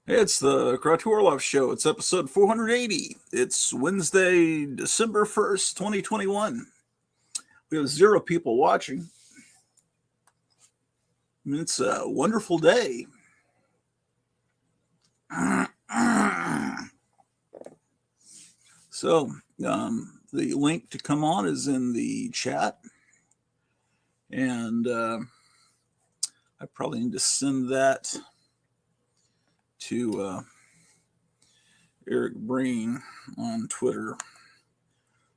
It's the Karate Orlov Show. It's episode 480. It's Wednesday, December 1st, 2021. We have 0 people watching. It's a wonderful day. So, the link to come on is in the chat. And I probably need to send that to Eric Breen on Twitter.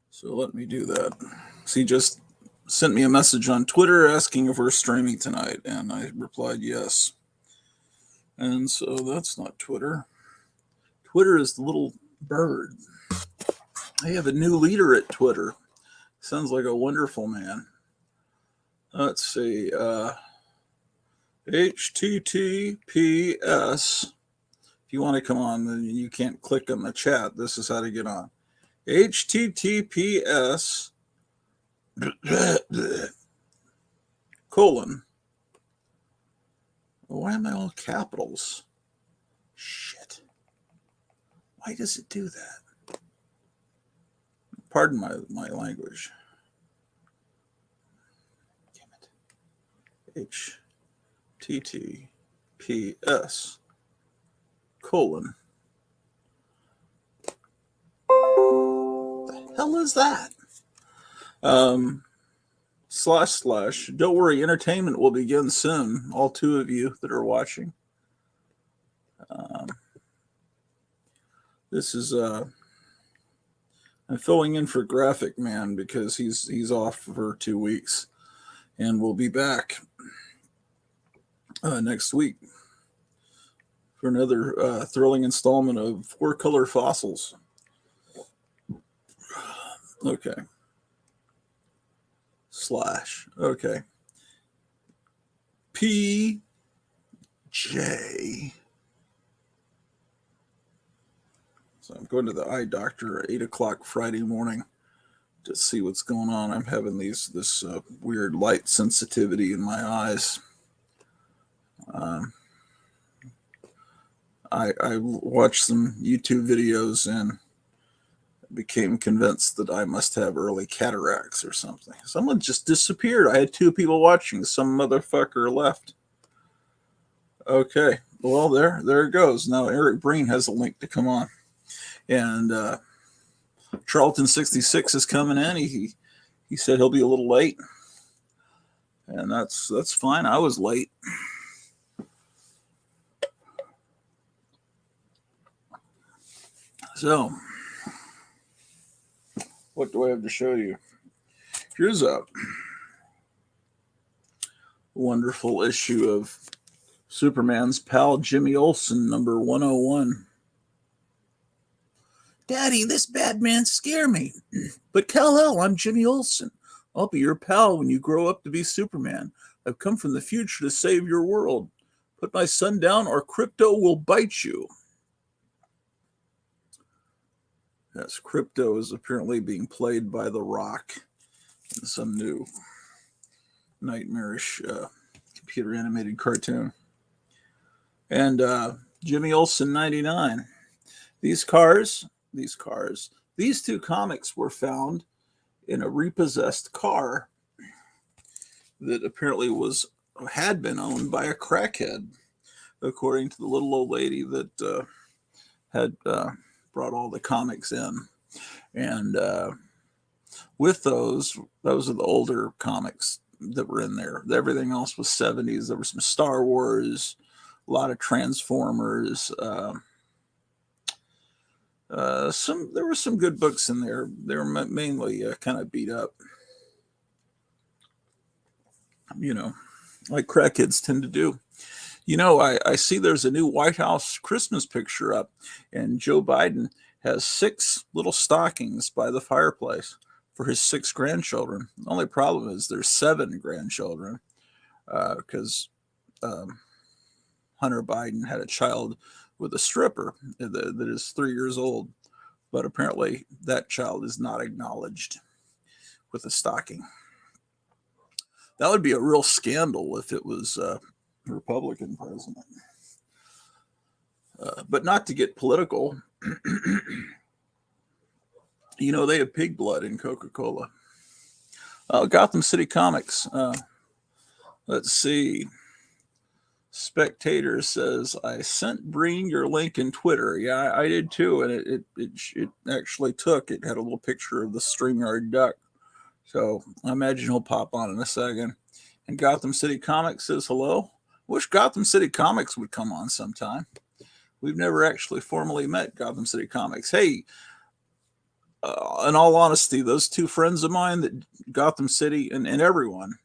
So let me do that. So he just sent me a message on Twitter asking if we're streaming tonight, and I replied yes. And so that's not Twitter. Twitter is the little bird. They have a new leader at Twitter. Sounds like a wonderful man. Let's see. HTTPS. If you want to come on, then you can't click on the chat. This is how to get on. HTTPS colon. Why am I all capitals? Shit. Why does it do that? Pardon my language. Damn it. HTTPS colon. The hell is that? // don't worry, entertainment will begin soon. All 2 of you that are watching. This is I'm filling in for Graphic Man because he's off for 2 weeks, and we'll be back next week for another thrilling installment of 4 Color Fossils. Okay. / okay. PJ. So I'm going to the eye doctor at 8:00 Friday morning to see what's going on. I'm having this weird light sensitivity in my eyes. I watched some YouTube videos and became convinced that I must have early cataracts or something. Someone just disappeared. I had 2 people watching. Some motherfucker left. Okay. Well, there it goes. Now Eric Breen has a link to come on. And Charlton66 is coming in. He said he'll be a little late. And that's fine. I was late. So, what do I have to show you? Here's a wonderful issue of Superman's pal Jimmy Olsen, number 101. Daddy, this bad man scare me. But Kal-El, I'm Jimmy Olsen. I'll be your pal when you grow up to be Superman. I've come from the future to save your world. Put my son down or Crypto will bite you. Yes, Crypto is apparently being played by The Rock in some new nightmarish computer animated cartoon. And Jimmy Olsen 99. These 2 comics were found in a repossessed car that apparently had been owned by a crackhead, according to the little old lady that had brought all the comics in. And with those are the older comics that were in there. Everything else was 70s. There was some Star Wars, a lot of Transformers. There were some good books in there. They were mainly kind of beat up, like crackheads tend to do. I see there's a new White House Christmas picture up, and Joe Biden has 6 little stockings by the fireplace for his 6 grandchildren. The only problem is there's 7 grandchildren because Hunter Biden had a child with a stripper that is 3 years old, but apparently that child is not acknowledged with a stocking. That would be a real scandal if it was Republican president. But not to get political. You know, they have pig blood in Coca-Cola. Gotham City Comics. Let's see. Spectator says, I sent Breen your link in Twitter. Yeah, I did too. And it actually took. It had a little picture of the StreamYard duck. So I imagine he'll pop on in a second. And Gotham City Comics says hello. Wish Gotham City Comics would come on sometime. We've never actually formally met Gotham City Comics. Hey, in all honesty, those two friends of mine that Gotham City and everyone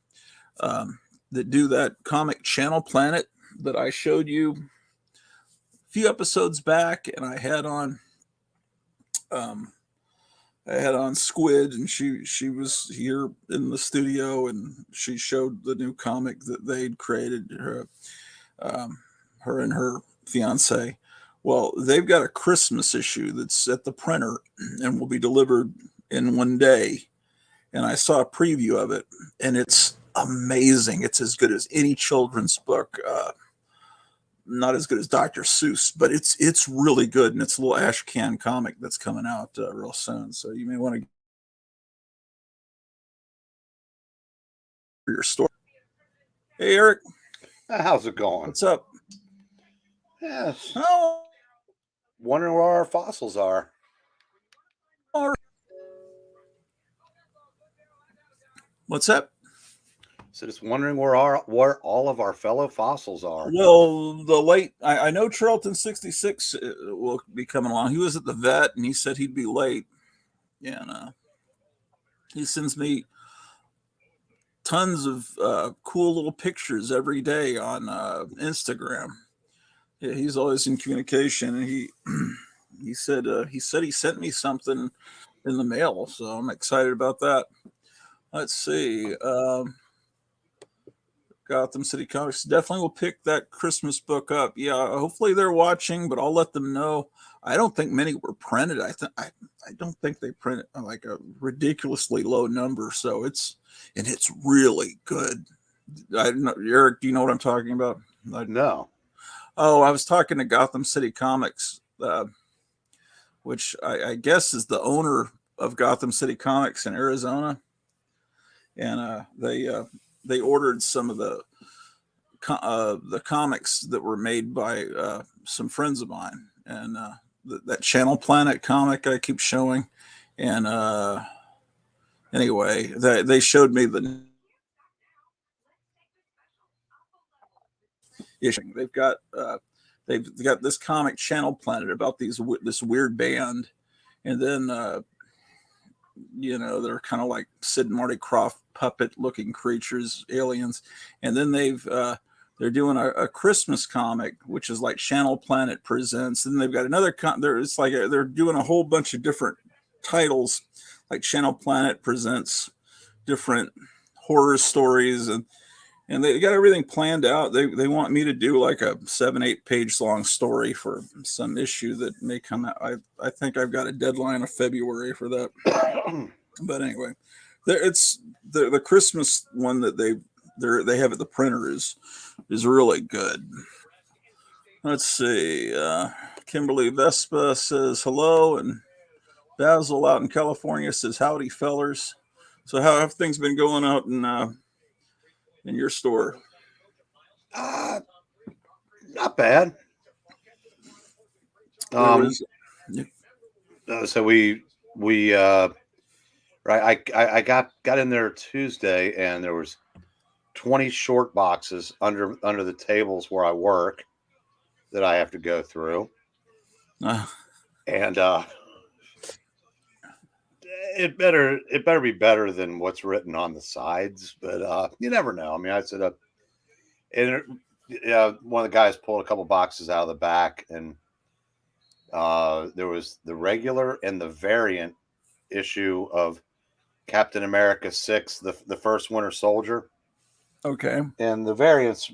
that do that comic Channel Planet that I showed you a few episodes back, and I had on Squid, and she was here in the studio, and she showed the new comic that they'd created. Her and her fiance. Well, they've got a Christmas issue that's at the printer and will be delivered in one day. And I saw a preview of it, and it's amazing. It's as good as any children's book. Not as good as Dr. Seuss, but it's really good, and it's a little ash can comic that's coming out real soon. So you may want to for your store. Hey, Eric. How's it going? What's up? Yes. Oh, Wondering where our fossils are. What's that? So just wondering where all of our fellow fossils are. Well, I know Charlton 66 will be coming along. He was at the vet, and he said he'd be late. And he sends me tons of cool little pictures every day on Instagram. Yeah, he's always in communication, and he said he sent me something in the mail, so I'm excited about that. Let's see. Gotham City Comics definitely will pick that Christmas book up. Yeah, hopefully they're watching, but I'll let them know. I don't think many were printed. I don't think they printed like a ridiculously low number. So it's really good. I don't know, Eric, do you know what I'm talking about? No. Oh, I was talking to Gotham City Comics, which I guess is the owner of Gotham City Comics in Arizona, and they ordered some of the comics that were made by some friends of mine, and that Channel Planet comic I keep showing, and anyway, they showed me the issue. They've got this comic Channel Planet about this weird band, and then they're kind of like Sid and Marty Krofft puppet looking creatures, aliens, and then they're doing a Christmas comic, which is like Channel Planet Presents. And they've got another it's like they're doing a whole bunch of different titles, like Channel Planet Presents different horror stories, and they got everything planned out. They want me to do like a 7-8 page long story for some issue that may come out. I think I've got a deadline of February for that. But anyway, it's the Christmas one that they have at the printer is really good. Let's see. Kimberly Vespa says hello, and Basil out in California says howdy, fellers. So how have things been going out in your store? Not bad. So we right. I got in there Tuesday, and there was 20 short boxes under the tables where I work that I have to go through, and it better be better than what's written on the sides, but you never know. I mean, I said and one of the guys pulled a couple boxes out of the back, and there was the regular and the variant issue of Captain America 6, the first Winter Soldier. Okay. And the variants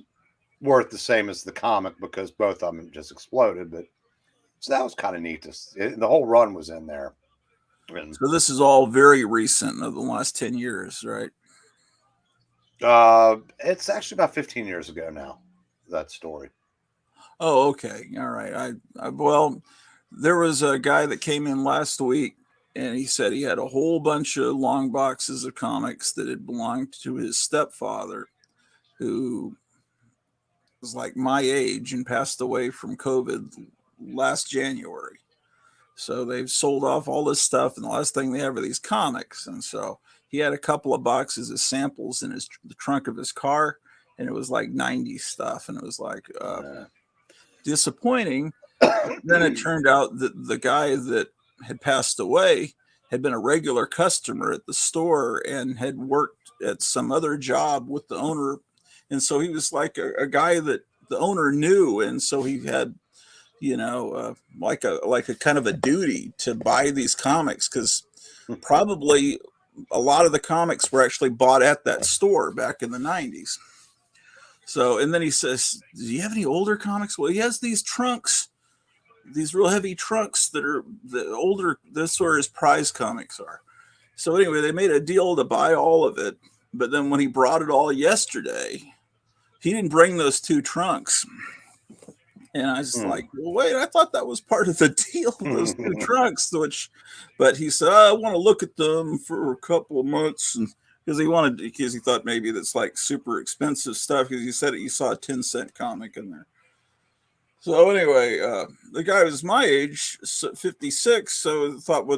weren't the same as the comic because both of them just exploded. But so that was kind of neat. The whole run was in there. And, so this is all very recent, of the last 10 years, right? It's actually about 15 years ago now, that story. Oh, okay. All right. Well, there was a guy that came in last week and he said he had a whole bunch of long boxes of comics that had belonged to his stepfather, who was like my age and passed away from COVID last January. So they've sold off all this stuff, and the last thing they have are these comics. And so he had a couple of boxes of samples in the trunk of his car, and it was like 90s stuff, and it was like disappointing. Then it turned out that the guy that had passed away had been a regular customer at the store and had worked at some other job with the owner, and so he was like a guy that the owner knew, and so he had, like a kind of a duty to buy these comics, because probably a lot of the comics were actually bought at that store back in the 90s. So, and then he says, do you have any older comics? Well, he has these trunks, these real heavy trunks that are the older, this where his prize comics are. So anyway, they made a deal to buy all of it. But then when he brought it all yesterday, he didn't bring those two trunks. And I was like, well, wait, I thought that was part of the deal, those two trunks, but he said, I want to look at them for a couple of months. And because he thought maybe that's like super expensive stuff, because he said he saw a 10-cent comic in there. So anyway, the guy was my age, 56, so I thought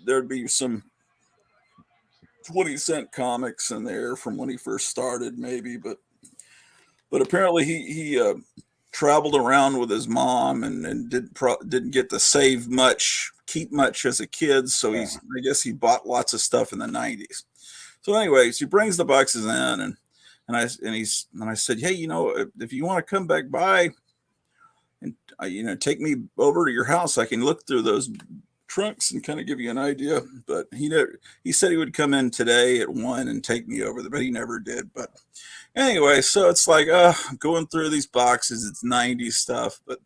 there'd be some 20-cent comics in there from when he first started, maybe, but apparently he traveled around with his mom and didn't get to keep much as a kid, so I guess he bought lots of stuff in the 90s. So anyways, he brings the boxes in, and I said, hey, if you want to come back by and take me over to your house, I can look through those trunks and kind of give you an idea. But he said he would come in today at 1 and take me over there, but he never did. But anyway, so it's like going through these boxes, it's 90s stuff, but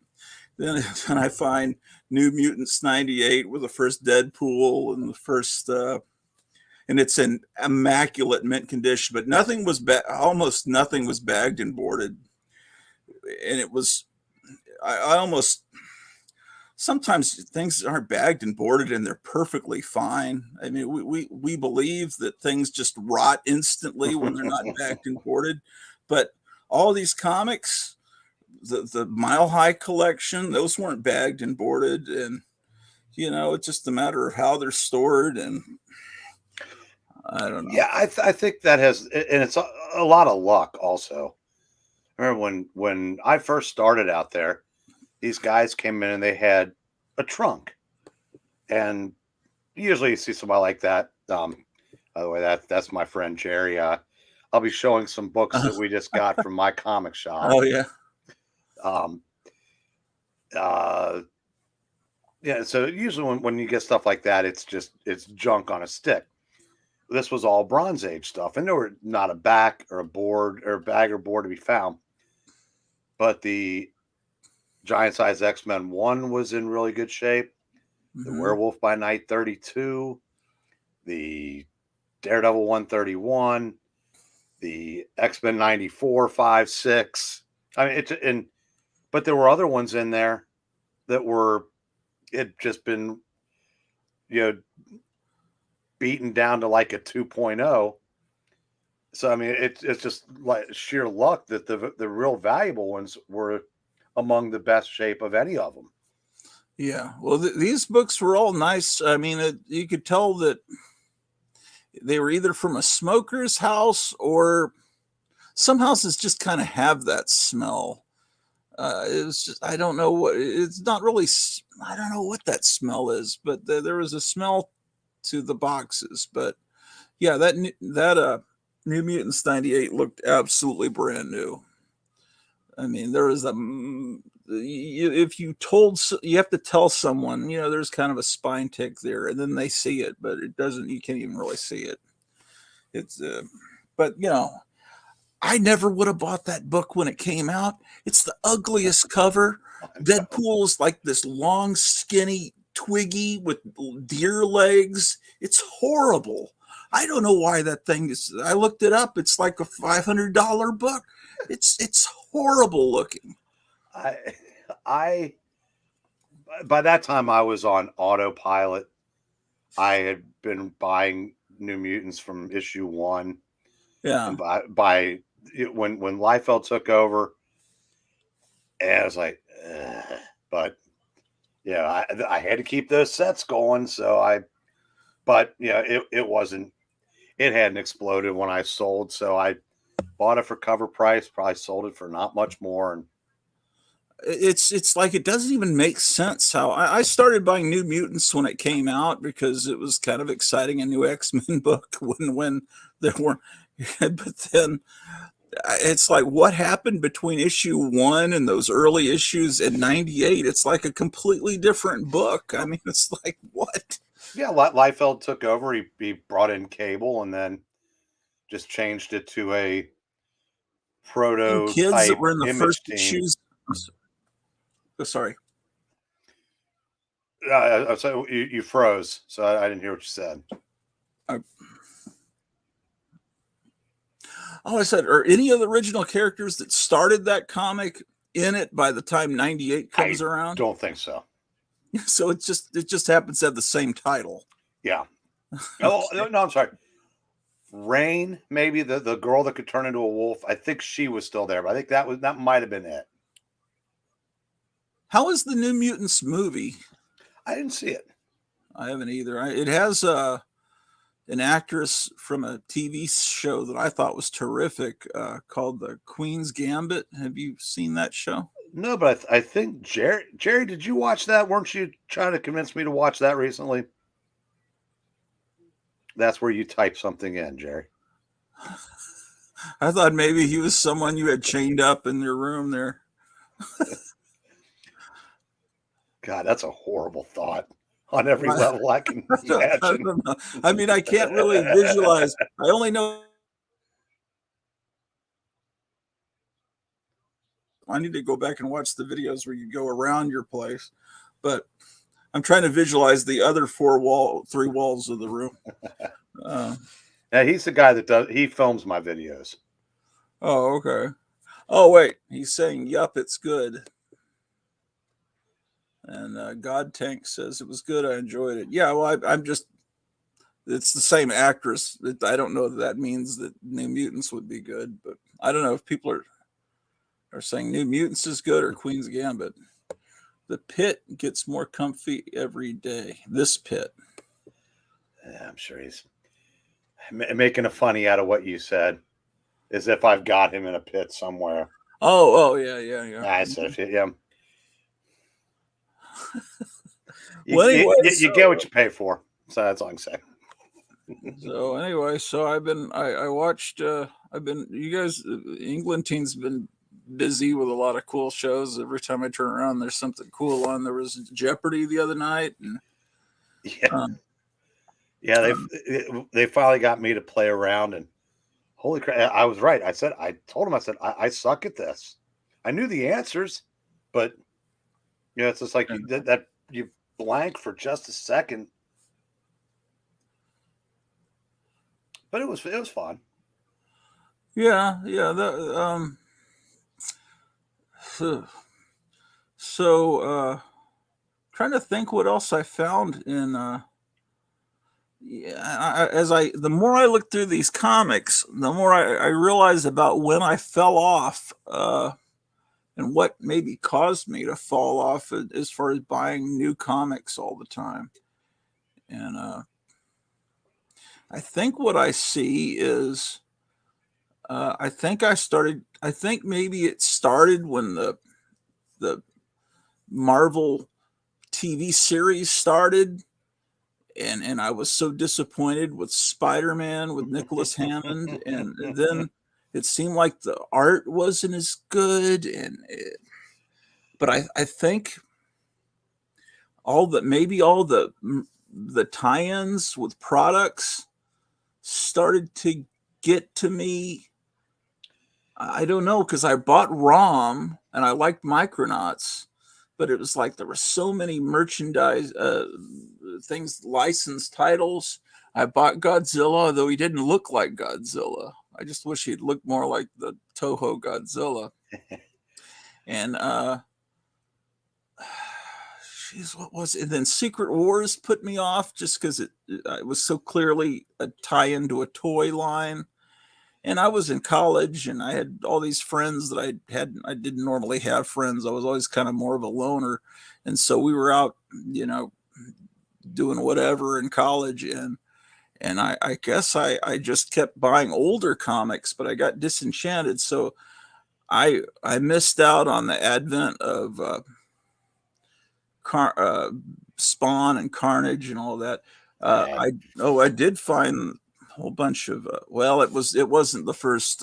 then I find New Mutants 98 with the first Deadpool and the first and it's in immaculate mint condition, but almost nothing was bagged and boarded. And it was, I almost, sometimes things aren't bagged and boarded and they're perfectly fine. I mean, we believe that things just rot instantly when they're not bagged and boarded, but all these comics, the Mile High collection, those weren't bagged and boarded, and it's just a matter of how they're stored, and I don't know. Yeah, I think that has, and it's a lot of luck also. I remember when I first started out there, these guys came in and they had a trunk, and usually you see somebody like that. By the way, that's my friend Jerry. I'll be showing some books that we just got from my comic shop. Oh yeah. Yeah. So usually when you get stuff like that, it's junk on a stick. This was all Bronze Age stuff, and there were not a back or a board or a bag or board to be found. But the Giant Size X-Men 1 was in really good shape. The Werewolf by Night 32, the Daredevil 131, the X-Men 94, 5, 6. I mean, but there were other ones in there that had just been, beaten down to like a 2.0. So I mean, it's just like sheer luck that the real valuable ones were among the best shape of any of them. Yeah, well, these books were all nice. I mean, you could tell that they were either from a smoker's house, or some houses just kind of have that smell. It was just, I don't know what, it's not really, I don't know what that smell is, but there was a smell to the boxes. But yeah, that New Mutants 98 looked absolutely brand new. I mean, there was if you have to tell someone, there's kind of a spine tick there, and then they see it, but it doesn't, you can't even really see it. It's, but I never would have bought that book when it came out. It's the ugliest cover. Deadpool's like this long, skinny Twiggy with deer legs. It's horrible. I don't know why that thing is. I looked it up. It's like a $500 book. It's horrible looking. I by that time I was on autopilot. I had been buying New Mutants from issue 1, Yeah. and when Liefeld took over, and I was like, ugh. But yeah, I had to keep those sets going. But yeah, it hadn't exploded when I sold, so I bought it for cover price. Probably sold it for not much more, and It's like it doesn't even make sense how I started buying New Mutants when it came out because it was kind of exciting, a new X-Men book when there weren't. But then it's like what happened between issue 1 and those early issues in '98. It's like a completely different book. I mean, it's like what? yeah, Liefeld took over. He brought in Cable, and then just changed it to a And kids that prototype were in the image first team. issues. Oh, sorry. So you froze, so I didn't hear what you said. I, I said, are any of the original characters that started that comic in it by the time '98 comes I around? don't think so. So it just happens to have the same title. Yeah. Oh no, I'm sorry. Rain, maybe the girl that could turn into a wolf. I think she was still there, but I think that might have been it. How is the New Mutants movie? I didn't see it. I haven't either. It has an actress from a TV show that I thought was terrific called The Queen's Gambit. Have you seen that show? No, but I think Jerry, did you watch that? Weren't you trying to convince me to watch that recently? That's where you type something in, Jerry. I thought maybe he was someone you had chained up in your room there. God, that's a horrible thought on every level I can imagine. I mean, I can't really visualize. I only know. I need to go back and watch the videos where you go around your place, but I'm trying to visualize the other three walls of the room. Yeah, he's the guy that he films my videos. Oh, okay. Oh, wait. He's saying, yup, it's good. And God Tank says it was good. I enjoyed it. Yeah, well, I'm just, it's the same actress. I don't know that means that New Mutants would be good, but I don't know if people are saying New Mutants is good or Queen's Gambit. The Pit gets more comfy every day. This Pit. Yeah, I'm sure he's making a funny out of what you said, as if I've got him in a pit somewhere. Oh, yeah. I said, yeah. Well, anyway, you get what you pay for. So that's all I can say. So anyway, I watched. You guys, England team's been busy with a lot of cool shows. Every time I turn around, there's something cool on. There was Jeopardy the other night, and yeah, they finally got me to play around, and holy crap, I was right. I told him, I suck at this. I knew the answers, but it's just like you blank for just a second. But it was fun. yeah. So trying to think what else I found in. The more I look through these comics, the more I realize about when I fell off. And what maybe caused me to fall off as far as buying new comics all the time. And I think what I see is I think maybe it started when the Marvel TV series started, and I was so disappointed with Spider-Man with Nicholas Hammond, and then it seemed like the art wasn't as good, but I think all the tie-ins with products started to get to me. I don't know, because I bought ROM and I liked Micronauts, but it was like there were so many merchandise things, licensed titles. I bought Godzilla, though he didn't look like Godzilla. I just wish he'd looked more like the Toho Godzilla. And Jeez, what was it? And then Secret Wars put me off just because it was so clearly a tie into a toy line. And I was in college and I had all these friends that I didn't normally have friends. I was always kind of more of a loner. And so we were out, you know, doing whatever in college, and I guess I just kept buying older comics, but I got disenchanted. So I missed out on the advent of Car Spawn and Carnage and all that. Yeah. I did find a whole bunch of well, it wasn't the first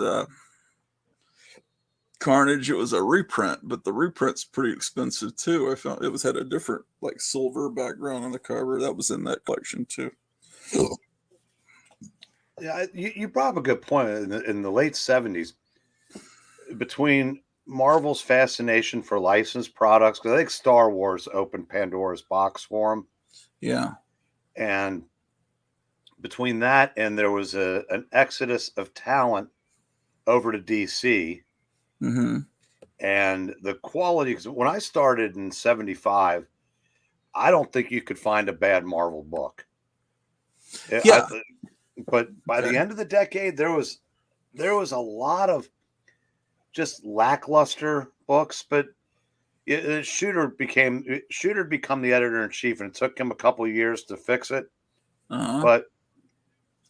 Carnage, it was a reprint, but the reprint's pretty expensive too. I found it had a different like silver background on the cover. That was in that collection too. Yeah, you brought up a good point. In the late 70s, between Marvel's fascination for licensed products, because I think Star Wars opened Pandora's box for them. Yeah. And between that and there was an exodus of talent over to DC. Mm-hmm. And the quality, because when I started in 75, I don't think you could find a bad Marvel book. Yeah. But by the end of the decade, there was a lot of just lackluster books. But Shooter become the editor in chief, and it took him a couple of years to fix it. Uh-huh. But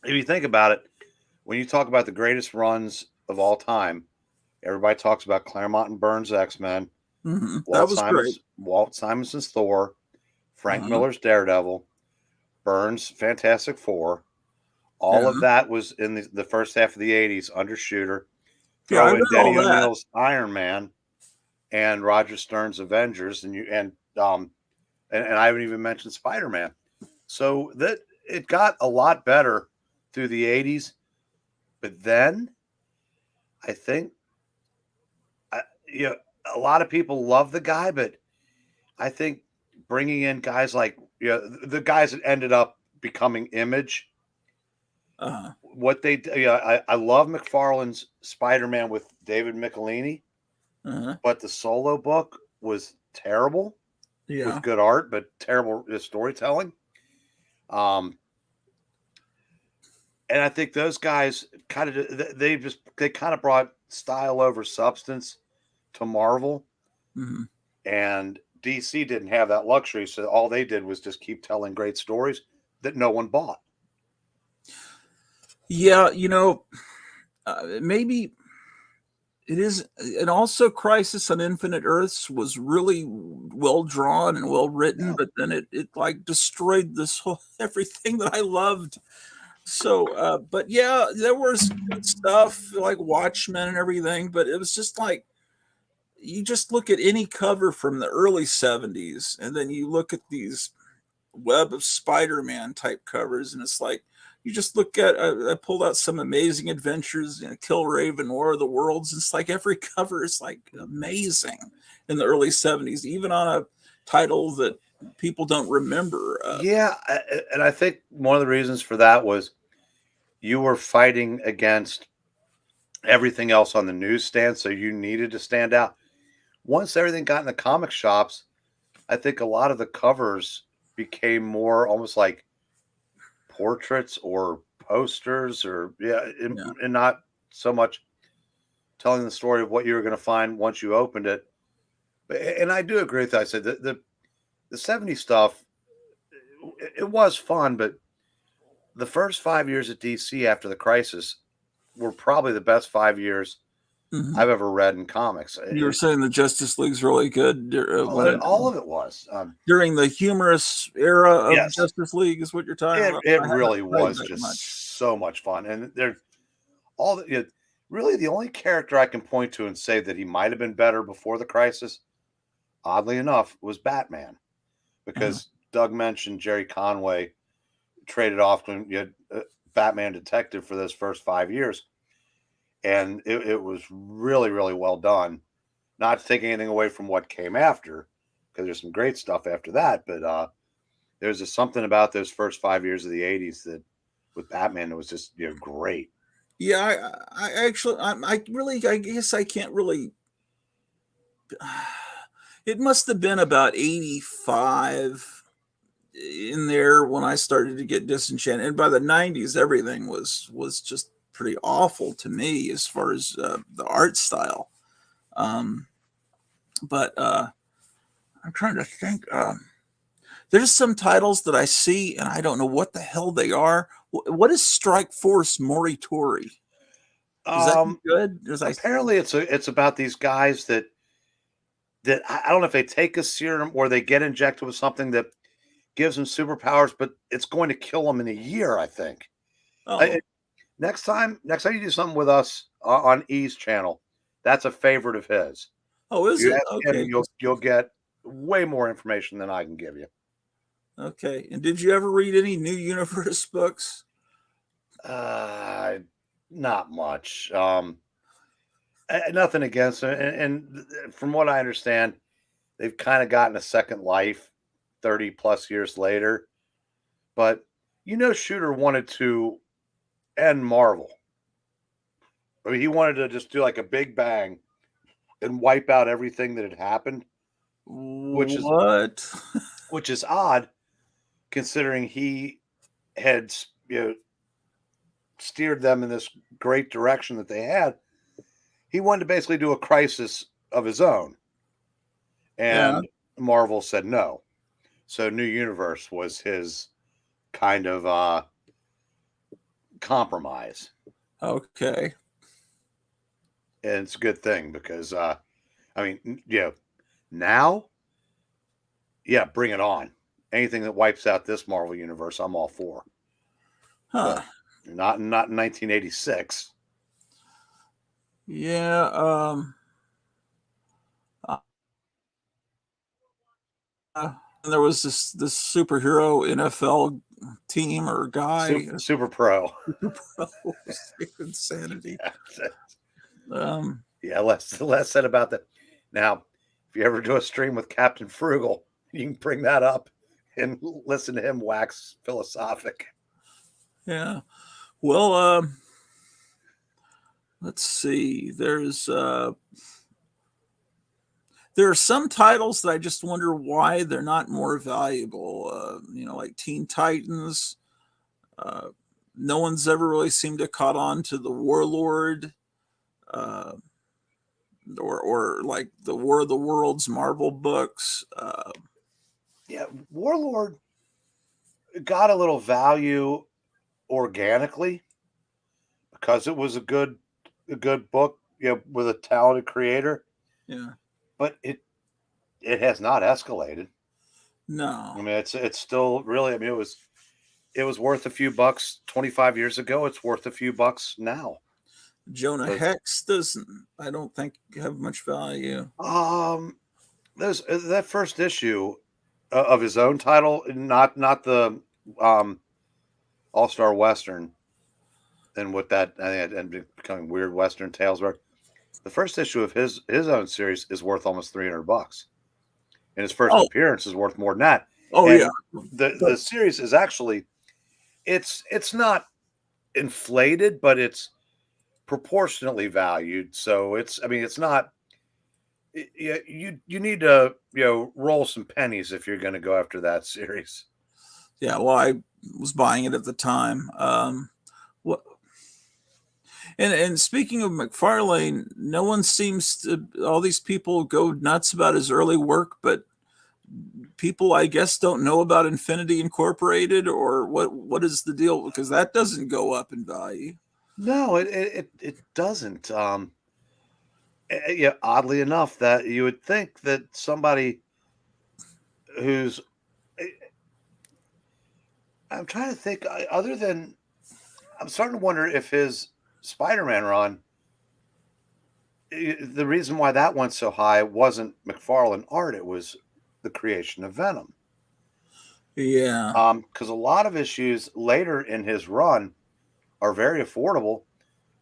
if you think about it, when you talk about the greatest runs of all time, everybody talks about Claremont and Burns' X-Men, Mm-hmm. That was great. Walt Simonson's Thor, Frank Miller's Daredevil, Burns' Fantastic Four. All of that was in the first half of the 80s under Shooter. Throw in Denny O'Neil's Iron Man and Roger Stern's Avengers, and I haven't even mentioned Spider-Man. So that it got a lot better through the 80s, but then I think a lot of people love the guy, but I think bringing in guys like the guys that ended up becoming Image. What they I love McFarlane's Spider-Man with David Michelini, but the solo book was terrible with good art, but terrible storytelling. And I think those guys kind of they kind of brought style over substance to Marvel, and DC didn't have that luxury, so all they did was just keep telling great stories that no one bought. Yeah, maybe it is, and also Crisis on Infinite Earths was really well drawn and well written, but then it like destroyed this whole everything that I loved. So, but yeah, there was good stuff like Watchmen and everything, but it was just like you just look at any cover from the early 70s, and then you look at these Web of Spider-Man type covers, and it's like you just look at I pulled out some Amazing Adventures, Killraven, War of the Worlds. It's like every cover is like amazing in the early 70s, even on a title that people don't remember. And I think one of the reasons for that was you were fighting against everything else on the newsstand, so you needed to stand out. Once everything got in the comic shops, I think a lot of the covers became more almost like portraits or posters, or and not so much telling the story of what you were going to find once you opened it. And I do agree with that. I said the 70s stuff, it was fun, but the first 5 years at DC after the Crisis were probably the best 5 years I've ever read in comics. You were saying the Justice League's really good. All of it was. During the humorous era of Justice League is what you're talking about? It really was just so much fun. And they're all really the only character I can point to and say that he might have been better before the Crisis, oddly enough, was Batman. Because Doug mentioned Jerry Conway traded off when you had Batman Detective for those first 5 years. And it was really, really well done. Not to take anything away from what came after, because there's some great stuff after that. But there's just something about those first 5 years of the 80s that with Batman, it was just great. Yeah, I guess I can't really. It must have been about 85 in there when I started to get disenchanted. And by the 90s, everything was just pretty awful to me as far as the art style. Um, but I'm trying to think. There's some titles that I see and I don't know what the hell they are. What is Strike Force Moritori? Is that Um, good? Is I Apparently it's about these guys that I don't know if they take a serum or they get injected with something that gives them superpowers, but it's going to kill them in a year, I think. I, oh next time you do something with us on E's channel, that's a favorite of his. oh is You it ask him, okay? you'll get way more information than I can give you. Okay. And did you ever read any New Universe books? Uh, Not much. Nothing against him, and from what I understand, they've kind of gotten a second life 30 plus years later. But Shooter wanted to end Marvel. I mean, he wanted to just do like a big bang and wipe out everything that had happened, which is What? which is odd considering he had steered them in this great direction that they had. He wanted to basically do a crisis of his own, Yeah. and Marvel said no. So New Universe was his kind of compromise, Okay. and it's a good thing because I mean, now, yeah, bring it on. Anything that wipes out this Marvel universe, I'm all for. Huh. But not in 1986. Yeah. Uh, and there was this superhero NFL team or guy. Super Pro. Super Pro. Insanity. Um. Yeah, less said about that. Now, if you ever do a stream with Captain Frugal, you can bring that up and listen to him wax philosophic. Yeah. Well. Let's see. There are some titles that I just wonder why they're not more valuable. Like Teen Titans. Uh, no one's ever really seemed to caught on to the Warlord, uh, or like the War of the Worlds Marvel books. Yeah, Warlord got a little value organically because it was a good book, with a talented creator, Yeah, but it has not escalated. I no, mean, it's still really. I mean, it was worth a few bucks 25 years ago. It's worth a few bucks now. Jonah But Hex doesn't. I don't think have much value. um, there's that first issue of his own title, not the um All Star Western, and what that I think it ended up becoming weird Western tales. Where the first issue of his own series is worth almost $300, and his first Oh, appearance is worth more than that. oh yeah. And the series is actually it's not inflated, but it's proportionately valued. So I mean, it's not. You need to roll some pennies if you're going to go after that series. Yeah, well, I was buying it at the time. What? And speaking of McFarlane, no one seems to. All these people go nuts about his early work, but people, I guess, don't know about Infinity Incorporated, or what is the deal? Because that doesn't go up in value. No, it doesn't. Yeah, oddly enough, that you would think that somebody who's eh, I'm trying to think other than I'm starting to wonder if his Spider-Man run, the reason why that went so high wasn't McFarlane art, it was the creation of Venom. Yeah, Because a lot of issues later in his run are very affordable.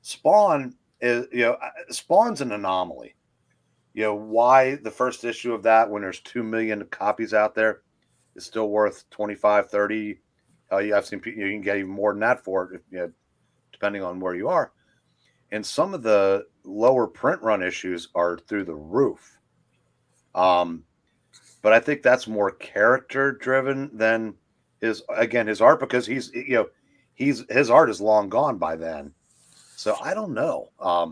Spawn Spawn's an anomaly. Why the first issue of that, when there's 2 million copies out there, is still worth 25, 30. I've seen people, you can get even more than that for it, depending on where you are. And some of the lower print run issues are through the roof. but I think that's more character driven than his art, because his art is long gone by then. So I don't know. I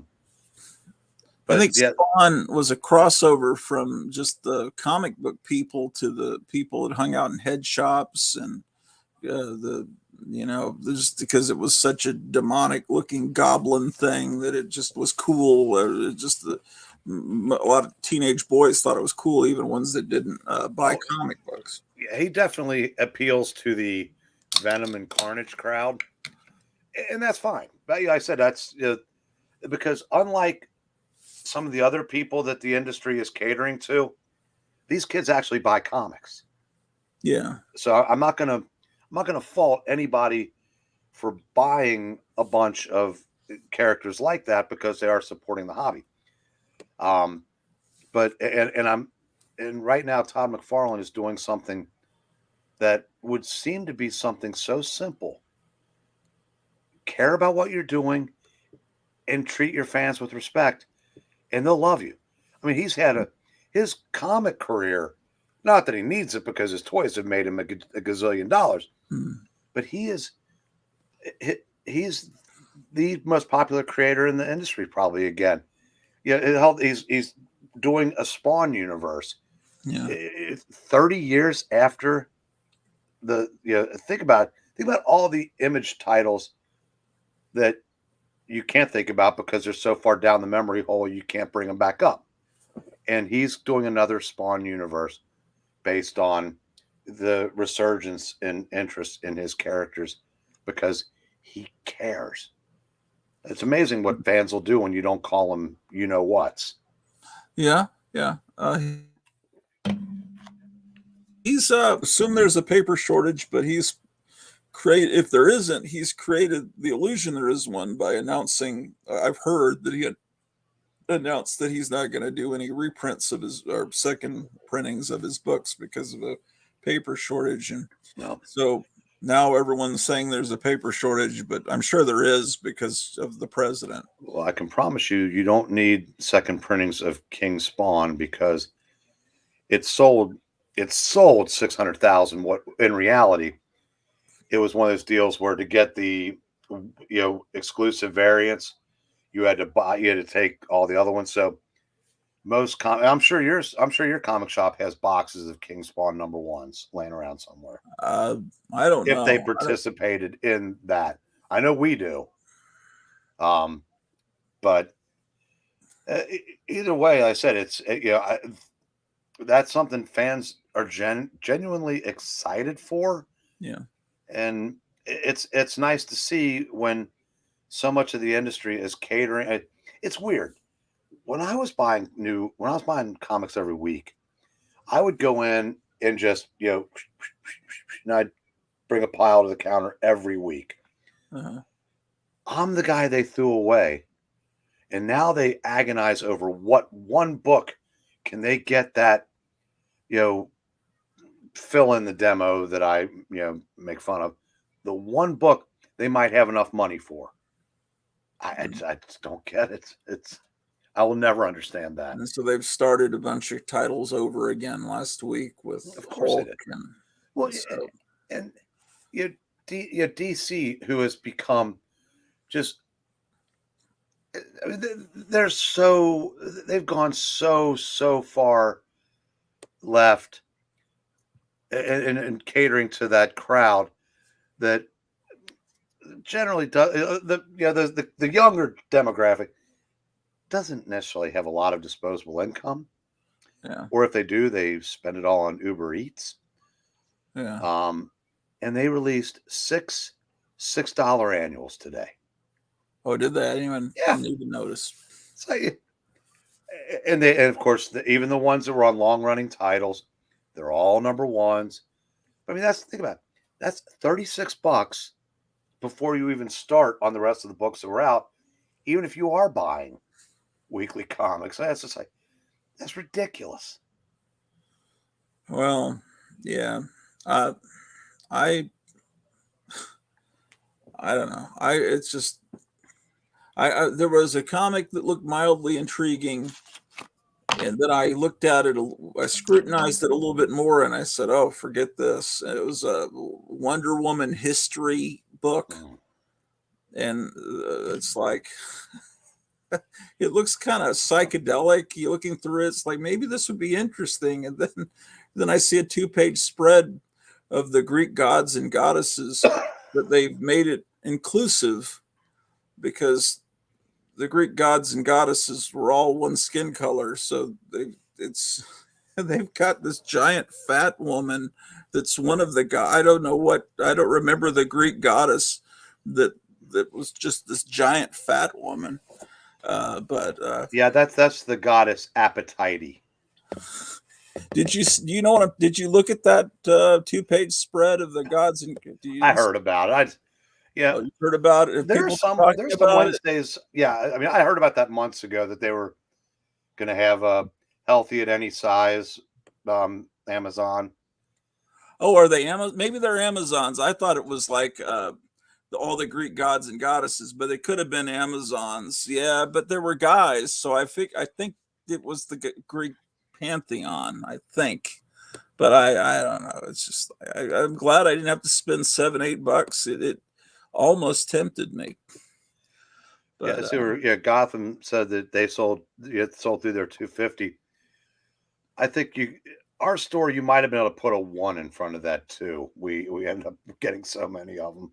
But think yeah, Spawn was a crossover from just the comic book people to the people that hung out in head shops and just because it was such a demonic looking goblin thing that it just was cool. A lot of teenage boys thought it was cool, even ones that didn't buy comic books. yeah, he definitely appeals to the Venom and Carnage crowd, and that's fine. But I said that's because unlike some of the other people that the industry is catering to, these kids actually buy comics. Yeah. So I'm not gonna fault anybody for buying a bunch of characters like that, because they are supporting the hobby. Um, but and right now Todd McFarlane is doing something that would seem to be something so simple. Care about what you're doing and treat your fans with respect, and they'll love you. I mean, he's had his comic career. Not that he needs it, because his toys have made him a gazillion dollars, but he's the most popular creator in the industry, probably again. Yeah, he's doing a Spawn universe. Yeah. 30 years after think about all the Image titles that you can't think about because they're so far down the memory hole you can't bring them back up. And he's doing another Spawn universe based on the resurgence in interest in his characters, because he cares. It's amazing what fans will do when you don't call them whats. Yeah. Yeah. He's assume there's a paper shortage, but he's if there isn't, he's created the illusion there is one by announcing. I've heard that he had announced that he's not going to do any reprints of his or second printings of his books because of a paper shortage. And so now everyone's saying there's a paper shortage, but I'm sure there is because of the president. Well, I can promise you don't need second printings of King Spawn, because it sold 600,000. What in reality, it was one of those deals where to get the exclusive variants, you had to take all the other ones. So I'm sure your comic shop has boxes of King Spawn #1s laying around somewhere. I don't know if they participated in that. I know we do. But either way, I said it's that's something fans are genuinely excited for. Yeah. And it's nice to see when so much of the industry is catering. It's weird. When I was buying comics every week, I would go in and just, and I'd bring a pile to the counter every week. Uh-huh. I'm the guy they threw away. And now they agonize over what one book can they get that, fill in the demo that I, make fun of. The one book they might have enough money for. I just don't get it. I will never understand that. And so they've started a bunch of titles over again last week with Hulk. And DC, who has become just, I mean, they've gone so far left and catering to that crowd that generally does the younger demographic doesn't necessarily have a lot of disposable income. Yeah. Or if they do, they spend it all on Uber Eats. Yeah. And they released $6 annuals today. Oh, did they? I didn't even notice. So, and of course, even the ones that were on long running titles, they're all #1s. I mean, think about it. That's $36 before you even start on the rest of the books that were out. Even if you are buying weekly comics, that's just like, that's ridiculous. Well, yeah. I don't know. It's just there was a comic that looked mildly intriguing And then I looked at it, I scrutinized it a little bit more, and I said, "Oh, forget this." It was a Wonder Woman history book, and it's like it looks kind of psychedelic. You looking through it, it's like maybe this would be interesting. And then I see a 2-page spread of the Greek gods and goddesses that they've made it inclusive because the Greek gods and goddesses were all one skin color. So they've got this giant fat woman that's one of the I don't know what, I don't remember the Greek goddess that was just this giant fat woman. Yeah, that's the goddess Aphrodite. Did you know what? Did you look at that 2-page spread of the gods? And I heard about it. You heard about it. There's some Wednesdays. Yeah, I mean, I heard about that months ago that they were going to have a healthy at any size Amazon. Oh, are they Amazon? Maybe they're Amazons. I thought it was like all the Greek gods and goddesses, but it could have been Amazons. Yeah, but there were guys, so I think it was the Greek pantheon. I think, but I don't know. It's just I'm glad I didn't have to spend $7-8. It almost tempted me. But, Gotham said that they sold through their 250. I think our store, you might have been able to put a 1 in front of that too. We ended up getting so many of them.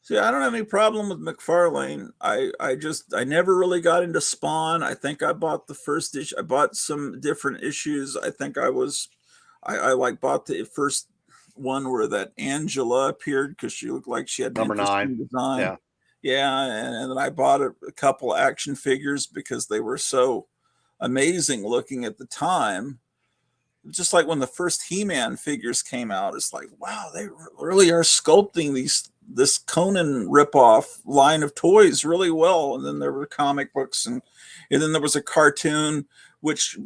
See, I don't have any problem with McFarlane. I never really got into Spawn. I think I bought the first issue. I bought some different issues. I think I bought the first one where that Angela appeared because she looked like she had number 9 design. Yeah, and then I bought a couple action figures because they were so amazing looking at the time. Just like when the first He-Man figures came out, it's like, wow, they really are sculpting this Conan ripoff line of toys really well. And then there were comic books, and then there was a cartoon, which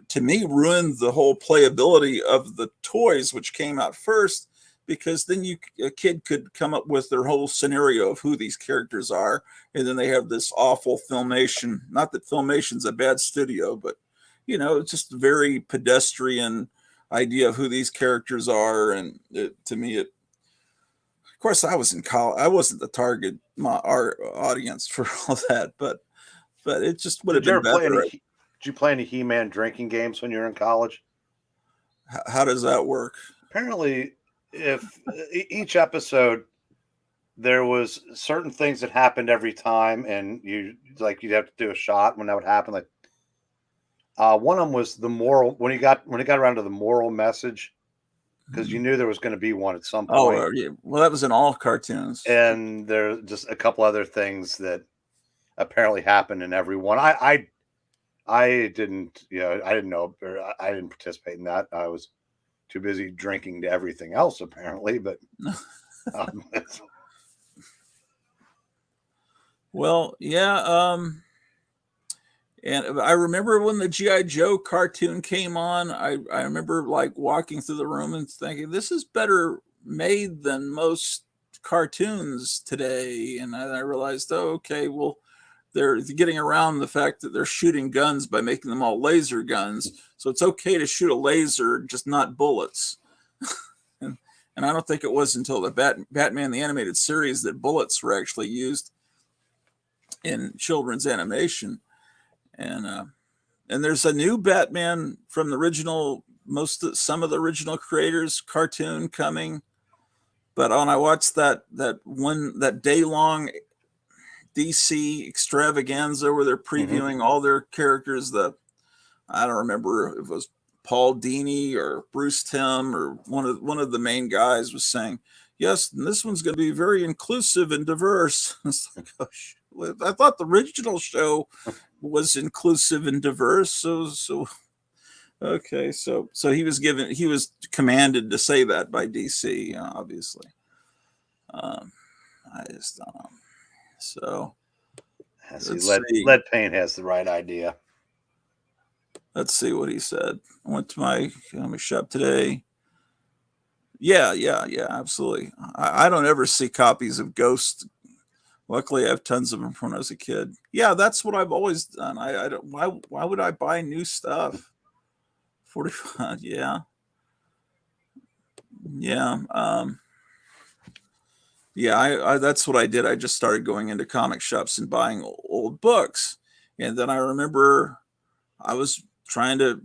to me ruined the whole playability of the toys, which came out first, because then a kid could come up with their whole scenario of who these characters are, and then they have this awful Filmation. Not that Filmation's a bad studio, but it's just a very pedestrian idea of who these characters are, and to me, of course, I was in college. I wasn't the target our audience for all that, but it just would have been better. Did you play any He-Man drinking games when you were in college? How does that work? Apparently, if each episode there was certain things that happened every time, and you'd have to do a shot when that would happen. Like one of them was the moral, when it got around to the moral message, because you knew there was going to be one at some point. Oh, yeah. Well, that was in all cartoons. And there's just a couple other things that apparently happened in every one. I didn't, I didn't know, or I didn't participate in that. I was too busy drinking to everything else, apparently. But well, yeah. And I remember when the G.I. Joe cartoon came on, I remember like walking through the room and thinking, this is better made than most cartoons today. And I realized, oh, okay, well, they're getting around the fact that they're shooting guns by making them all laser guns. So it's okay to shoot a laser, just not bullets. and I don't think it was until the Batman the Animated Series that bullets were actually used in children's animation. And there's a new Batman from the original, some of the original creators cartoon coming. But when I watched that day-long DC extravaganza where they're previewing all their characters, I don't remember if it was Paul Dini or Bruce Timm or one of the main guys was saying, yes, and this one's going to be very inclusive and diverse. It's like, oh, I thought the original show was inclusive and diverse. So okay, so he was commanded to say that by DC, obviously. I just don't know. So Lead Paint has the right idea. Let's see what he said. I went to my comic shop today. Yeah, absolutely. I don't ever see copies of Ghost Luckily, I have tons of them from when I was a kid. Yeah, that's what I've always done. I don't. Why would I buy new stuff? 45. Yeah. Yeah. Yeah. I that's what I did. I just started going into comic shops and buying old books, and then I remember I was trying to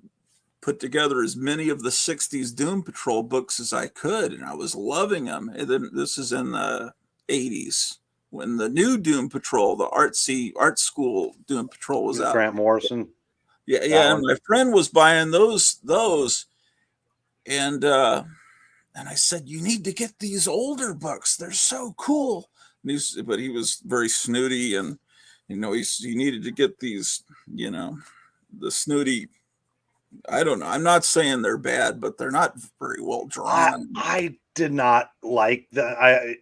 put together as many of the 60s Doom Patrol books as I could, and I was loving them. And then this is in the 80s when the new Doom Patrol, the artsy art school Doom Patrol was out. Grant Morrison. Yeah, That yeah. And one. my friend was buying those, and I said, "You need to get these older books. They're so cool." But he was very snooty, and he needed to get these, the snooty. I don't know. I'm not saying they're bad, but they're not very well drawn. I did not like that.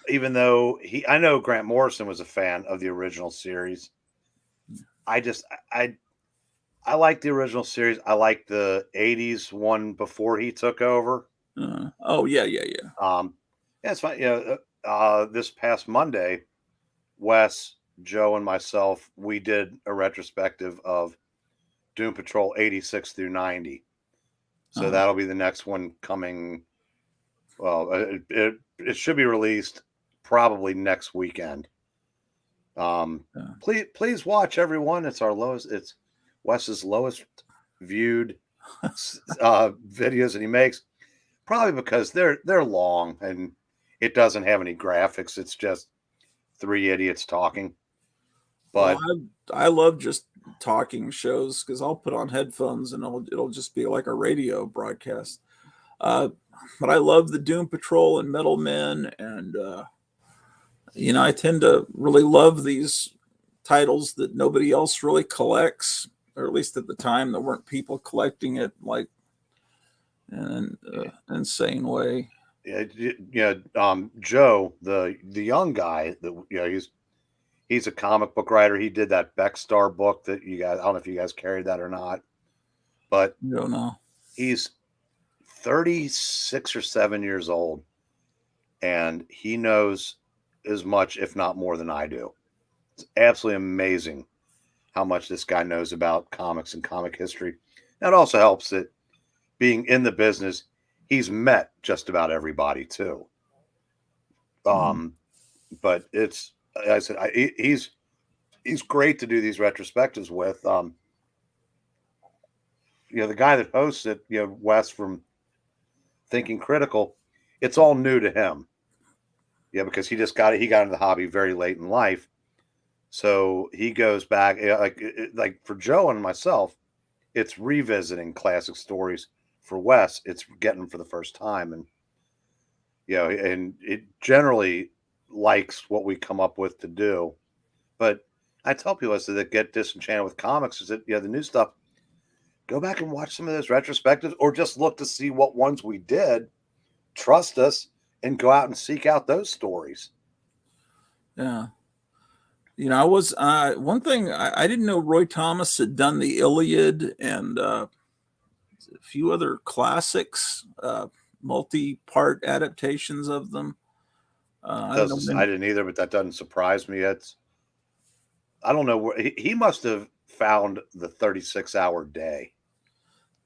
Even though I know Grant Morrison was a fan of the original series. I just I like the original series. I like the '80s one before he took over. Oh yeah, yeah, yeah. Yeah, it's fine. This past Monday, Wes, Joe, and myself, we did a retrospective of Doom Patrol 86 through 90. So that'll be the next one coming. Well, it should be released probably next weekend. Please watch, everyone. It's our lowest. It's Wes's lowest viewed videos that he makes, probably because they're long and it doesn't have any graphics. It's just three idiots talking. But well, I love just talking shows because I'll put on headphones and it'll just be like a radio broadcast. But I love the Doom Patrol and Metal Men, and I tend to really love these titles that nobody else really collects, or at least at the time there weren't people collecting it like in an insane way. Yeah, Joe, the young guy, he's a comic book writer. He did that Beckstar book that you guys, I don't know if you guys carried that or not, but I don't know. He's 36 or 7 years old, and he knows as much, if not more, than I do. It's absolutely amazing how much this guy knows about comics and comic history. That also helps that being in the business, he's met just about everybody too. But it's, I said, he's great to do these retrospectives with. The guy that hosts it, Wes from Thinking Critical, it's all new to him. Yeah, because he got into the hobby very late in life. So he goes back, like for Joe and myself, it's revisiting classic stories. For Wes, it's getting them for the first time. And, and it generally likes what we come up with to do. But I tell people that get disenchanted with comics is that, the new stuff, go back and watch some of those retrospectives or just look to see what ones we did. Trust us and go out and seek out those stories. Yeah. I was one thing I didn't know Roy Thomas had done the Iliad and a few other classics, multi-part adaptations of them. I didn't either, but that doesn't surprise me. I don't know where he must have found the 36-hour day.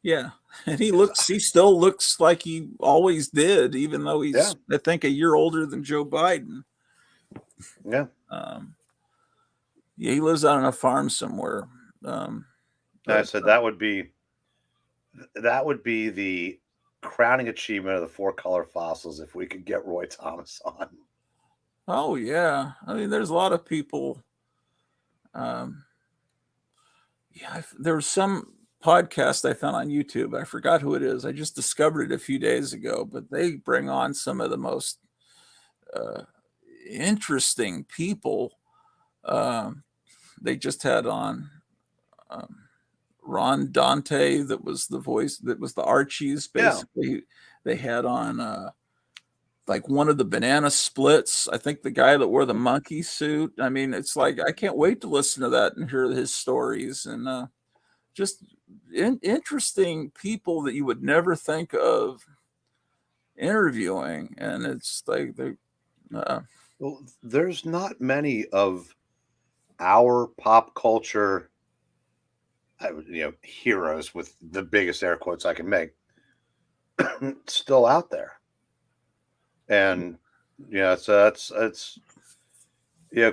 Yeah, and he still looks like he always did, even though he's I think a year older than Joe Biden. Yeah. Yeah, he lives out on a farm somewhere. I said that would be the crowning achievement of the Four Color Fossils if we could get Roy Thomas on. Oh yeah, I mean, there's a lot of people. There was some podcast I found on YouTube. I forgot who it is. I just discovered it a few days ago, but they bring on some of the most interesting people. They just had on Ron Dante, that was the voice, that was the Archies. Basically, they had on like one of the Banana Splits. I think the guy that wore the monkey suit. I mean, it's like I can't wait to listen to that and hear his stories, and just interesting people that you would never think of interviewing. And it's like Well, there's not many of our pop culture, heroes with the biggest air quotes I can make, still out there. And so that's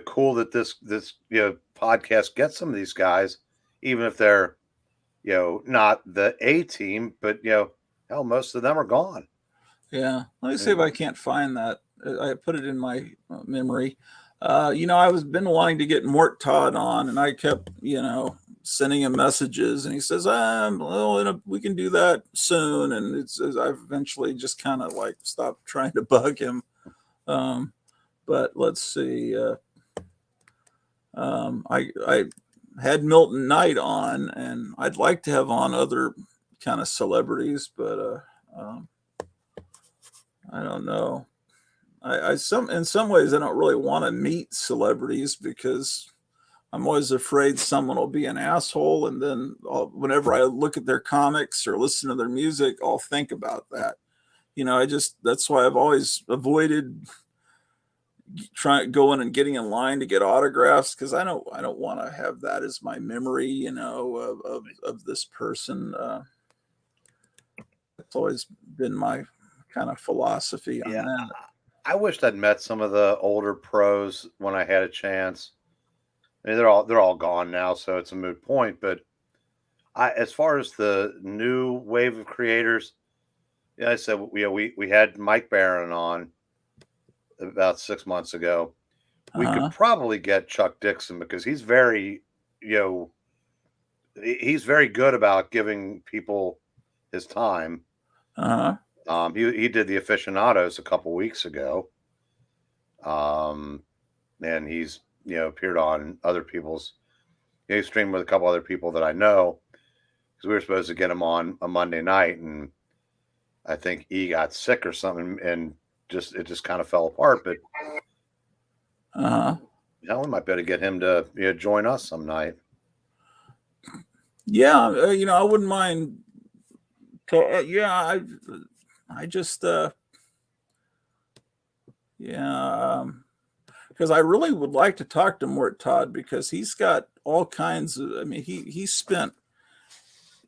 cool that this podcast gets some of these guys, even if they're not the A team, but hell, most of them are gone. Yeah, let me see if And I can't find that. I put it in my memory. I was been wanting to get Mort Todd on, and I kept, sending him messages, and he says, well, we can do that soon. And I've eventually just kind of like stopped trying to bug him. But let's see. I had Milton Knight on, and I'd like to have on other kind of celebrities, but I don't know. In some ways I don't really want to meet celebrities because I'm always afraid someone will be an asshole, and then whenever I look at their comics or listen to their music, I'll think about that. That's why I've always avoided trying going and getting in line to get autographs, because I don't want to have that as my memory, of this person. It's always been my kind of philosophy on yeah, that. I wished I'd met some of the older pros when I had a chance. I mean, they're all gone now, so it's a moot point. But as far as the new wave of creators, I said we had Mike Barron on about 6 months ago. We could Uh-huh. probably get Chuck Dixon because you know, he's very good about giving people his time. Uh-huh. He did the aficionados a couple weeks ago. And he's appeared on other people's. He streamed with a couple other people that I know because we were supposed to get him on a Monday night, and I think he got sick or something, and it just kind of fell apart. But Uh-huh. we might be able to get him to join us some night. Yeah, I wouldn't mind. Yeah, I just, yeah, because I really would like to talk to Mort Todd, because he's got all kinds of. I mean, he spent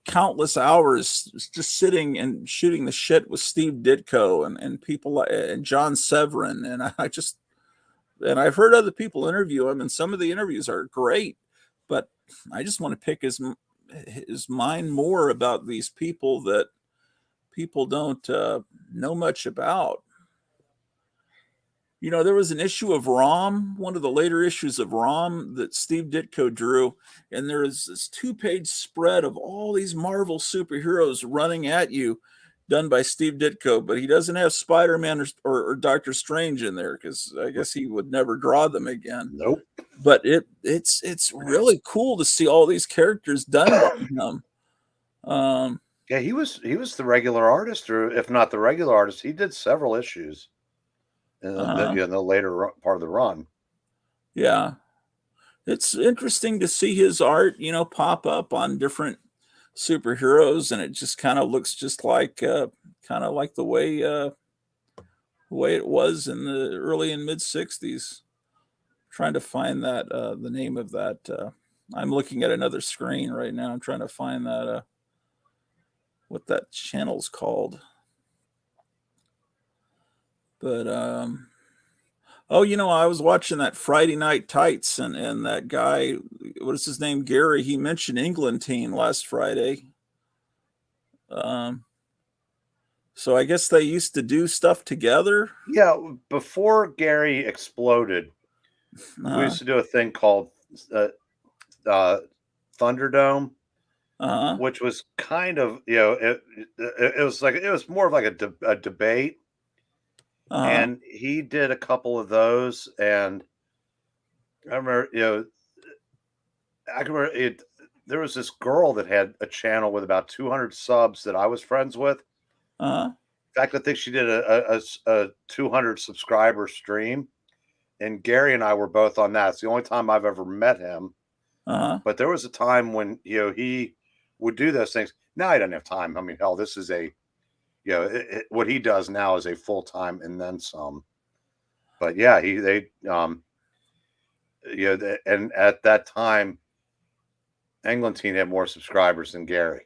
countless hours just sitting and shooting the shit with Steve Ditko and people and John Severin, and I've heard other people interview him, and some of the interviews are great, but I just want to pick his mind more about these people that people don't know much about. There was an issue of ROM, one of the later issues of ROM that Steve Ditko drew, and there is this 2-page spread of all these Marvel superheroes running at you, done by Steve Ditko, but he doesn't have Spider-Man or Doctor Strange in there, because I guess he would never draw them again. Nope. But it's really cool to see all these characters done by him. Yeah, he was the regular artist, or if not the regular artist, he did several issues in the later part of the run. Yeah, it's interesting to see his art, pop up on different superheroes, and it just kind of looks just like the way it was in the early and mid 60s. Trying to find that the name of that. I'm looking at another screen right now. I'm trying to find that what that channel's called. But oh, I was watching that Friday Night Tights, and that guy, what is his name, Gary? He mentioned England team last Friday. So I guess they used to do stuff together. Yeah, before Gary exploded, we Uh, used to do a thing called uh, Thunderdome, uh, which was kind of it was more of like a debate, uh, and he did a couple of those, and I remember I can remember it. There was this girl that had a channel with about 200 subs that I was friends with. uh, In fact, I think she did a 200 subscriber stream, and Gary and I were both on that. It's the only time I've ever met him. uh, But there was a time when he would do those things. Now he doesn't have time. I mean, hell, this is what he does now is a full time and then some. But yeah, and at that time, Englentine had more subscribers than Gary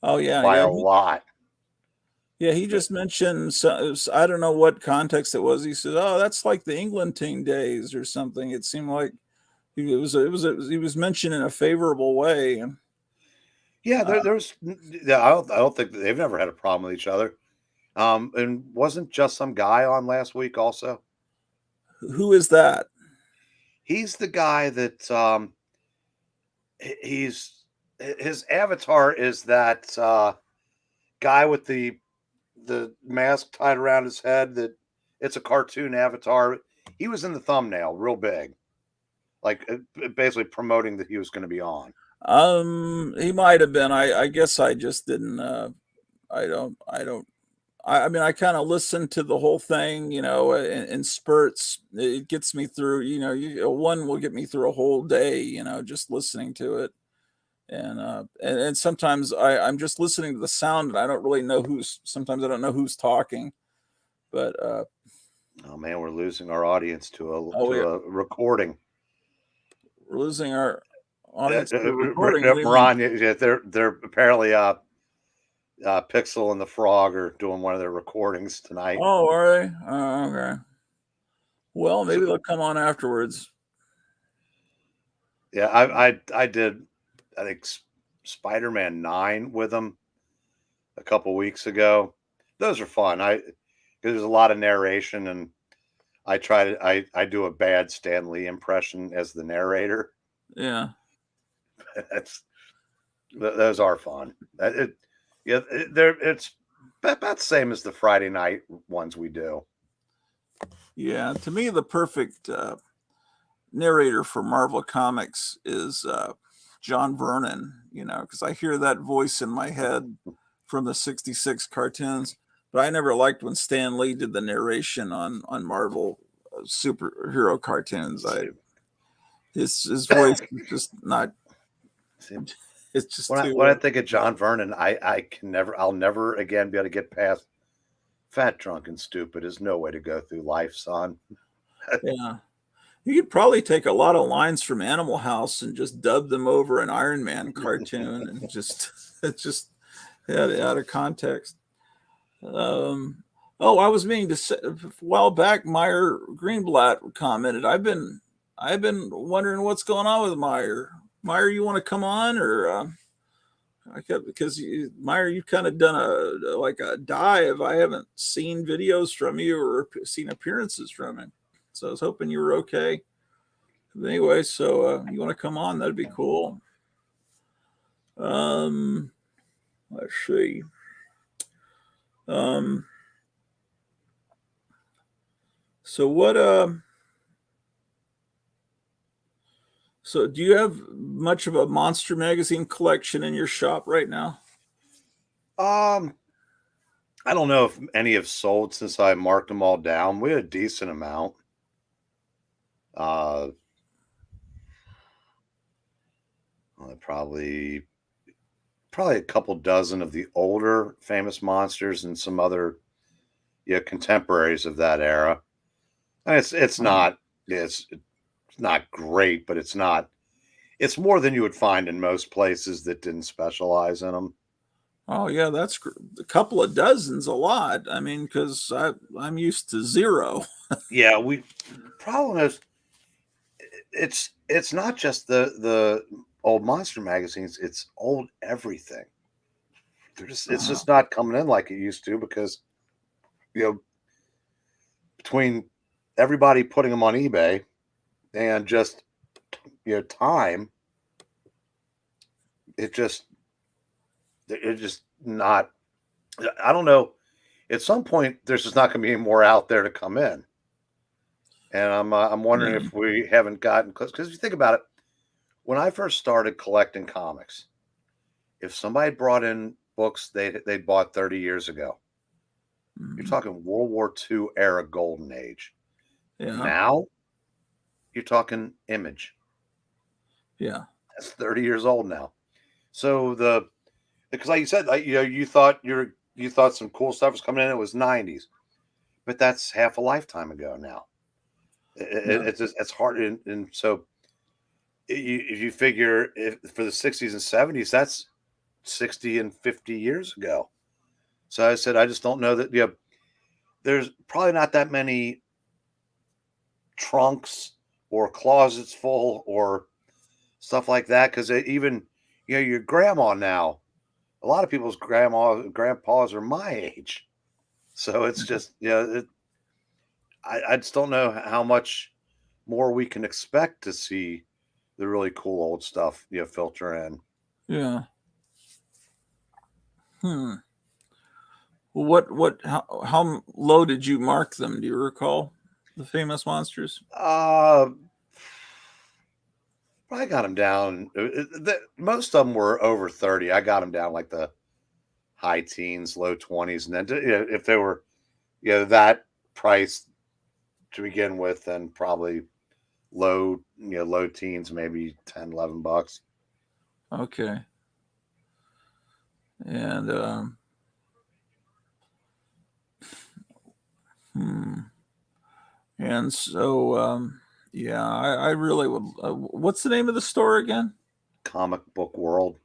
Oh yeah, by yeah. a lot. Yeah, he just mentioned, so I don't know what context it was. He said, "Oh, that's like the England days or something." It seemed like he was mentioned in a favorable way. Yeah, Uh, there's yeah, I don't think they've never had a problem with each other. And wasn't just some guy on last week also? who is that? He's the guy that he's his avatar is that guy with the mask tied around his head. That it's a cartoon avatar. He was in the thumbnail, real big, like basically promoting that he was going to be on. He might have been. I guess I just didn't. I don't. I mean, I kind of listen to the whole thing, in spurts. It gets me through. One will get me through a whole day. Just listening to it. And sometimes I'm just listening to the sound and I don't really know sometimes I don't know who's talking, but Oh man, we're losing our audience oh to yeah, a recording. we're losing our audience to the recording. What do you mean? Moran, yeah, they're apparently Pixel and the Frog are doing one of their recordings tonight. Oh, are they? Okay. Well, So maybe they'll come on afterwards. yeah, I did I think Spider-Man 9 with them a couple weeks ago. Those are fun. There's a lot of narration and I do a bad Stan Lee impression as the narrator. Yeah. That's those are fun. Yeah, it's about the same as the Friday night ones we do. Yeah. To me, the perfect narrator for Marvel Comics is John Vernon, because I hear that voice in my head from the 66 cartoons. But I never liked when Stan Lee did the narration on Marvel superhero cartoons. His voice is just not, See, it's just when I too, think of John Vernon, I'll never again be able to get past fat, drunk, and stupid is no way to go through life, son. yeah. You could probably take a lot of lines from Animal House and just dub them over an Iron Man cartoon and just it's just out of context. Oh, I was meaning to say a while back. Meyer Greenblatt commented, I've been wondering what's going on with Meyer. Meyer, you want to come on or?" Because Meyer, you've kind of done like a dive. I haven't seen videos from you or seen appearances from him, so I was hoping you were okay. But anyway, so you want to come on? That'd be cool. Um, let's see. Um, so what? So do you have much of a monster magazine collection in your shop right now? Um, I don't know if any have sold since I marked them all down. We had a decent amount. Uh, probably a couple dozen of the older famous monsters and some other contemporaries of that era. And Oh, it's not great, but it's more than you would find in most places that didn't specialize in them. oh yeah, that's a couple of dozens, a lot. I mean, because I'm used to zero. Yeah, we problem is it's not just the old monster magazines, it's old everything. It's Uh, just not coming in like it used to because you know between everybody putting them on eBay and just time, it just it just not. I don't know. At some point, there's just not going to be any more out there to come in, and I'm wondering yeah. if we haven't gotten because if you think about it, when I first started collecting comics, if somebody brought in books they bought 30 years ago, you're Mhm. talking World War II era golden age. Yeah. Now you're talking Image. Yeah. That's 30 years old now. So the because like you said, like you thought some cool stuff was coming in. It was 90s, but that's half a lifetime ago now. Yeah. It's just, it's hard, and so if you figure if for the 60s and 70s, that's 60 and 50 years ago. So I said, I just don't know that. There's probably not that many trunks or closets full or stuff like that because even your grandma now. A lot of people's grandpas are my age, so it's just I just don't know how much more we can expect to see the really cool old stuff filter in. Yeah. Hmm. Well, how low did you mark them? Do you recall the famous monsters? Uh, I got them down. Most of them were over 30. I got them down like the high teens, low 20s, and then if they were that price to begin with, then probably low teens, maybe 10, $11. Okay. And hmm. And so yeah, I really would. What's the name of the store again? Comic book world.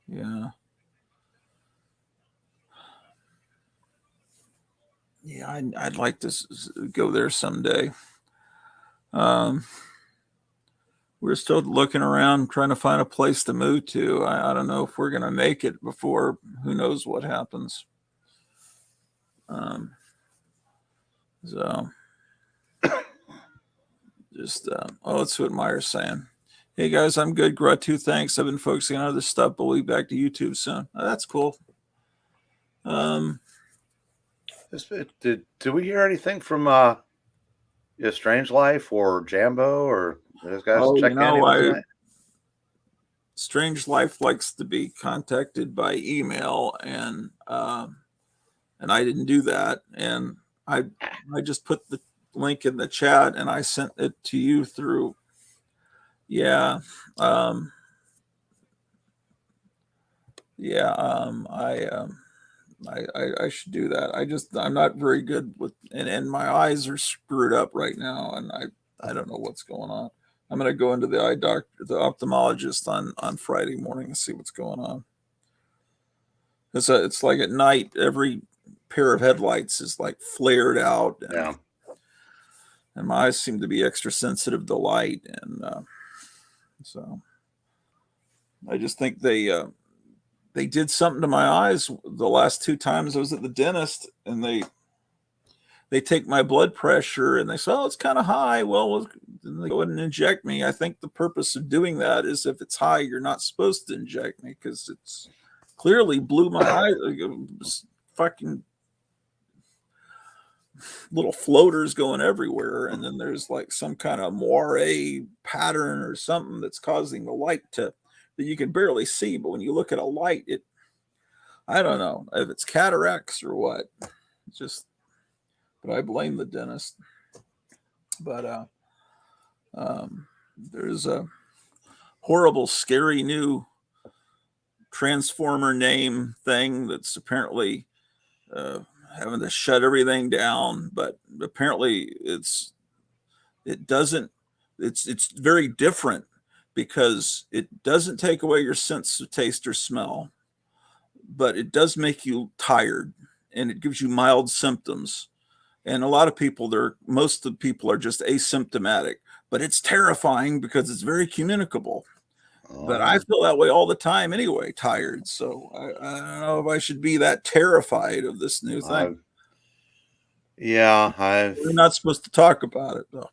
Yeah. Yeah, I'd like to go there someday. Um, we're still looking around, trying to find a place to move to. I don't know if we're going to make it before. Who knows what happens? Um, so just oh, that's what Meyer's saying. Hey guys, I'm good. Gratu, thanks. I've been focusing on other stuff, but we'll be back to YouTube soon. Oh, that's cool. Did we hear anything from Strange Life or Jambo or those guys Oh, check anyone tonight? Strange Life likes to be contacted by email, and I didn't do that. And I just put the link in the chat, and I sent it to you through. Yeah, um, yeah. I should do that. I'm not very good with, and my eyes are screwed up right now, and I don't know what's going on. I'm gonna go into the eye doctor, the ophthalmologist on Friday morning and see what's going on. It's like at night, every pair of headlights is like flared out, Yeah. and my eyes seem to be extra sensitive to light, and so I just think they did something to my eyes the last two times I was at the dentist, and they take my blood pressure and they say, "Oh, it's kind of high." Well, then they go ahead and inject me. I think the purpose of doing that is if it's high, you're not supposed to inject me because it's clearly blew my eye. Fucking little floaters going everywhere, and then there's like some kind of moire pattern or something that's causing the light to that you can barely see. But when you look at a light, I don't know if it's cataracts or what. It's just, but I blame the dentist. But there's a horrible, scary new transformer name thing that's apparently uh, having to shut everything down. But apparently, it doesn't. It's very different because it doesn't take away your sense of taste or smell, but it does make you tired and it gives you mild symptoms. And a lot of people, most of the people are just asymptomatic, but it's terrifying because it's very communicable. But I feel that way all the time anyway, tired. So I don't know if I should be that terrified of this new thing. We're not supposed to talk about it though.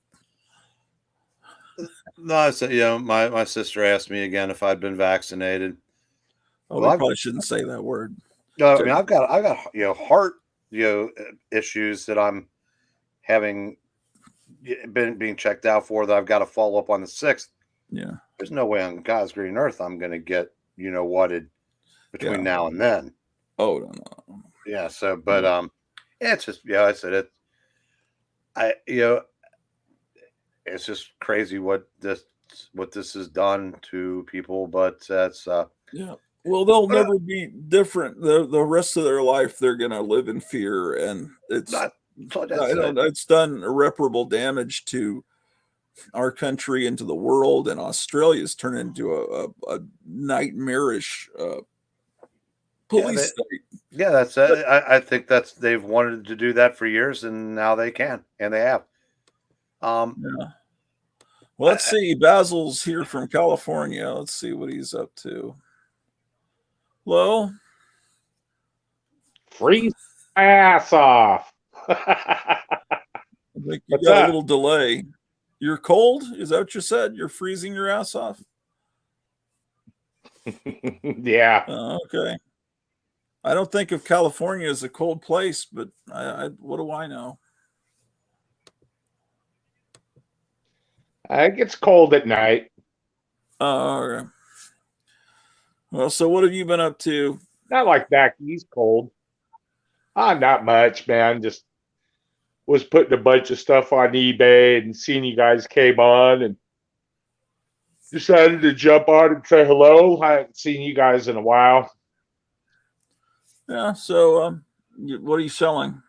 No, I said, my sister asked me again if I'd been vaccinated. Oh, Well, we probably shouldn't say that word. I mean, I've got heart issues that I'm having been being checked out for that I've got to follow up on the 6th. Yeah. There's no way on God's green earth I'm going to get whatted between now and then. Oh no. Yeah. So, but it's just I said it. It's just crazy what this has done to people, but that's yeah. Well, they'll never be different. The rest of their life, they're gonna live in fear, and it's So that's it. It's done irreparable damage to our country and to the world, and Australia's turned into a nightmarish police state. Yeah, that's I think they've wanted to do that for years, and now they can, and they have. Yeah. Well, let's see. Basil's here from California. Let's see what he's up to. Hello? Freeze my ass off. I think you What's got that? a little delay. You're cold? Is that what you said? You're freezing your ass off? Yeah. Okay. I don't think of California as a cold place, but what do I know? It gets cold at night. Okay. Well, so what have you been up to? Not like back east cold. Not much, man. Just was putting a bunch of stuff on eBay and seeing you guys came on and decided to jump on and say hello. I haven't seen you guys in a while. Yeah, so what are you selling?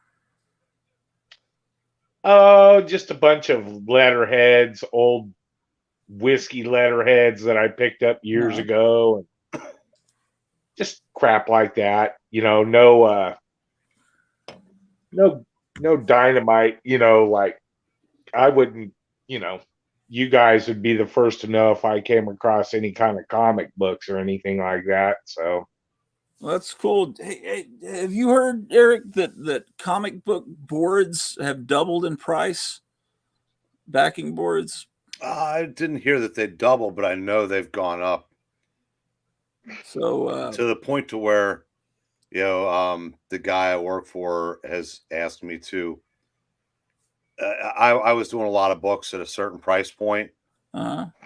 Oh, just a bunch of letterheads, old whiskey letterheads that I picked up years ago, and just crap like that. No dynamite. Like I wouldn't. You guys would be the first to know if I came across any kind of comic books or anything like that. So. Well, that's cool. Hey, have you heard, Eric, that comic book boards have doubled in price? Backing boards. I didn't hear that they doubled, but I know they've gone up. So to the point to where, the guy I work for has asked me to. I was doing a lot of books at a certain price point.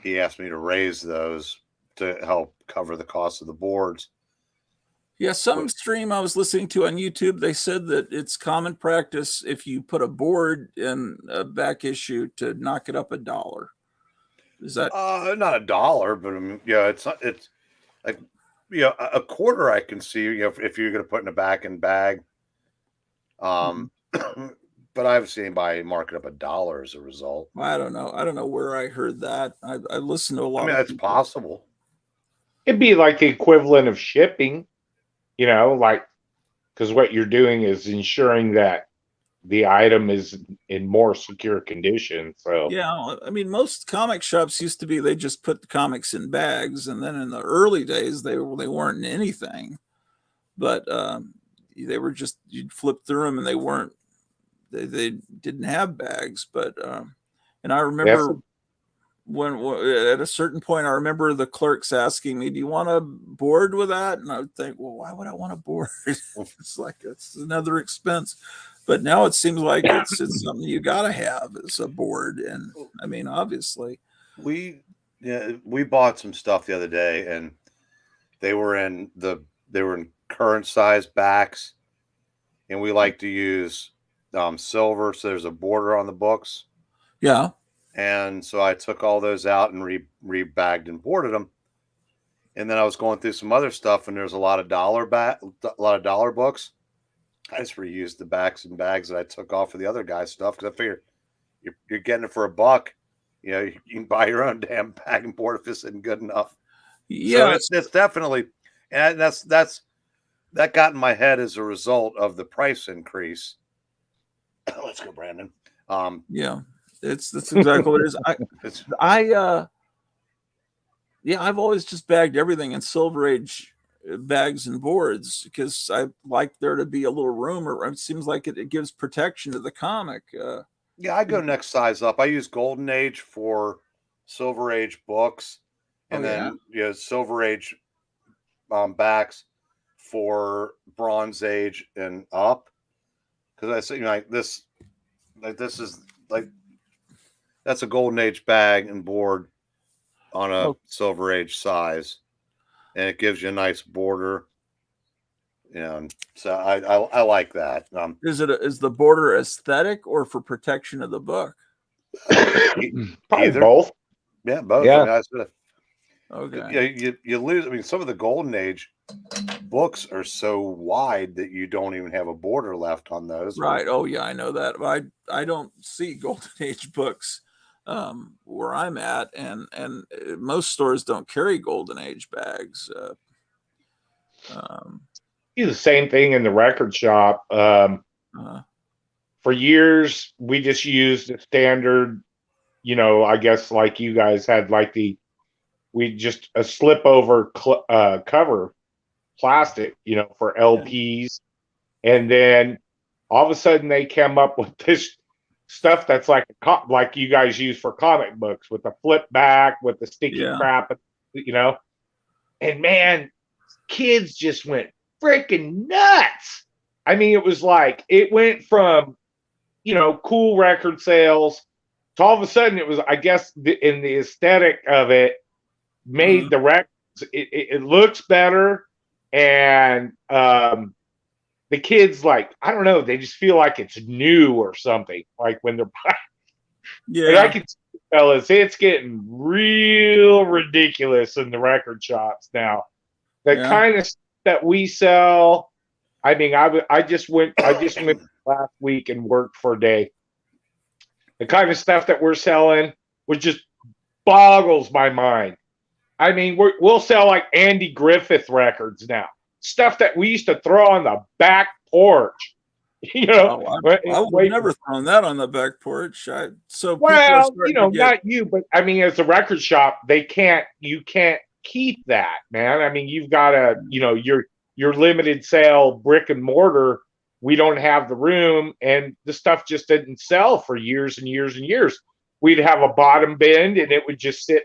He asked me to raise those to help cover the cost of the boards. Yeah, some stream I was listening to on YouTube, they said that it's common practice if you put a board in a back issue to knock it up $1. Is that not $1, but it's like a quarter I can see if you're going to put in a back and bag. But I haven't seen anybody mark it up $1 as a result. I don't know where I heard that. I listened to a lot. I mean, that's possible. It'd be like the equivalent of shipping. Because what you're doing is ensuring that the item is in more secure condition. So yeah, I mean, most comic shops used to be they just put the comics in bags, and then in the early days they weren't in anything, but they were just you'd flip through them and they didn't have bags. But and I remember. When at a certain point, I remember the clerks asking me, "Do you want a board with that?" And I would think, "Well, why would I want a board? It's like it's another expense." But now it seems like it's something you got to have as a board. And I mean, obviously, we bought some stuff the other day, and they were in current size backs, and we like to use silver, so there's a border on the books. Yeah. And so I took all those out and rebagged and boarded them. And then I was going through some other stuff, and there's a lot of dollar books. I just reused the backs and bags that I took off of the other guy's stuff because I figured you're getting it for $1. You can buy your own damn bag and board if this isn't good enough. Yeah, so it's definitely, and that got in my head as a result of the price increase. Let's go, Brandon. Yeah. That's exactly what it is. I've always just bagged everything in Silver Age bags and boards because I like there to be a little room, or it seems like it gives protection to the comic. I go next size up. I use Golden Age for Silver Age books, and then Silver Age backs for Bronze Age and up. Because I say this is like. That's a Golden Age bag and board on a Silver Age size, and it gives you a nice border. So I like that. Is the border aesthetic or for protection of the book? Either. Both. Yeah, both. Yeah. Okay. You lose. I mean, some of the Golden Age books are so wide that you don't even have a border left on those. Right. Oh yeah, I know that. I don't see Golden Age books where I'm at, and most stores don't carry Golden Age bags. Do the same thing in the record shop. For years, we just used the standard, I guess like you guys had like we just a slip over cover plastic, for LPs. And then all of a sudden they came up with this stuff that's like you guys use for comic books with the flip back, with the sticky crap, and man, kids just went freaking nuts. I mean, it was like, it went from, cool record sales to all of a sudden it was, I guess, in the aesthetic of it, made the records, it looks better. And the kids, like, I don't know, they just feel like it's new or something, like when they're buying. And I can tell us it's getting real ridiculous in the record shops now. The kind of stuff that we sell, I mean, I just went last week and worked for a day. The kind of stuff that we're selling was just boggles my mind. I mean, we'll sell like Andy Griffith records now, stuff that we used to throw on the back porch. I would never thrown that on the back porch. Not you, but I mean, as a record shop, you can't keep that, man. I mean, you've got to, your limited sale brick and mortar. We don't have the room, and the stuff just didn't sell for years and years and years. We'd have a bottom bin, and it would just sit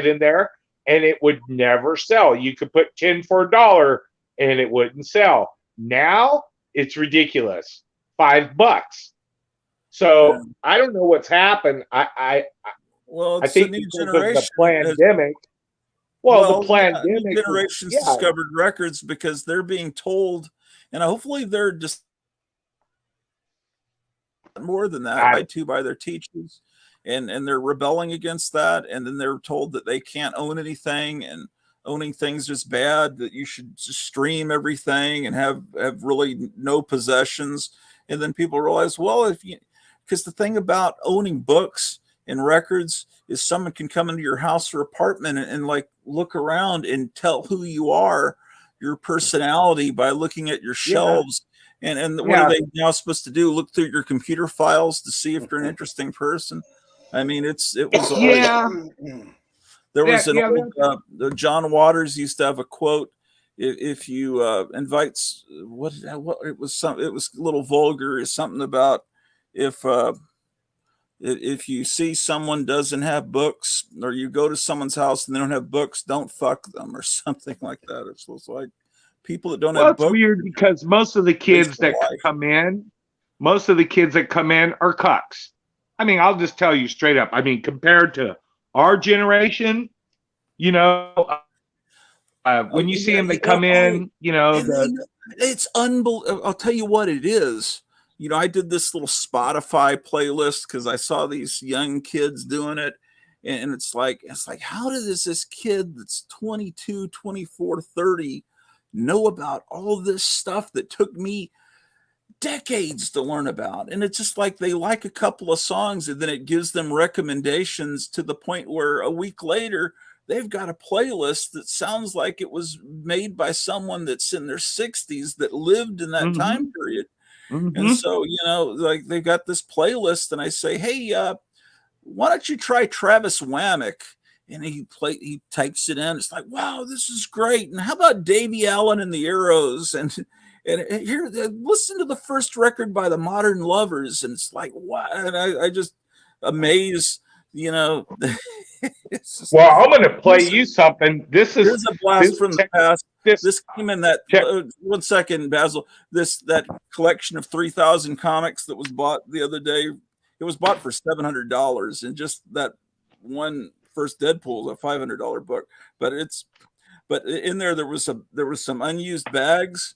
in there, and it would never sell. You could put 10 for $1, and it wouldn't sell. Now it's ridiculous, $5. So I don't know what's happened. I think because of the pandemic. The pandemic generations discovered records because they're being told, and hopefully they're just more than that by their teachers, and they're rebelling against that, and then they're told that they can't own anything, and owning things is bad, that you should just stream everything and have really no possessions. And then people realize, because the thing about owning books and records is someone can come into your house or apartment and like look around and tell who you are, your personality, by looking at your shelves. And what are they now supposed to do? Look through your computer files to see if you're an interesting person. I mean, there was an old John Waters used to have a quote. If you invite it was a little vulgar. It's something about if you see someone doesn't have books, or you go to someone's house and they don't have books, don't fuck them, or something like that. It's like people that don't have books. It's weird because most of the kids that come in are cucks. I mean, I'll just tell you straight up. I mean, compared to our generation, when you see them, they come in, it's unbelievable. I'll tell you what it is. I did this little Spotify playlist because I saw these young kids doing it. And it's like, how does this kid that's 22, 24, 30 know about all this stuff that took me decades to learn about? And it's just like they like a couple of songs, and then it gives them recommendations to the point where a week later, they've got a playlist that sounds like it was made by someone that's in their 60s that lived in that time period. And so, like they've got this playlist, and I say, hey, why don't you try Travis Wammack? And he types it in. It's like, wow, this is great. And how about Davy Allen and the Arrows? And here, listen to the first record by the Modern Lovers. And it's like, wow. And I just amazed, I'm going to play you something. This is a blast from the past. This came in that 1 second, Basil. That collection of 3,000 comics that was bought the other day. It was bought for $700, and just that one first Deadpool is a $500 book. But in there was some unused bags,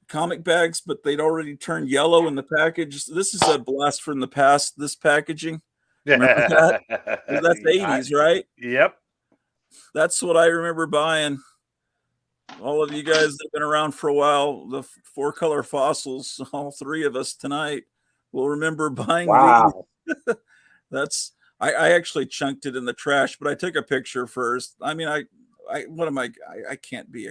comic bags, but they'd already turned yellow in the package. This is a blast from the past. This packaging. Remember that? That's 80s, right? Yep. That's what I remember buying. all of you guys that have been around for a while, the 4-color fossils, all 3 of us tonight will remember buying these. Wow. That's I actually chunked it in the trash, but I took a picture first. I mean, what am I can't be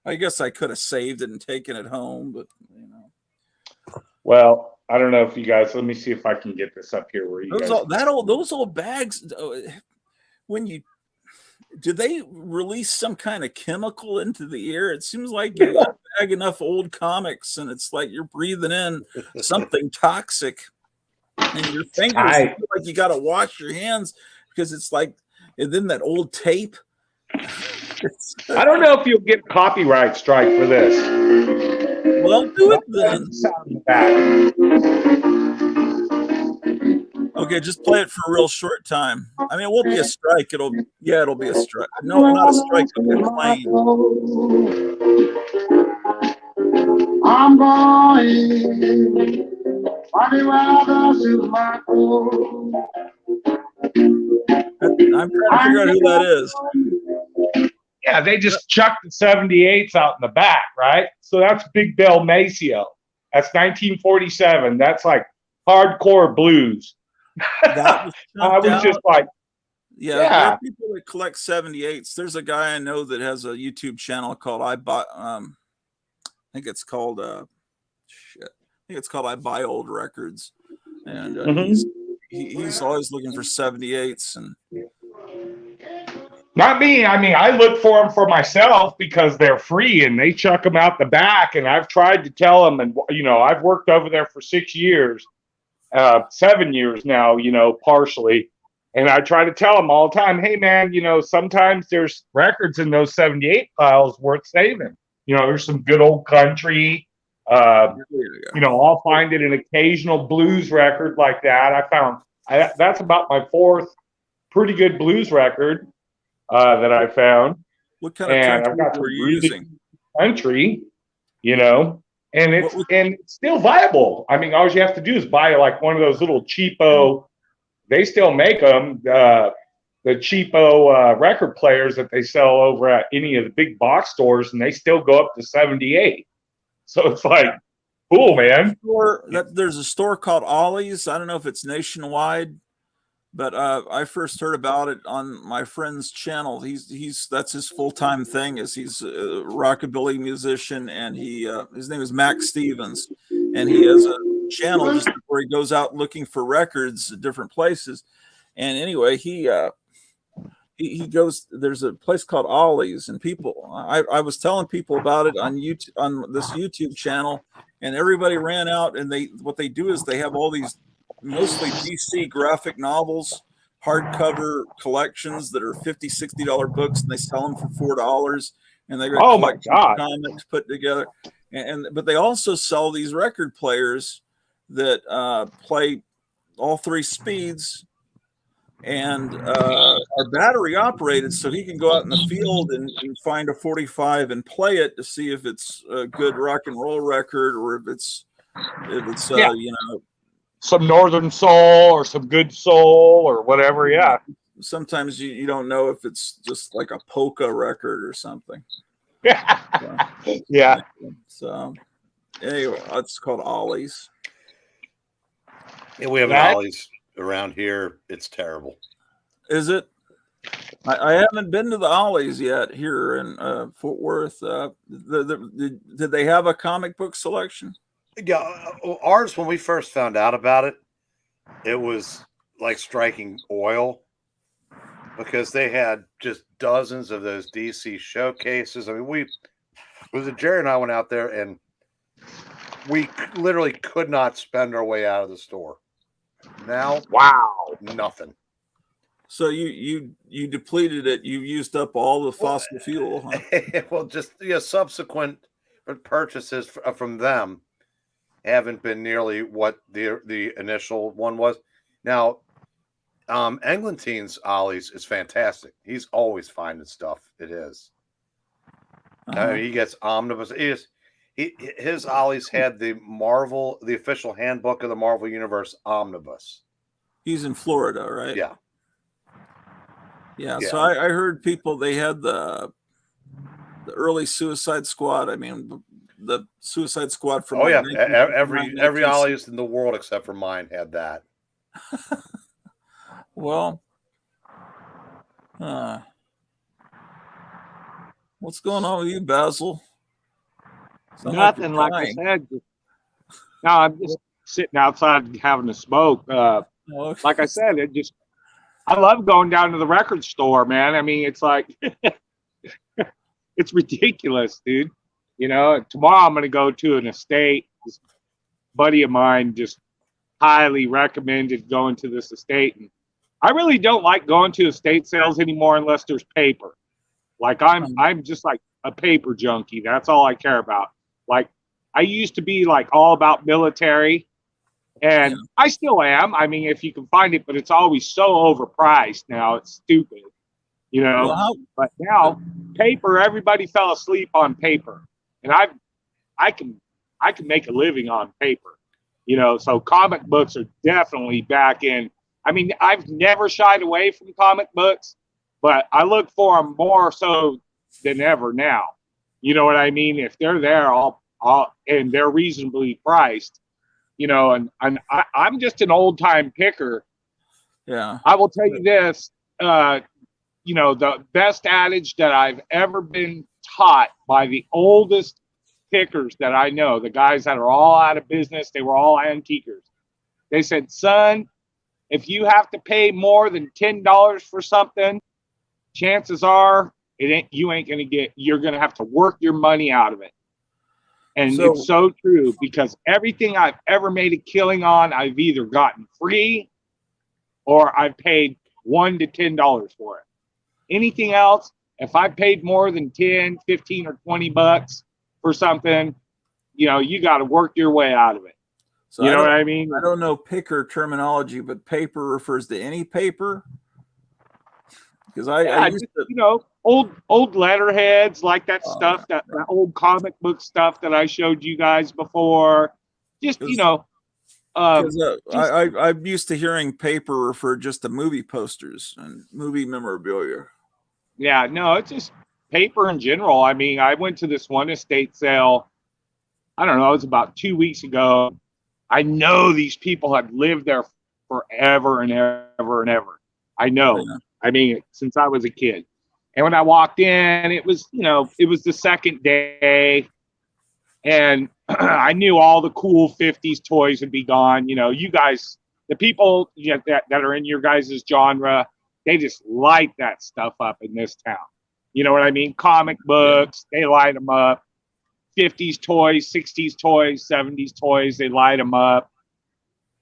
I guess I could have saved it and taken it home, but you know. Well, I don't know if you guys, let me see if I can get this up here where you Those old bags, when you do they release some kind of chemical into the air? It seems like you bag enough old comics and it's like you're breathing in something toxic. And your fingers feel like you got to wash your hands because it's like, and then that old tape. I don't know if you'll get a copyright strike for this. Well, do it then. Okay, just play it for a real short time. I mean, it won't be a strike. It'll be a strike. No, not a strike. It'll be a claim. I'm going. I'm trying to figure out who that is. Yeah, they just chucked the 78s out in the back, right? So that's Big Bill Maceo. That's 1947. That's like hardcore blues. I was just like, yeah. There are people that collect 78s. There's a guy I know that has a YouTube channel called I think it's called I Buy Old Records, and he's always looking for 78s. And not me. I mean, I look for them for myself because they're free and they chuck them out the back. And I've tried to tell them, and you know, I've worked over there for 6 years, 7 years now, you know, partially. And I try to tell them all the time, hey man, you know, sometimes there's records in those 78 files worth saving. You know, there's some good old country. You know, I'll find it an occasional blues record like that. That's about my 4th pretty good blues record that I found. What kind of country were you using? Country, you know, and it's still viable. I mean, all you have to do is buy like one of those little cheapo. They still make them. The cheapo record players that they sell over at any of the big box stores, and they still go up to 78. So it's like, cool, man. There's a store called Ollie's. I don't know if it's nationwide, but I first heard about it on my friend's channel. That's his full-time thing. He's a rockabilly musician, and his name is Mac Stevens, and he has a channel just where he goes out looking for records at different places. And anyway, he goes, there's a place called Ollie's, and I was telling people about it on YouTube, on this YouTube channel, and everybody ran out. And what they do is they have all these mostly DC graphic novels, hardcover collections that are $50-$60 books, and they sell them for $4. And they got comics put together, but they also sell these record players that play all 3 speeds and are battery operated, so he can go out in the field and find a 45 and play it to see if it's a good rock and roll record or if it's you know, some Northern Soul or some good soul or whatever. Yeah. Sometimes you don't know if it's just like a polka record or something. Yeah. So anyway, it's called Ollie's. Yeah, we have an Ollie's around here. It's terrible. Is it? I haven't been to the Ollie's yet here in Fort Worth. Did they have a comic book selection? Yeah, ours, when we first found out about it, it was like striking oil because they had just dozens of those DC showcases. I mean, Jerry and I went out there and we literally could not spend our way out of the store. Now, nothing. So you depleted it. You used up all the fossil fuel. Huh? Well, just subsequent purchases from them haven't been nearly what the initial one was. Now, Eglantines Ollie's is fantastic. He's always finding stuff. It is. I mean, he gets omnibus. His Ollie's had the official handbook of the Marvel Universe omnibus. He's in Florida, right? Yeah. So I heard people, they had the early Suicide Squad. I mean, the Suicide Squad from Oh like yeah, 1959, every Ollie's in the world except for mine had that. Well, what's going on with you, Basil? Sound like you're Nothing, like I crying. said. No, I'm just sitting outside having a smoke. Oh, Like I said, I love going down to the record store, man. I mean, it's like it's ridiculous, dude. You know, tomorrow I'm going to go to an estate. This buddy of mine just highly recommended going to this estate, and I really don't like going to estate sales anymore unless there's paper. Like I'm just like a paper junkie. That's all I care about. Like I used to be like all about military, and I still am. I mean, if you can find it, but it's always so overpriced now. It's stupid, you know. Well, but now paper, everybody fell asleep on paper, and I can make a living on paper, you know. So comic books are definitely back in. I mean, I've never shied away from comic books, but I look for them more so than ever now. You know what I mean? If they're there, and they're reasonably priced, you know. And I'm just an old time picker. yeah. I will tell you this, you know, the best adage that I've ever been taught by the oldest pickers that I know, the guys that are all out of business, they were all antiquers. They said, son, if you have to pay more than $10 for something, chances are you're gonna have to work your money out of it. And it's so true, because everything I've ever made a killing on, I've either gotten free or I've paid $1 to $10 for it. Anything else, if I paid more than 10, 15, or $20 for something, you know, you got to work your way out of it. So you know what I mean? I don't know picker terminology, but paper refers to any paper. Because I used to, you know, old letterheads, like that stuff, that old comic book stuff that I showed you guys before. Just, you know, I'm used to hearing paper refer just to movie posters and movie memorabilia. Yeah, no, it's just paper in general. I mean, I went to this one estate sale, I don't know, it was about 2 weeks ago. I know these people have lived there forever and ever and ever. I know. Yeah. I mean, since I was a kid. And when I walked in, it was, you know, it was the second day. And I knew all the cool 50s toys would be gone. You know, you guys, the people that are in your guys' genre, they just light that stuff up in this town. You know what I mean? Comic books, they light them up. 50s toys, 60s toys, 70s toys, they light them up.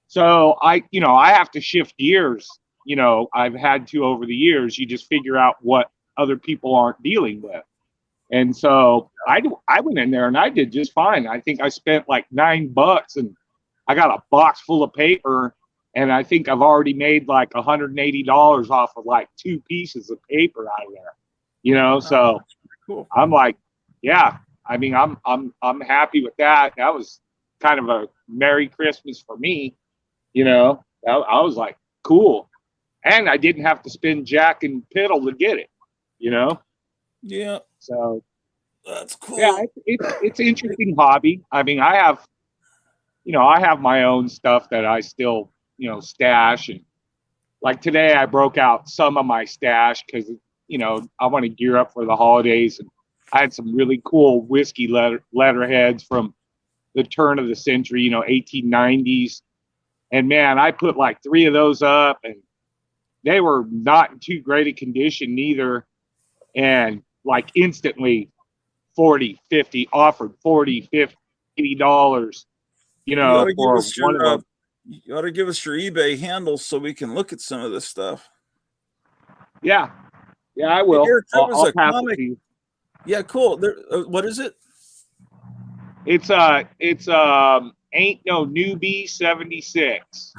So I have to shift gears. You know, I've had to over the years. You just figure out what other people aren't dealing with. And so I went in there and I did just fine. I think I spent like $9 and I got a box full of paper, and I think I've already made like $180 off of like 2 pieces of paper out of there. You know, so cool. I'm like, yeah, I mean, I'm happy with that. That was kind of a Merry Christmas for me. You know, I was like, cool. And I didn't have to spend jack and piddle to get it, you know? Yeah. So that's cool. Yeah, it's an interesting hobby. I mean, I have my own stuff that I still, you know, stash. And like today I broke out some of my stash because, you know, I want to gear up for the holidays. And I had some really cool whiskey letterheads from the turn of the century, you know, 1890s. And man, I put like 3 of those up, and they were not in too great a condition neither. And like instantly 40, 50 offered $40, $50, $80, you know, for one of them. You ought to give us your eBay handles so we can look at some of this stuff. Yeah, I will. Here, I'll pass it to you. Yeah, cool. There, what is it? It's Ain't No Newbie 76.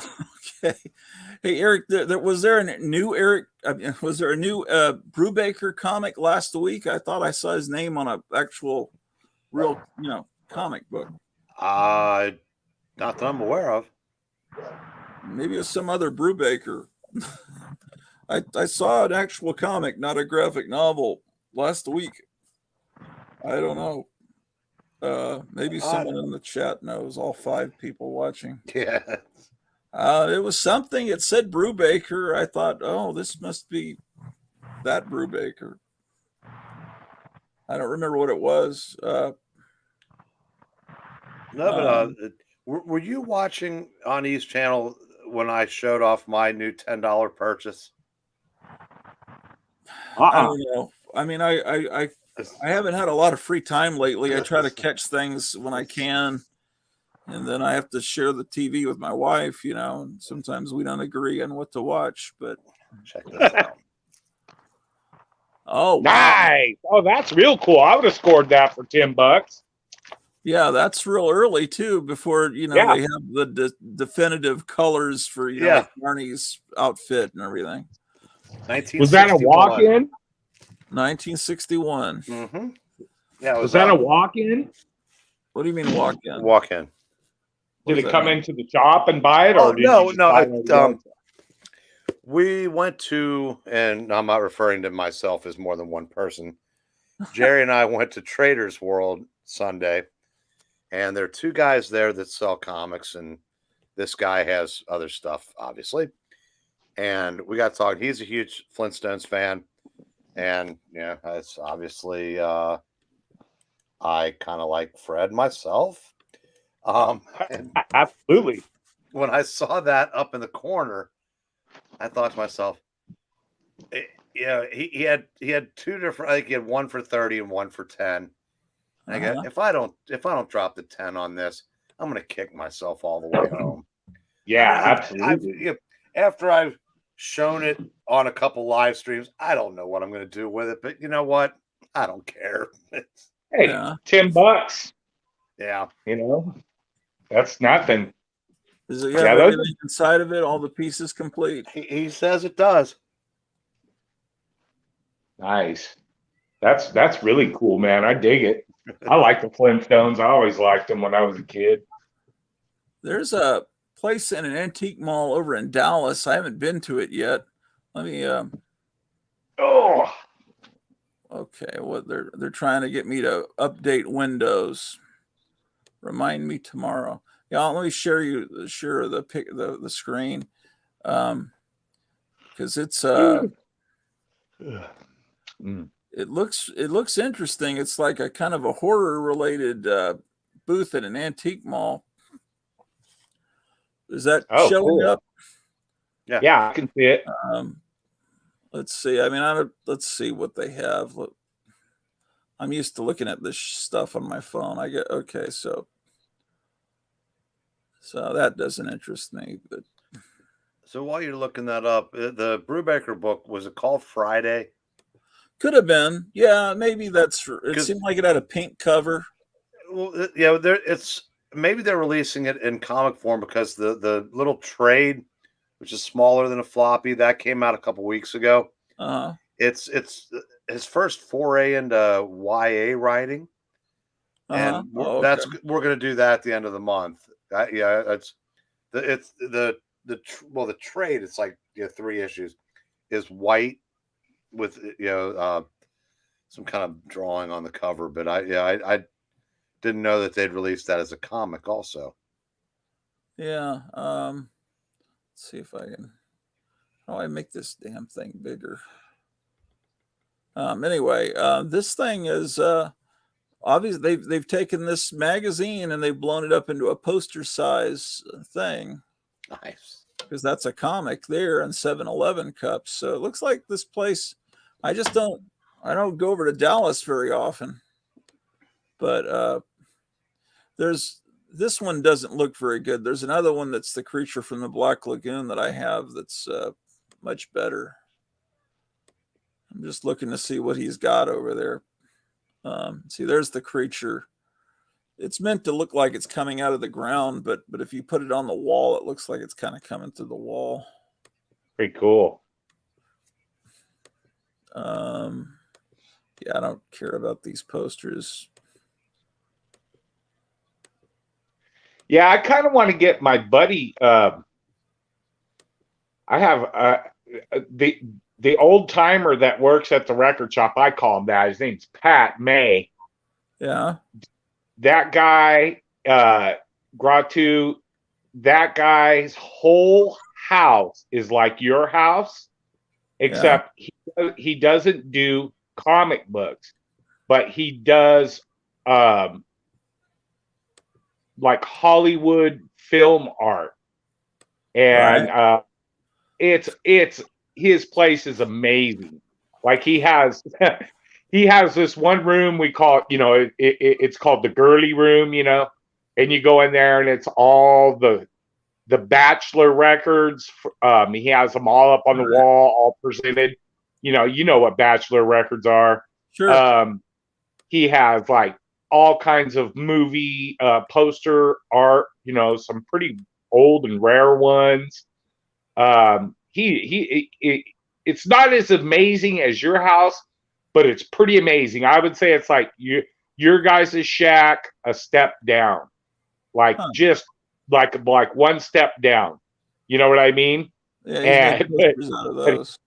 Okay. Hey Eric, was there a new Brubaker comic last week? I thought I saw his name on an actual real, you know, comic book. Not that I'm aware of. Maybe it was some other Brubaker. I saw an actual comic, not a graphic novel, last week. I don't know. Maybe someone in the chat knows. All 5 people watching. Yeah. It was something. It said Brubaker. I thought, oh, this must be that Brubaker. I don't remember what it was. No, but were you watching on East Channel when I showed off my new $10 purchase? I don't know. I mean, I haven't had a lot of free time lately. I try to catch things when I can, and then I have to share the TV with my wife, you know, and sometimes we don't agree on what to watch, but Check this out. oh, wow. Nice. Oh, that's real cool. I would have scored that for $10. Yeah, that's real early too, before, you know, Yeah. they have the definitive colors for, you know, Yeah. like Barney's outfit and everything. Was that a walk-in? 1961. Mm-hmm. Yeah, Was that a walk-in? What do you mean walk in? Walk-in. What Did does it that come mean? into the shop and buy it, Oh, or did no, you just no, buy it at the yard sale? We went to, and I'm not referring to myself as more than one person. Jerry and I went to Trader's World Sunday, and there are 2 guys there that sell comics, and this guy has other stuff, obviously. And we got talking. He's a huge Flintstones fan, and yeah, it's obviously I kind of like Fred myself. And Absolutely. when I saw that up in the corner, I thought to myself, yeah, he had 2 different. I think he had one for 30 and one for 10. And I go, if I don't drop the 10 on this, I'm gonna kick myself all the way home. Yeah, I mean, absolutely. after I've shown it on a couple live streams, I don't know what I'm gonna do with it, but you know what? I don't care. Hey, Yeah. $10. Yeah. You know, that's nothing. Does it Yeah, have those- everything inside of it? All the pieces complete? He says it does. Nice. That's really cool, man. I dig it. I like the Flintstones. I always liked them when I was a kid. There's a place in an antique mall over in Dallas. I haven't been to it yet. Let me Oh, okay, what they're trying to get me to update Windows. Remind me tomorrow. Yeah, let me share the screen. Because it's it looks interesting. It's like a kind of a horror related booth at an antique mall. Is that showing cool. up? Yeah, I can see it. Let's see. I mean, let's see what they have. Look, I'm used to looking at this stuff on my phone. I get okay, so that doesn't interest me. But So while you're looking that up, the Brubaker book, was it called Friday? could have been, yeah, maybe that's. It seemed like it had a pink cover. Well, yeah, maybe they're releasing it in comic form because the little trade, which is smaller than a floppy, that came out a couple weeks ago. It's his first foray into YA writing, and we're going to do that at the end of the month. It's the trade. It's like 3 issues, is white with some kind of drawing on the cover, but I didn't know that they'd released that as a comic also. Yeah. Let's see if I can. How do I make this damn thing bigger? Anyway, this thing is obviously they've taken this magazine and they've blown it up into a poster size thing. Nice. Because that's a comic there in 7-Eleven cups. So it looks like this place. I don't go over to Dallas very often, but this one doesn't look very good. There's another one that's the Creature from the Black Lagoon that I have that's much better. I'm just looking to see what he's got over there. See, there's the creature. It's meant to look like it's coming out of the ground, but if you put it on the wall, it looks like it's kind of coming through the wall. Pretty cool. Yeah, I don't care about these posters. Yeah, I kind of want to get my buddy. I have the old timer that works at the record shop. I call him that. His name's Pat May. Yeah. That guy, Gratu, that guy's whole house is like your house, Yeah. except he doesn't do comic books, but he does um, like Hollywood film art, Right. and it's his place is amazing. Like he has he has this one room we call it, it's called the girly room, and you go in there and it's all the Bachelor records. He has them all up on the Right. wall, all presented. You know what Bachelor records are. Sure. Um, he has like all kinds of movie poster art. Some pretty old and rare ones. It's not as amazing as your house, but it's pretty amazing. I would say it's like your guys' shack a step down, like Huh. just like one step down. You know what I mean? Yeah, he's made And posters out of but those.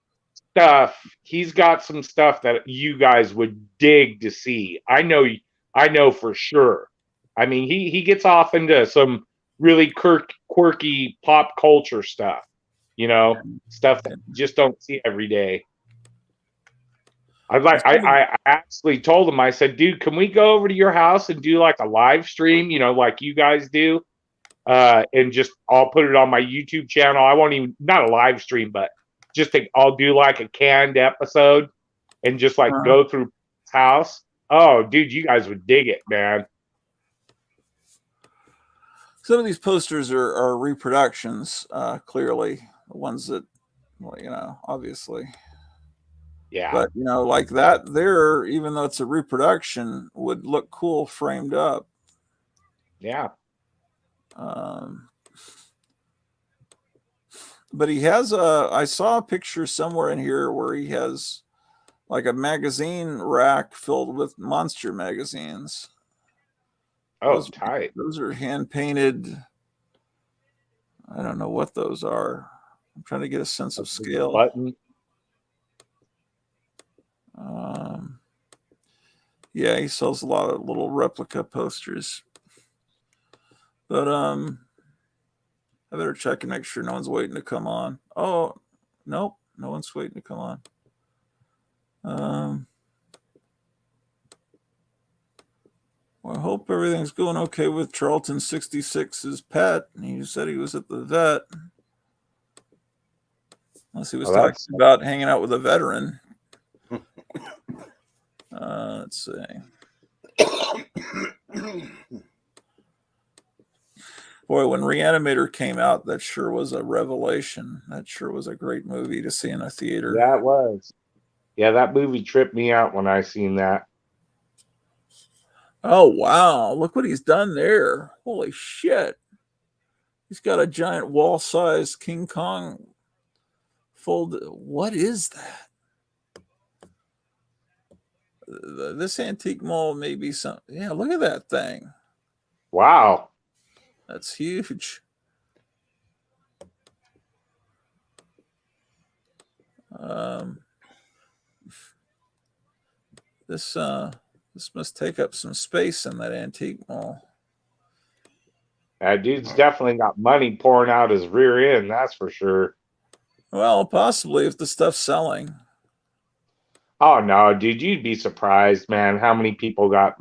he's got some stuff that you guys would dig to see. I know for sure. I mean, he gets off into some really quirky pop culture stuff, stuff that you just don't see every day. I actually told him, I said, dude, can we go over to your house and do like a live stream, like you guys do? And just I'll put it on my YouTube channel. I won't even, not a live stream, but I'll do like a canned episode and just like Uh-huh. go through his house. Oh, dude, you guys would dig it, man. Some of these posters are reproductions, clearly. The ones that, well, obviously. Yeah. But, like that there, even though it's a reproduction, would look cool framed up. Yeah. But he has I saw a picture somewhere in here where he has like a magazine rack filled with monster magazines. Oh, tight. Those are hand painted. I don't know what those are. I'm trying to get a sense of scale. Button. Yeah, he sells a lot of little replica posters. But I better check and make sure no one's waiting to come on. Oh, nope, no one's waiting to come on. Well, I hope everything's going okay with Charlton 66's pet. He said he was at the vet. Unless he was talking about hanging out with a veteran. Let's see. Boy, when Reanimator came out, that sure was a revelation. That sure was a great movie to see in a theater. Yeah, it was. Yeah, that movie tripped me out when I seen that. Oh, wow. Look what he's done there. Holy shit. He's got a giant wall-sized King Kong fold. What is that? This antique mall may be some. Yeah, look at that thing. Wow. That's huge. This must take up some space in that antique mall. That dude's definitely got money pouring out his rear end, that's for sure. Well, possibly if the stuff's selling. Oh no, dude, you'd be surprised, man, how many people got,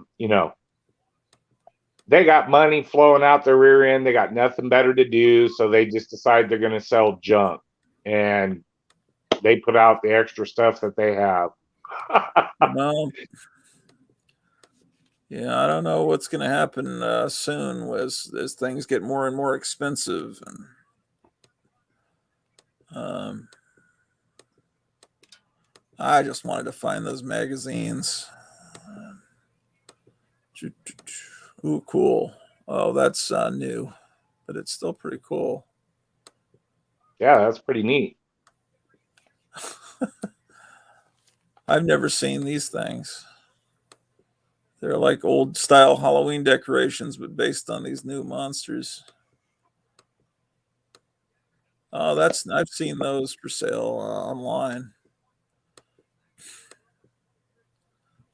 they got money flowing out their rear end. They got nothing better to do, so they just decide they're going to sell junk, and they put out the extra stuff that they have. Well, yeah, I don't know what's going to happen soon as things get more and more expensive. And I just wanted to find those magazines. Ooh, cool. Oh, that's new, but it's still pretty cool. Yeah, that's pretty neat. I've never seen these things. They're like old style Halloween decorations, but based on these new monsters. Oh, I've seen those for sale online.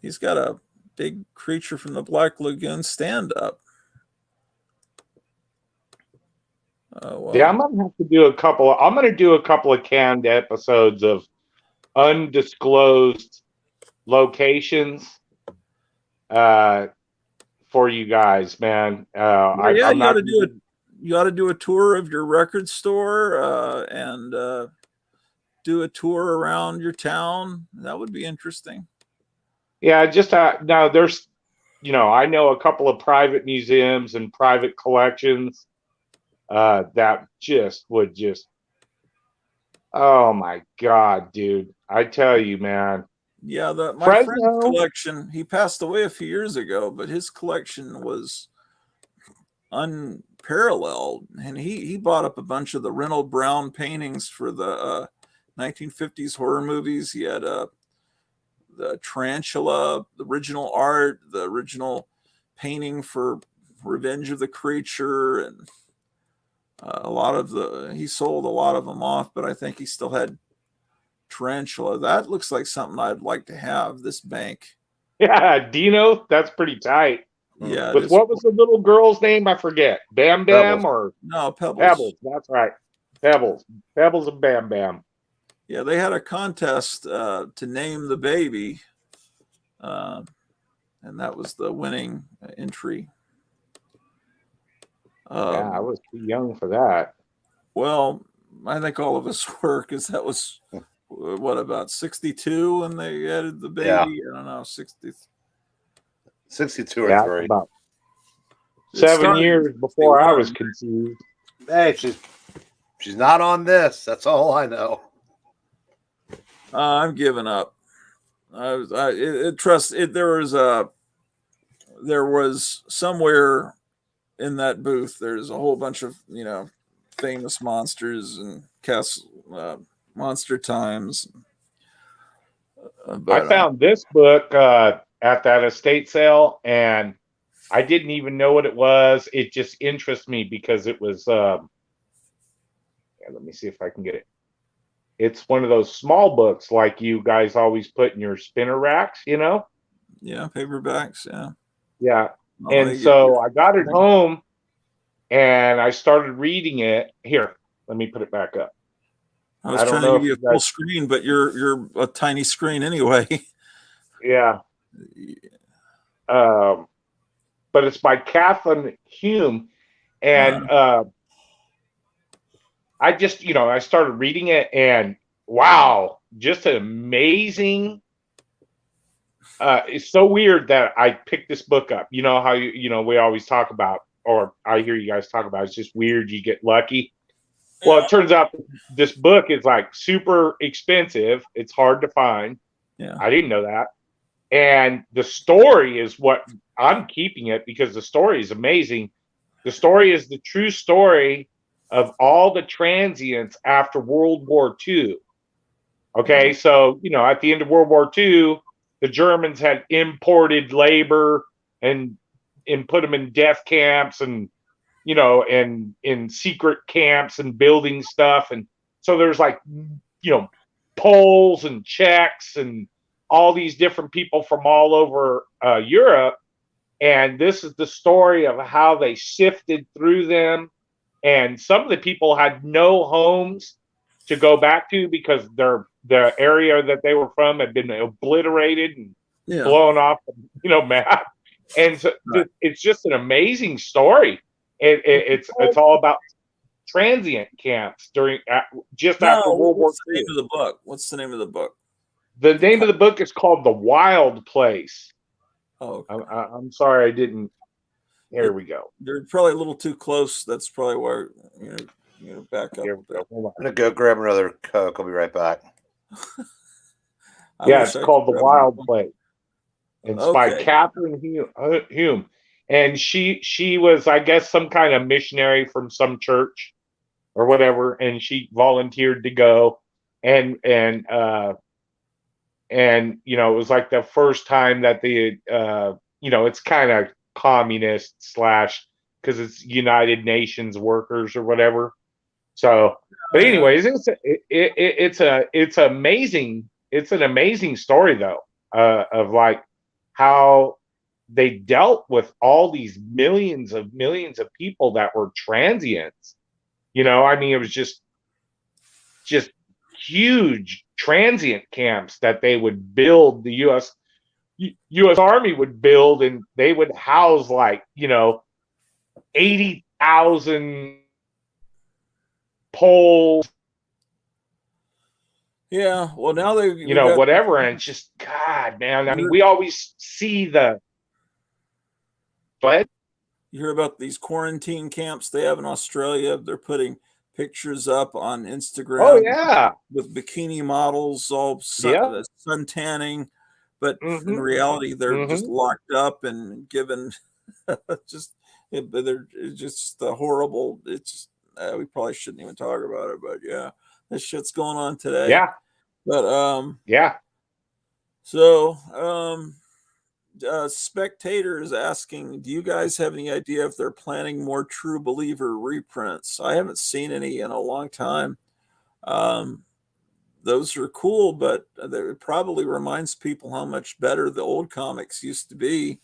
He's got a big creature from the Black Lagoon stand up. Well. Yeah, I'm gonna have to do a couple. I'm gonna do a couple of canned episodes of undisclosed locations for you guys, man. I'm you not. ought to do a tour of your record store and do a tour around your town. That would be interesting. Yeah, just now there's, I know a couple of private museums and private collections that would oh my God, dude. I tell you, man. Yeah, my Fresno friend's collection, he passed away a few years ago, but his collection was unparalleled. And he bought up a bunch of the Reynold Brown paintings for the 1950s horror movies. He had the tarantula, the original art, the original painting for Revenge of the Creature, and he sold a lot of them off, but I think he still had tarantula. That looks like something I'd like to have, this bank. Yeah, Dino, that's pretty tight. Yeah. But what was the little girl's name? I forget. Bam Bam Pebbles. No, Pebbles. Pebbles, that's right. Pebbles and Bam Bam. Yeah, they had a contest to name the baby, and that was the winning entry. Yeah, I was too young for that. Well, I think all of us were, because that was about 62 when they added the baby. Yeah. I don't know, 62 or 3. About 7 years before I was conceived. Hey, she's not on this. That's all I know. I'm giving up. There was somewhere in that booth, there's a whole bunch of famous monsters and monster times. I found this book at that estate sale, and I didn't even know what it was. It just interests me because it was. Let me see if I can get it. It's one of those small books like you guys always put in your spinner racks, Yeah, paperbacks. Yeah. Yeah. And so I got it home and I started reading it. Here, let me put it back up. I was trying to give you a full screen, but you're a tiny screen anyway. Yeah. But it's by Kathleen Hume. And I just, I started reading it and wow, just an amazing. It's so weird that I picked this book up. You know how we always talk about, or I hear you guys talk about, it's just weird. You get lucky. Well, it turns out this book is like super expensive. It's hard to find. Yeah. I didn't know that. And the story is what I'm keeping it because the story is amazing. The story is the true story of all the transients after World War II. Okay, so, at the end of World War II, the Germans had imported labor and put them in death camps and, and in secret camps and building stuff. And so there's like, Poles and Czechs and all these different people from all over Europe. And this is the story of how they sifted through them. And some of the people had no homes to go back to because the area that they were from had been obliterated and blown off, map. And so it's just an amazing story. It's all about transient camps after World War II. What's the name of the book? The name of the book is called The Wild Place. Oh, okay. I'm sorry I didn't. Here we go. You're probably a little too close. That's probably why back up. Here we go. Hold on. I'm gonna go grab another Coke. I'll be right back. It's called The Wild Place. It's by Kathleen Hume. And she was, I guess, some kind of missionary from some church or whatever, and she volunteered to go. And it was like the first time that it's kind of communist / because it's United Nations workers or whatever. So, but anyways, it's amazing. It's an amazing story though, of like how they dealt with all these millions of people that were transients. You know, I mean, it was just huge transient camps that they would build. The U.S. Army would build, and they would house like 80,000 Poles. Yeah, well, now Whatever, and it's just, God, man. I mean, we always see the. But you hear about these quarantine camps they have in Australia. They're putting pictures up on Instagram. Oh yeah, with bikini models all sun tanning, but in reality they're just locked up and given they're just the horrible. It's we probably shouldn't even talk about it, but yeah, this shit's going on today. Yeah, but yeah. So Spectator is asking, do you guys have any idea if they're planning more True Believer reprints? I haven't seen any in a long time. Those are cool, but it probably reminds people how much better the old comics used to be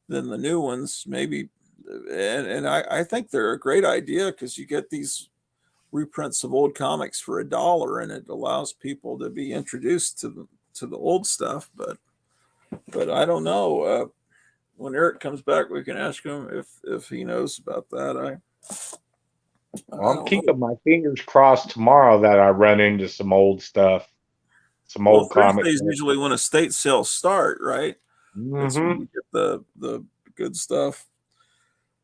than the new ones. Maybe, and I think they're a great idea because you get these reprints of old comics for $1, and it allows people to be introduced to the old stuff. But I don't know. When Eric comes back, we can ask him if he knows about that. I'm keeping my fingers crossed tomorrow that I run into some old stuff, some old comics. Thursdays usually when estate sales start, right? That's when Mm-hmm. you get the good stuff.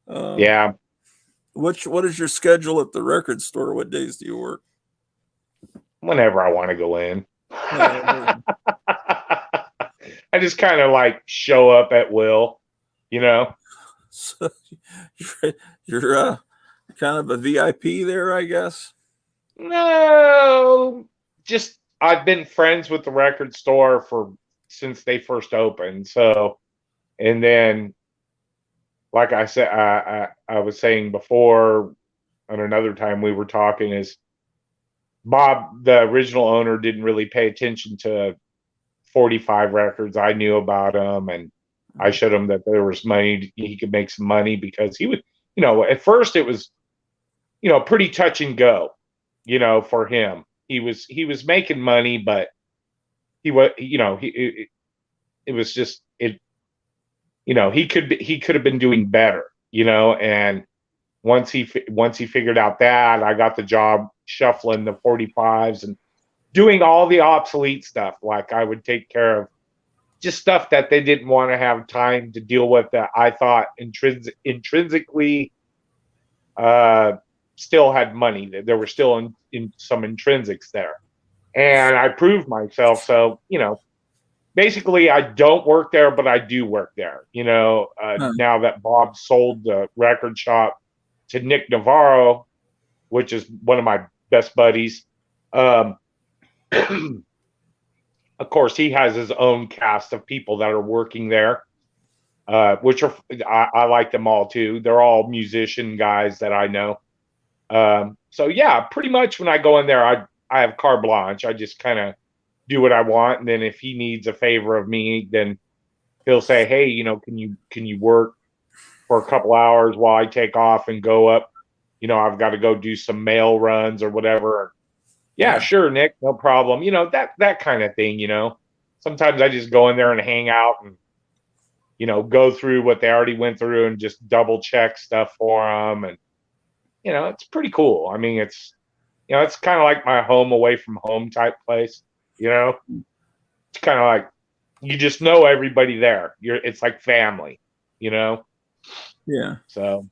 Yeah. What is your schedule at the record store? What days do you work? Whenever I want to go in. I just kind of like show up at will, So you're kind of a VIP there, I guess. No, just I've been friends with the record store since they first opened. So, and then, like I said, I was saying before, on another time we were talking, is Bob, the original owner, didn't really pay attention to 45 records. I knew about them, and I showed him that there was money. He could make some money because he would, at first it was, pretty touch and go, for him. He was making money, but he was, it was just, he could have been doing better, and once he figured out that, I got the job shuffling the 45s and doing all the obsolete stuff. Like I would take care of just stuff that they didn't want to have time to deal with, that I thought intrinsically still had money. There were still in some intrinsics there, and I proved myself. So basically I don't work there, but I do work there. Now that Bob sold the record shop to Nick Navarro, which is one of my best buddies. Of course, he has his own cast of people that are working there, which I like them all too. They're all musician guys that I know. So yeah, pretty much when I go in there, I have carte blanche. I just kind of do what I want, and then if he needs a favor of me, then he'll say, "Hey, can you work for a couple hours while I take off and go up? I've got to go do some mail runs or whatever." Yeah, sure, Nick, no problem. That kind of thing. Sometimes I just go in there and hang out and go through what they already went through and just double check stuff for them, and it's pretty cool. I mean, it's kind of like my home away from home type place. It's kind of like you just know everybody there. It's like family. Yeah. So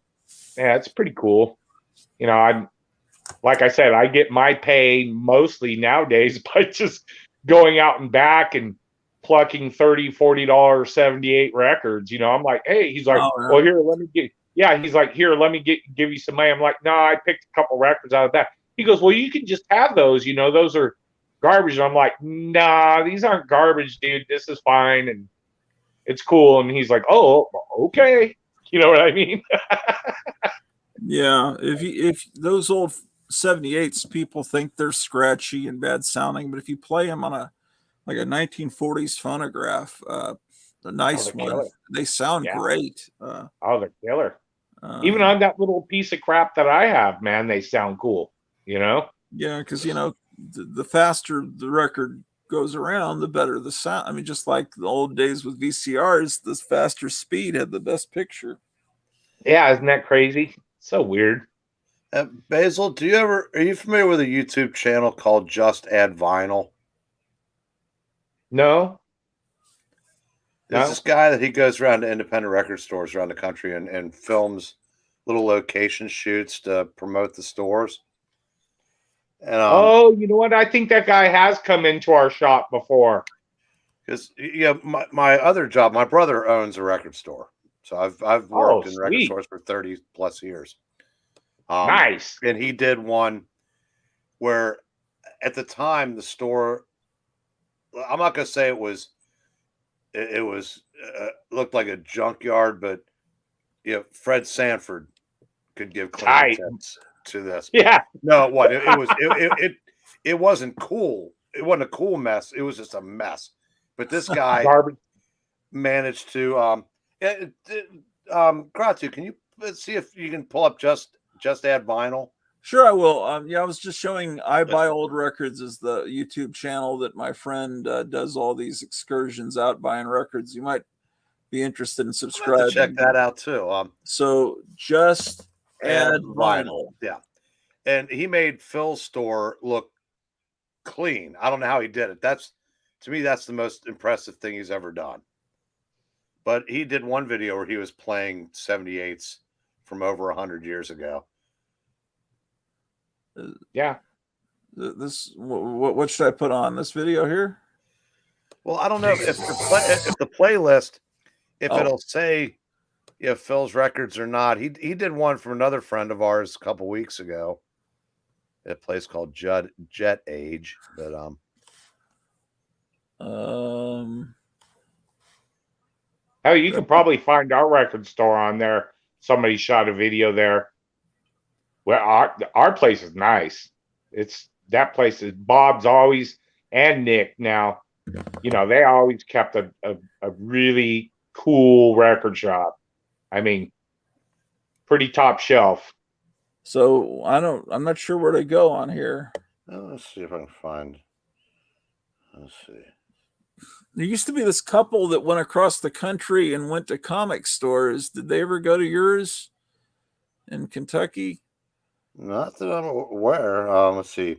yeah, it's pretty cool. I'm, like I said, I get my pay mostly nowadays by just going out and back and plucking $30-40 78 records. I'm like, hey, he's like, well, here, let me get. Yeah, he's like, here, let me give you some money. I'm like, no, I picked a couple records out of that. He goes, well, you can just have those. Those are garbage. And I'm like, nah, these aren't garbage, dude. This is fine, and it's cool. And he's like, oh, okay. You know what I mean? Yeah, if those old 78s, people think they're scratchy and bad sounding, but if you play them on a 1940s phonograph, a nice they're one. killer. They sound Yeah. great. Oh, they're killer. Even on that little piece of crap that I have, man, they sound cool. You know? Yeah, because the faster the record goes around, the better the sound. I mean, just like the old days with VCRs, the faster speed had the best picture. Yeah, isn't that crazy? So weird. Basil, are you familiar with a YouTube channel called Just Add Vinyl? No. There's No? this guy that he goes around to independent record stores around the country and films little location shoots to promote the stores. And Oh, you know what? I think that guy has come into our shop before. because my other job, my brother owns a record store, so I've worked in record sweet. stores for 30 plus years. Nice. And he did one where at the time the store, I'm not gonna say it was looked like a junkyard, but Fred Sanford could give clinical tips to this. Yeah. No, what it wasn't cool. It wasn't a cool mess. It was just a mess. But this guy managed to Gratu, can you see if you can pull up just add vinyl? Sure, I will. I was just showing I Buy Old Records is the YouTube channel that my friend does all these excursions out buying records. You might be interested in subscribing. Check that out too. So Just Add Vinyl. Yeah. And he made Phil's store look clean. I don't know how he did it. To me, that's the most impressive thing he's ever done. But he did one video where he was playing 78s from over 100 years ago. Yeah. What should I put on this video here? Well, I don't know if the playlist, it'll say Phil's records or not. He did one from another friend of ours a couple weeks ago. A place called Jet Age, but you can probably find our record store on there. Somebody shot a video there. Well, our place is nice. That place is Bob's always, and Nick now. They always kept a really cool record shop. I mean, pretty top shelf. So I'm not sure where to go on here. Let's see if I can find. Let's see. There used to be this couple that went across the country and went to comic stores. Did they ever go to yours in Kentucky? Not that I'm aware. Let's see.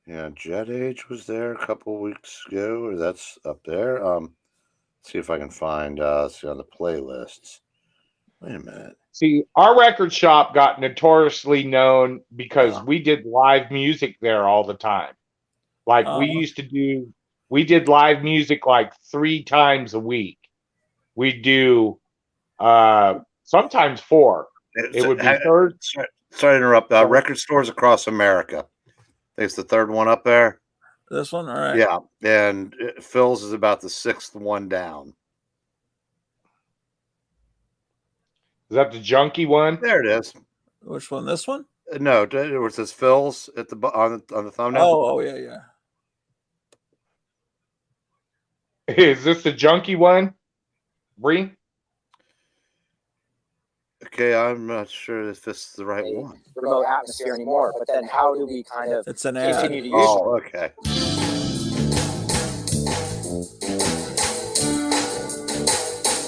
Yeah, Jet Age was there a couple of weeks ago. That's up there. Let's see if I can find. See on the playlists. Wait a minute. See, our record shop got notoriously known because we did live music there all the time. Like we did live music like 3 times a week. We do sometimes 4. It would be third. Sorry to interrupt. Record stores across America. I think it's the third one up there. This one, all right. Yeah, and Phil's is about the 6th one down. Is that the junkie one? There it is. Which one? This one? No, it says Phil's at the on the thumbnail. Oh, yeah. Is this the junkie one, Bree? Okay, I'm not sure if this is the right one. Remote atmosphere anymore, but then how do we kind of continue to use it? Okay.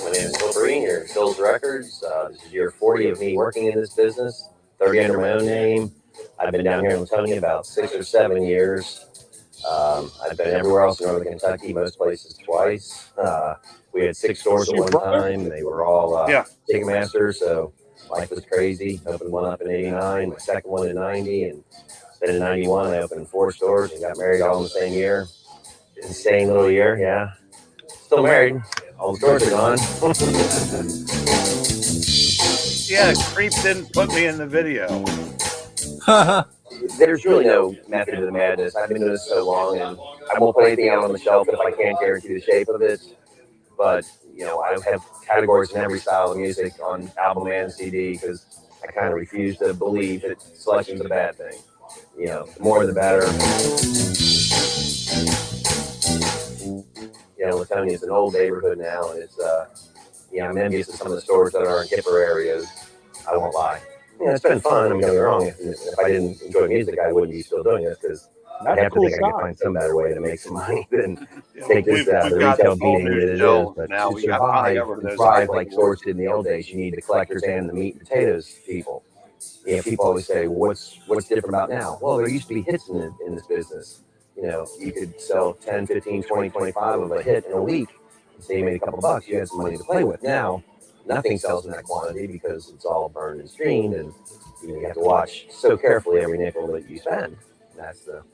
My name is Phil Breen here at Phil's Records. This is year 40 of me working in this business, 30 under my own name. I've been down here in Laconia about 6 or 7 years. I've been everywhere else in Northern Kentucky, most places twice. We had 6 stores at one time. They were all Ticketmaster, so life was crazy. Opened one up in 89, my second one in 90, and then in 91 I opened 4 stores and got married all in the same year. Insane little year, yeah. Still married. All the stores are gone. Yeah, Creep didn't put me in the video. There's really no method to the madness. I've been doing this so long, and I won't put anything out on the shelf if I can't guarantee the shape of it. But, I have categories in every style of music on album and CD because I kind of refuse to believe that selection's a bad thing. The more the better. You know, Latonia is an old neighborhood now, and it's I'm envious of some of the stores that are in hipper areas. I won't lie. It's been fun. Don't get me wrong. If I didn't enjoy music, I wouldn't be still doing this because I have to think I could find some better way to make some money than take this the retail beating that it is. But to survive and thrive like stores did in the old days, you need the collectors and the meat and potatoes people. People always say, well, what's different about now? Well, there used to be hits in this business. You could sell 10, 15, 20, 25 of a hit in a week. Say you made a couple bucks, you had some money to play with. Now, nothing sells in that quantity because it's all burned and streamed, and you have to watch so carefully every nickel that you spend. That's the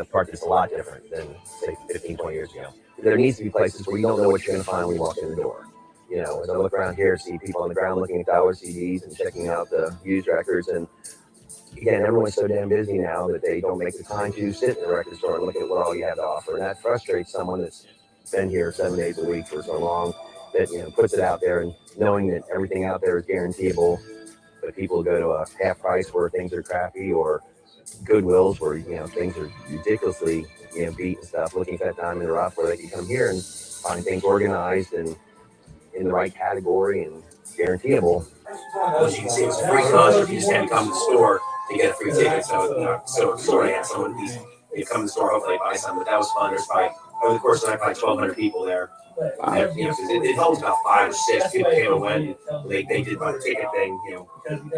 part that's a lot different than, say, 15, 20 years ago. There needs to be places where you don't know what you're going to find when you walk in the door. As I look around here, see people on the ground looking at dollar CDs and checking out the used records, and again, everyone's so damn busy now that they don't make the time to sit in the record store and look at what all you have to offer, and that frustrates someone that's been here 7 days a week for so long that puts it out there, and knowing that everything out there is guaranteeable, but people go to a half price where things are crappy, or Goodwills where things are ridiculously beat and stuff, looking at that diamond in the rough where they can come here and find things organized and in the right category and guaranteeable. As you can see, it's a free concert. You just had to come to the store to get a free ticket. So sort of had someone at least come to the store, hopefully buy something. But that was fun. There's probably over the course of the night, probably 1,200 people there. It holds about 5 or 6 people came and went. And they did the ticket thing, and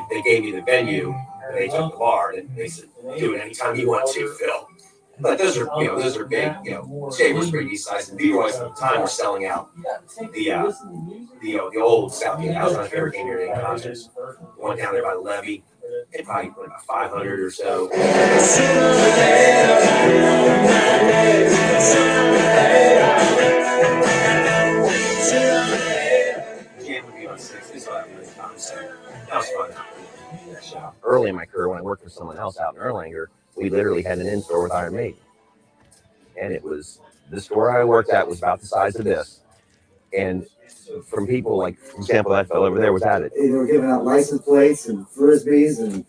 they gave me the venue, and they took the bar, and they said, "Do it anytime you want to, Phil." But those are big, Chambers, Big East size, and B-Roy's at the time were selling out the old South. I was on a favorite game here in concerts. Went down there by the levee. It probably went about 500 or so. Jam would be on 60, so that was fun. Early in my career, when I worked for someone else out in Erlanger, we literally had an in-store with Iron Maiden. And it was, the store I worked at was about the size of this. And from people like, for example, that fellow over there was at it. They were giving out license plates and frisbees and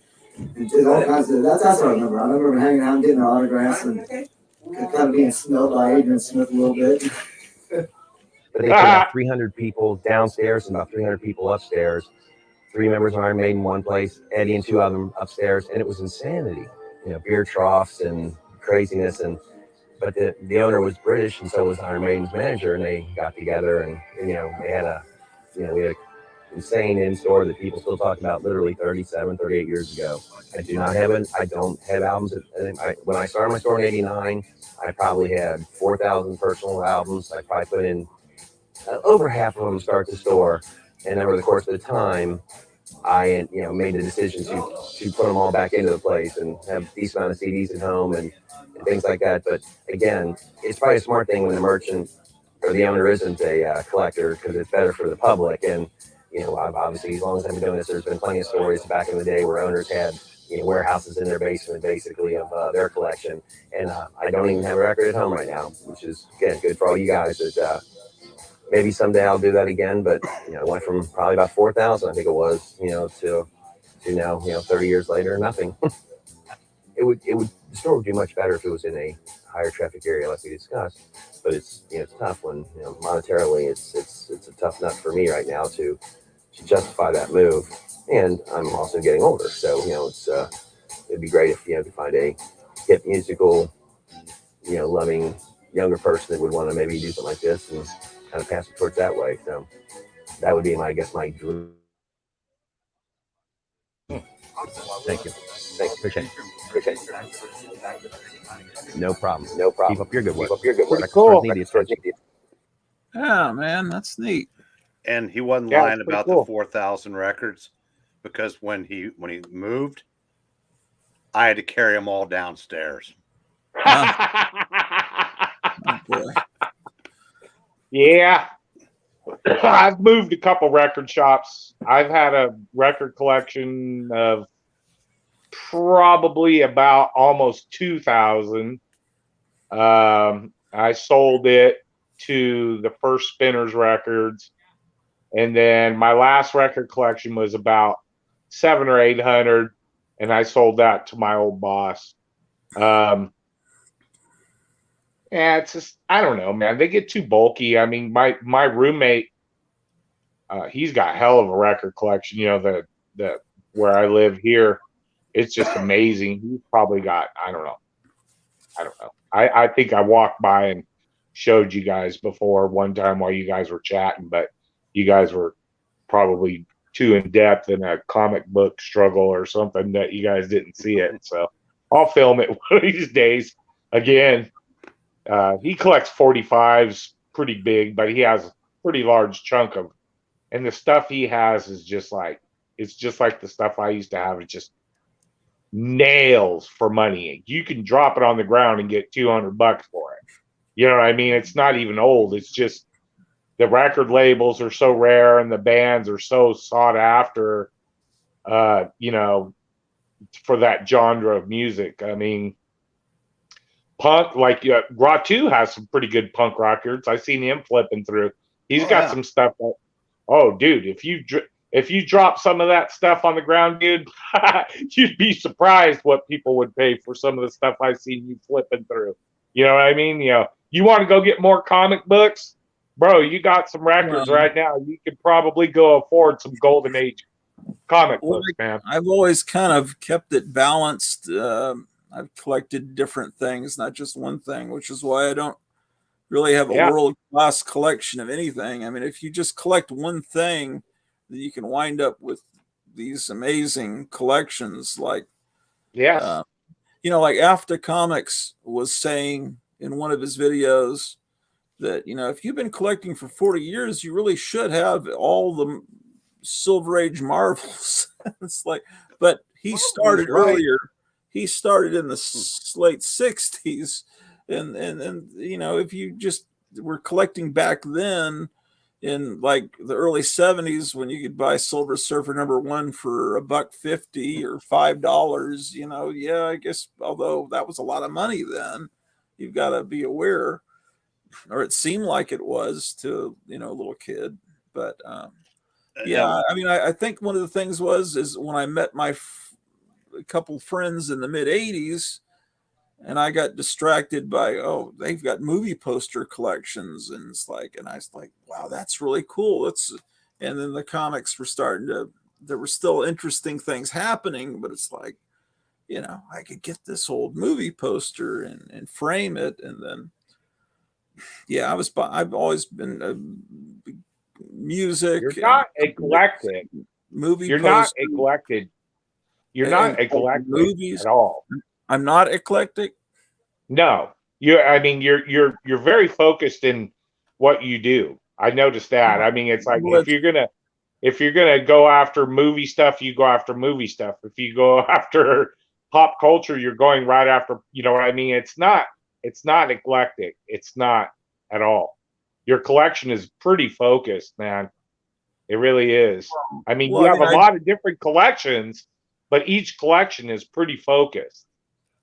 did all kinds of, that's what I remember. I remember hanging out and getting autographs and kind of being smelled by Adrian Smith a little bit. But they put about 300 people downstairs and about 300 people upstairs. 3 members of Iron Maiden in one place, Eddie and 2 of them upstairs, and it was insanity. Beer troughs and craziness, but the owner was British, and so was Iron Maiden's manager, and they got together, and they had we had an insane in-store that people still talk about literally 37, 38 years ago. I don't have albums. When I started my store in 89, I probably had 4,000 personal albums. I probably put in over half of them start the store, and over the course of the time, I made the decision to put them all back into the place and have a decent amount of CDs at home and things like that. But again, it's probably a smart thing when the merchant or the owner isn't a collector, because it's better for the public. And obviously, as long as I've been doing this, there's been plenty of stories back in the day where owners had warehouses in their basement, basically, of their collection. And I don't even have a record at home right now, which is again good for all you guys. That maybe someday I'll do that again. But it went from probably about 4,000, I think it was, to now, 30 years later, nothing. The store would do much better if it was in a higher traffic area, like we discussed. But it's tough when monetarily it's a tough nut for me right now to justify that move. And I'm also getting older, so it'd be great if could find a hip musical, loving younger person that would want to maybe do something like this and kind of pass it towards that way. So that would be my dream. Thank you. Appreciate it. No problem. Keep up your good work. Pretty cool. Yeah, man, that's neat. And he wasn't lying about the 4,000 records, because when he moved, I had to carry them all downstairs. Oh, boy. Yeah. I've moved a couple record shops. I've had a record collection of probably about almost 2,000. I sold it to the First Spinners Records, and then my last record collection was about 700 or 800, and I sold that to my old boss. Yeah, it's just I don't know, man. They get too bulky. I mean, my roommate, he's got hell of a record collection. You know, the where I live here, it's just amazing. He's probably got I don't know. I think I walked by and showed you guys before one time while you guys were chatting, but you guys were probably too in depth in a comic book struggle or something that you guys didn't see it. So I'll film it one of these days. Again, he collects 45s, pretty big, but he has a pretty large chunk of, and the stuff he has is just like, it's just like the stuff I used to have. It's just nails for money. You can drop it on the ground and get $200 for it. You know what I mean? It's not even old. It's just the record labels are so rare and the bands are so sought after, you know, for that genre of music. I mean, punk, like Ratu has some pretty good punk records. I seen him flipping through. He's got some stuff that, oh, dude, if you drop some of that stuff on the ground, dude, you'd be surprised what people would pay for some of the stuff I've seen you flipping through. You know what I mean? You know, you want to go get more comic books, bro? You got some records right now. You could probably go afford some golden age comic books, man. I've always kind of kept it balanced. I've collected different things, not just one thing, which is why I don't really have a world-class collection of anything. I mean, if you just collect one thing, you can wind up with these amazing collections. Like, you know, like After Comics was saying in one of his videos that, you know, if you've been collecting for 40 years, you really should have all the Silver Age Marvels. It's like, but he started earlier. He started in the late 60s. And you know, if you just were collecting back then in like the early 70s when you could buy Silver Surfer #1 for $1.50 or $5, you know, yeah, I guess, although that was a lot of money then, you've got to be aware, or it seemed like it was to, you know, a little kid. But yeah, I mean, I think one of the things is when I met my couple friends in the mid 80s, and I got distracted by, oh, they've got movie poster collections. And it's like, and I was like, wow, that's really cool. And then the comics were there were still interesting things happening, but it's like, you know, I could get this old movie poster and frame it. And then, yeah, I've always been music. You're not eclectic. You're not eclectic. You're not eclectic movies at all. I'm not eclectic. No, you're very focused in what you do. I noticed that. I mean, it's like if you're gonna go after movie stuff, you go after movie stuff. If you go after pop culture, you're going right after. You know what I mean? It's not eclectic. It's not at all. Your collection is pretty focused, man. It really is. I mean, you have a lot of different collections, but each collection is pretty focused.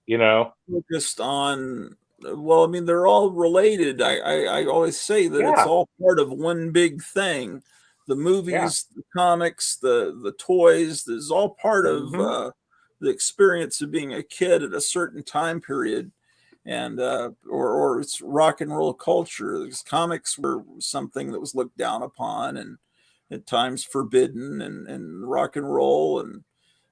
You know, focused on, well, I mean, they're all related. I always say that it's all part of one big thing. The movies, the comics, the toys, this is all part of the experience of being a kid at a certain time period. And or it's rock and roll culture. Because comics were something that was looked down upon and at times forbidden, and rock and roll and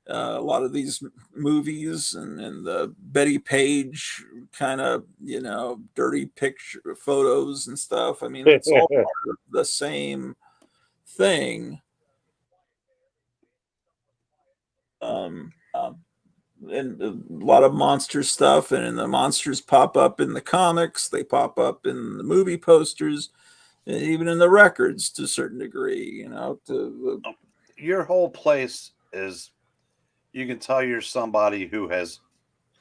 a lot of these movies and the Betty Page kind of, you know, dirty picture photos and stuff. I mean, it's all part of the same thing. And a lot of monster stuff, and the monsters pop up in the comics, they pop up in the movie posters, even in the records to a certain degree, you know. Your whole place is, you can tell you're somebody who has,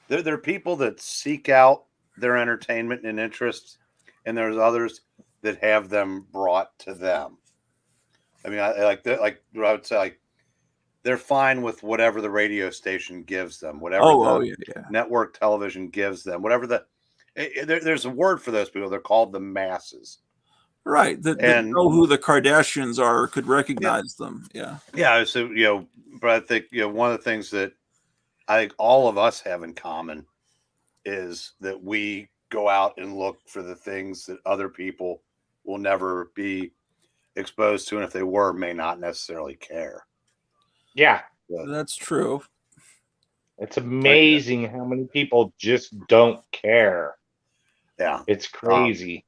there are people that seek out their entertainment and interests, and there's others that have them brought to them. I mean, I would say, like, they're fine with whatever the radio station gives them, whatever network television gives them, whatever there's a word for those people. They're called the masses. Right. That know who the Kardashians are, or could recognize them. Yeah. Yeah. So, you know, but I think, you know, one of the things that I think all of us have in common is that we go out and look for the things that other people will never be exposed to, and if they were, may not necessarily care. Yeah, That's true. It's amazing how many people just don't care. Yeah, it's crazy.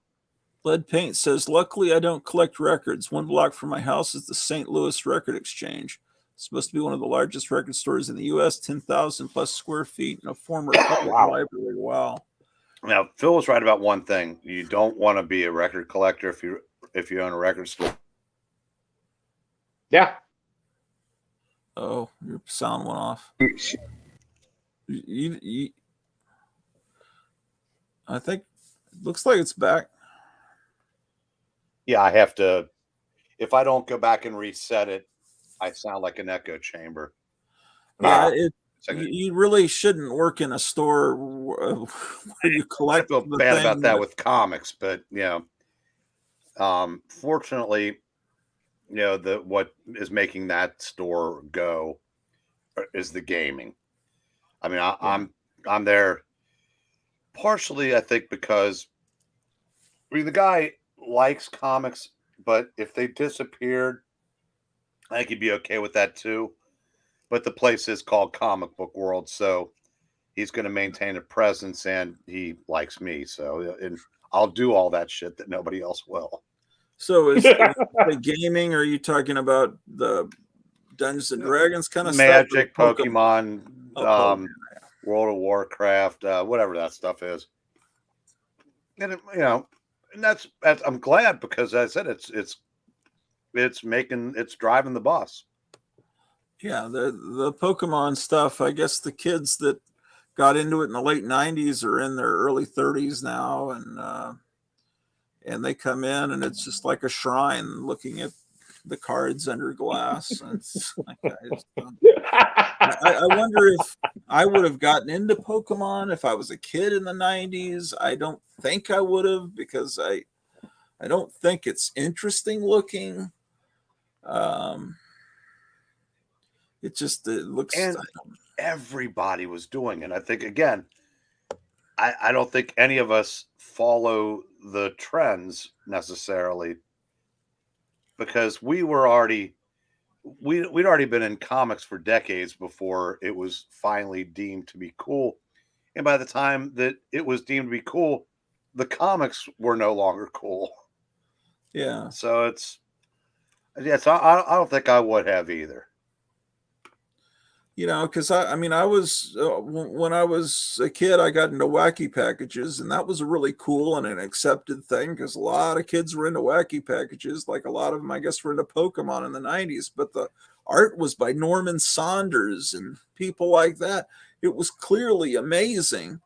Lead Paint says, luckily I don't collect records. 1 block from my house is the St. Louis Record Exchange. It's supposed to be one of the largest record stores in the U.S., 10,000 plus square feet, and a former public library. Wow. Now, Phil was right about one thing. You don't want to be a record collector if you own a record store. Yeah. Oh, your sound went off. I think it looks like it's back. Yeah, I have to. If I don't go back and reset it, I sound like an echo chamber. Yeah, you really shouldn't work in a store where you collect. I feel bad about that with comics, but fortunately, what is making that store go is the gaming. I mean, I'm there partially, I think, because the guy likes comics, but if they disappeared, I think he'd be okay with that too. But the place is called Comic Book World, so he's going to maintain a presence, and he likes me, so and I'll do all that shit that nobody else will. So is the gaming? Are you talking about the Dungeons and Dragons kind of Magic, stuff? Pokemon, World of Warcraft, whatever that stuff is. And and that's I'm glad, because as I said, it's driving the bus. Yeah, the Pokemon stuff. I guess the kids that got into it in the late 90s are in their early 30s now, and they come in, and it's just like a shrine looking at the cards under glass. It's like, I wonder if I would have gotten into Pokemon if I was a kid in the 90s. I don't think I would have, because I don't think it's interesting looking. It looks. And everybody was doing it. I think, again, I don't think any of us follow the trends necessarily, because we'd already been in comics for decades before it was finally deemed to be cool. And by the time that it was deemed to be cool, the comics were no longer cool. Yeah. So so I don't think I would have either. Because I was when I was a kid, I got into wacky packages, and that was a really cool and an accepted thing, because a lot of kids were into wacky packages. Like a lot of them, I guess, were into Pokemon in the 90s. But the art was by Norman Saunders and people like that. It was clearly amazing.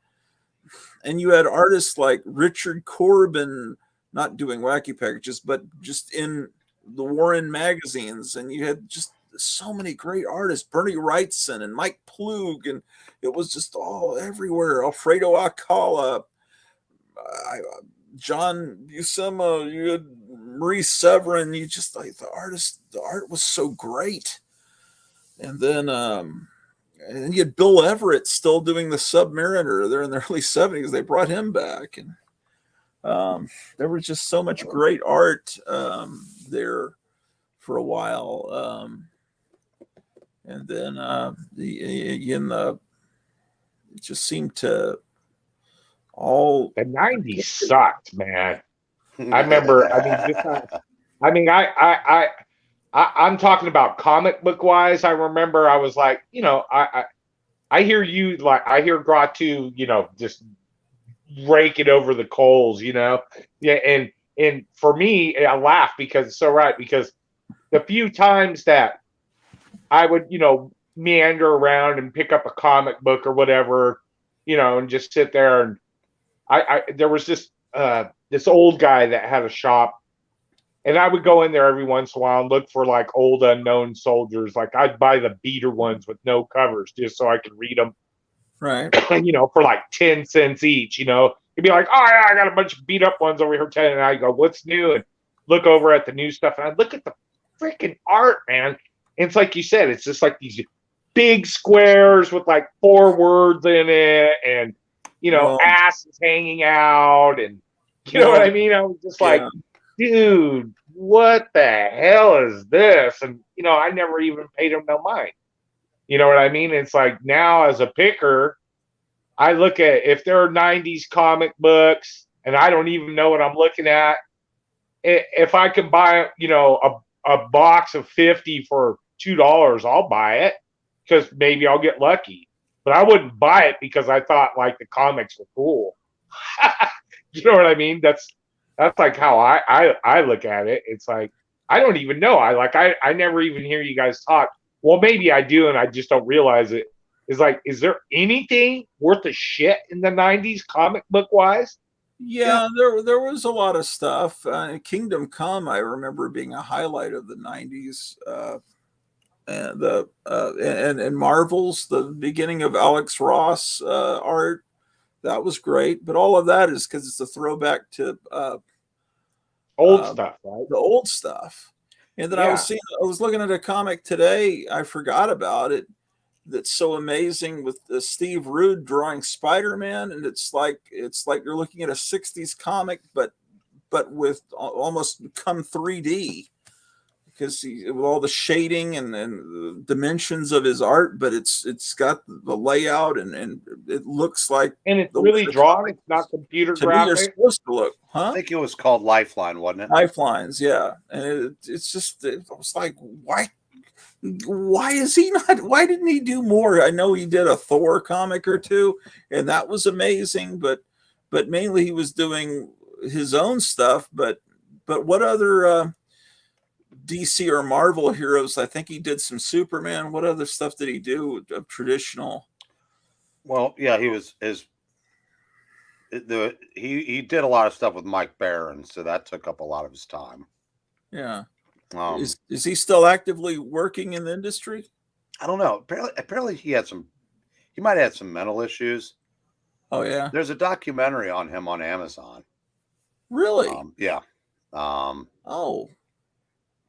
And you had artists like Richard Corbin, not doing wacky packages, but just in the Warren magazines, and you had just so many great artists, Bernie Wrightson and Mike Plug, and it was just all everywhere. Alfredo Alcala, John Buscema, you had Marie Severin. You just like the art was so great. And then and you had Bill Everett still doing the Submariner. They're in the early 70s. They brought him back, and there was just so much great art there for a while. And then it just seemed to all the 90s sucked, man. I remember. I'm talking about comic book wise. I remember I was like, I hear you, like I hear Gratu, just rake it over the coals, yeah, and for me, I laugh because it's so right, because the few times that I would, meander around and pick up a comic book or whatever, and just sit there, and there was this old guy that had a shop, and I would go in there every once in a while and look for like old unknown soldiers. Like I'd buy the beater ones with no covers just so I could read them. Right. For like 10 cents each, You'd be like, oh yeah, I got a bunch of beat up ones over here 10. And I go, what's new? And look over at the new stuff. And I look at the freaking art, man. And it's like you said, it's just like these big squares with like 4 words in it. And Well, ass is hanging out, and you know what I mean? I was just like, dude, what the hell is this? And I never even paid him no mind. You know what I mean? It's like now as a picker, I look at if there are 90s comic books and I don't even know what I'm looking at. If I can buy, a box of 50 for $2, I'll buy it because maybe I'll get lucky. But I wouldn't buy it because I thought like the comics were cool. You know what I mean? That's like how I look at it. It's like I don't even know. I never even hear you guys talk. Well, maybe I do, and I just don't realize it. Is like, is there anything worth a shit in the 90s comic book wise? Yeah, there was a lot of stuff. Kingdom Come, I remember being a highlight of the 90s. And Marvel's, the beginning of Alex Ross art, that was great. But all of that is because it's a throwback to old stuff, right? The old stuff. And then I was looking at a comic today, I forgot about it, that's so amazing with Steve Rude drawing Spider-Man, and it's like you're looking at a 60s comic, but with almost become 3D because with all the shading and the dimensions of his art, but it's got the layout and it looks like, and it's really drawn. It's not computer graphic. You're supposed to look, huh? I think it was called Lifeline, wasn't it? Lifelines, yeah. And it was like, why is he not? Why didn't he do more? I know he did a Thor comic or two, and that was amazing. But mainly he was doing his own stuff. But what other DC or Marvel heroes? I think he did some Superman. What other stuff did he do of traditional? Well, yeah, he did a lot of stuff with Mike Barron, so that took up a lot of his time. Yeah. Is he still actively working in the industry? I don't know. Apparently he might have had some mental issues. Oh yeah. There's a documentary on him on Amazon. Really? Yeah. Oh.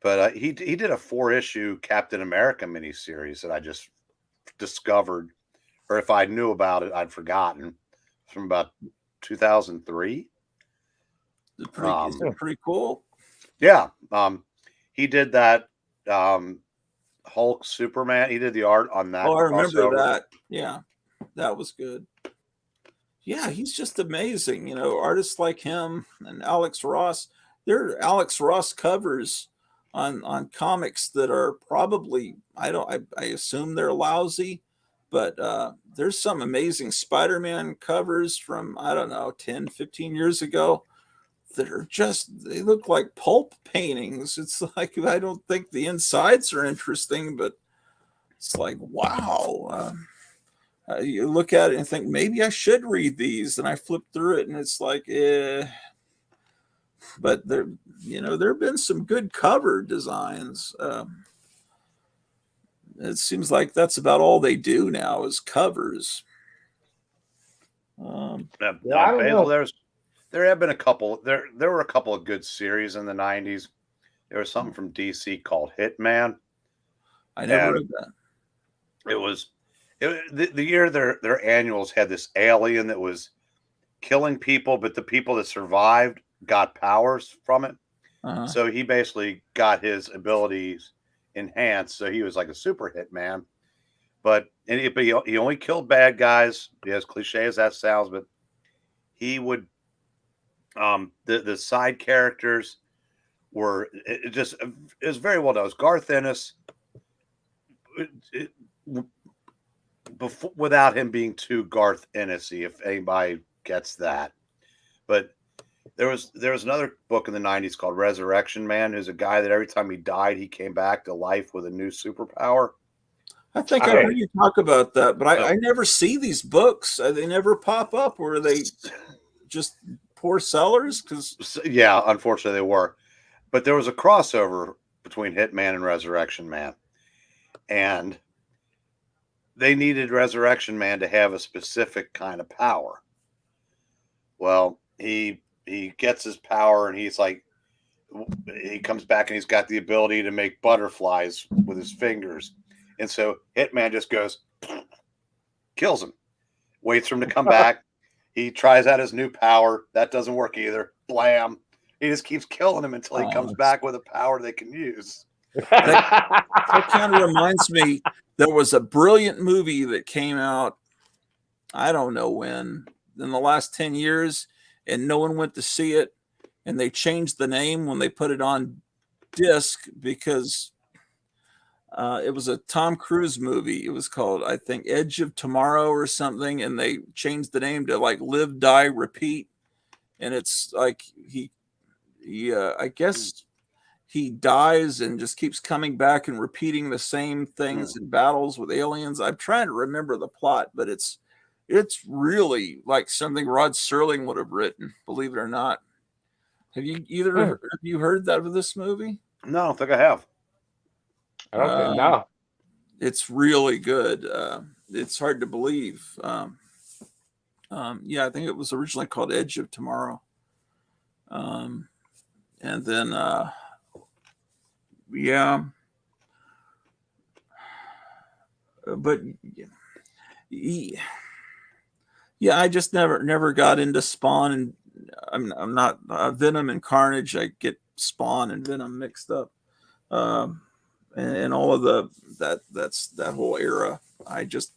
But he did a 4-issue Captain America miniseries that I just discovered, or if I knew about it, I'd forgotten, from about 2003. Pretty cool. Yeah. He did that Hulk Superman. He did the art on that. Oh, I remember that. Yeah, that was good. Yeah, he's just amazing. Artists like him and Alex Ross. There are Alex Ross covers on comics that are probably, I assume they're lousy, but there's some amazing Spider-Man covers from, 10, 15 years ago. They look like pulp paintings. It's like, I don't think the insides are interesting, but it's like, wow. You look at it and think, maybe I should read these. And I flip through it and it's like, but there have been some good cover designs. It seems like that's about all they do now is covers. I don't know. There have been a couple. There were a couple of good series in the 90s. There was something from DC called Hitman. I never read that. It was the year their annuals had this alien that was killing people, but the people that survived got powers from it. Uh-huh. So he basically got his abilities enhanced. So he was like a super hitman. But he only killed bad guys. As cliche as that sounds, but he would. The side characters were it was very well done. It was Garth Ennis without him being too Garth Ennis-y, if anybody gets that. But there was another book in the 90s called Resurrection Man, who's a guy that every time he died, he came back to life with a new superpower. I think I heard you talk about that, but I never see these books. They never pop up, or are they just poor sellers? Yeah, unfortunately they were. But there was a crossover between Hitman and Resurrection Man. And they needed Resurrection Man to have a specific kind of power. Well, he gets his power and he's like, he comes back and he's got the ability to make butterflies with his fingers. And so Hitman just goes, kills him, waits for him to come back. He tries out his new power. That doesn't work either. Blam. He just keeps killing him until he comes back with a power they can use. That kind of reminds me, there was a brilliant movie that came out, I don't know when, in the last 10 years, and no one went to see it. And they changed the name when they put it on disc because it was a Tom Cruise movie. It was called, I think, Edge of Tomorrow or something. And they changed the name to like Live, Die, Repeat. And it's like I guess he dies and just keeps coming back and repeating the same things in battles with aliens. I'm trying to remember the plot, but it's really like something Rod Serling would have written, believe it or not. Have you heard that of this movie? No, I don't think I have. I don't think no. It's really good. It's hard to believe. Yeah, I think it was originally called Edge of Tomorrow. And then yeah. But yeah, I just never got into Spawn, and I'm not Venom and Carnage. I get Spawn and Venom mixed up, and all of that's that whole era. I just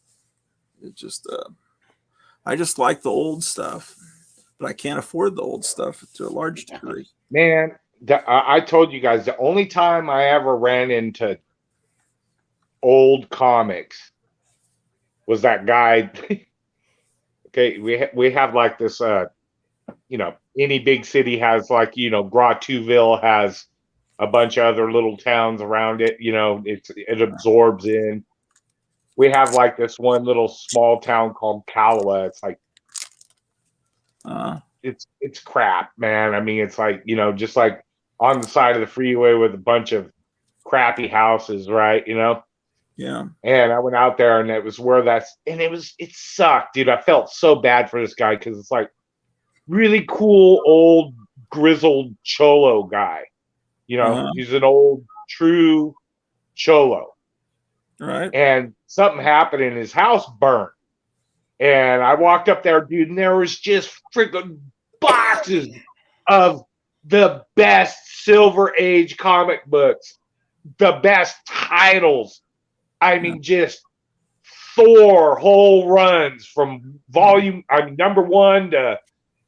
like the old stuff, but I can't afford the old stuff to a large degree. Man, I told you guys the only time I ever ran into old comics was that guy. Okay, we have like this, any big city has like, Gratuville has a bunch of other little towns around it. It absorbs in. We have like this one little small town called Calla. It's like, it's crap, man. I mean, it's like, just like on the side of the freeway with a bunch of crappy houses, right? Yeah. And I went out there and it was where it sucked, dude. I felt so bad for this guy because it's like really cool, old, grizzled cholo guy. He's an old, true cholo. Right. And something happened and his house burned. And I walked up there, dude, and there was just freaking boxes of the best Silver Age comic books, the best titles. I mean, just Thor whole runs from number 1 to,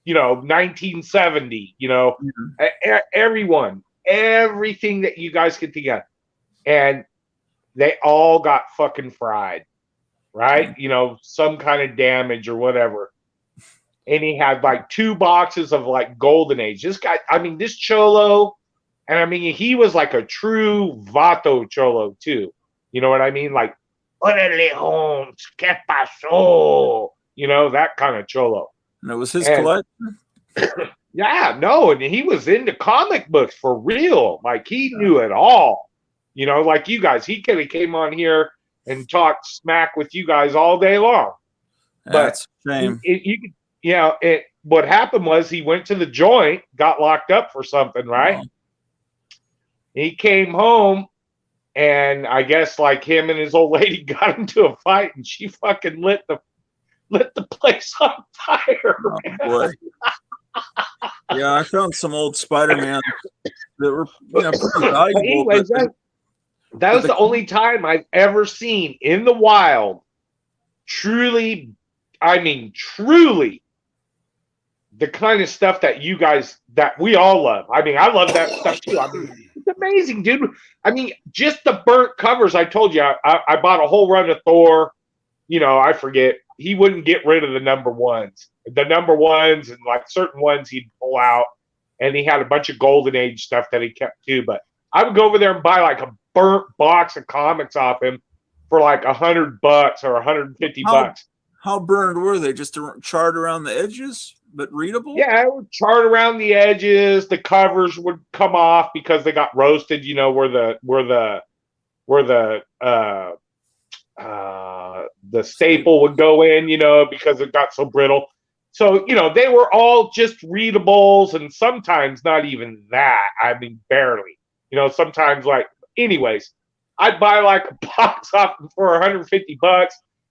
1970, everything that you guys could think of. And they all got fucking fried, right? Some kind of damage or whatever. And he had like 2 boxes of like Golden Age. This guy, this cholo, and he was like a true Vato cholo too. You know what I mean? Like, órale, Holmes, ¿qué pasó? That kind of cholo. And it was his collection? Yeah, no, and he was into comic books for real. Like, he knew it all. Like you guys, he could have came on here and talked smack with you guys all day long. That's a shame. What happened was he went to the joint, got locked up for something, right? Oh. He came home. And I guess like him and his old lady got into a fight, and she fucking lit the place on fire. Oh, boy. Yeah, I found some old Spider-Man that were pretty valuable. Anyways, that was the only time I've ever seen in the wild truly, the kind of stuff that you guys, that we all love. I love that stuff too. It's amazing, dude. Just the burnt covers. I told you, I bought a whole run of Thor. I forget. He wouldn't get rid of the number ones. The number ones and like certain ones he'd pull out. And he had a bunch of Golden Age stuff that he kept too. But I would go over there and buy like a burnt box of comics off him for like $100 or $150. How burned were they? Just charred around the edges, but readable? Yeah, it would chart around the edges. The covers would come off because they got roasted. Where the staple would go in. Because it got so brittle. So they were all just readables, and sometimes not even that. Barely. Sometimes like. Anyways, I'd buy like a box off for $150.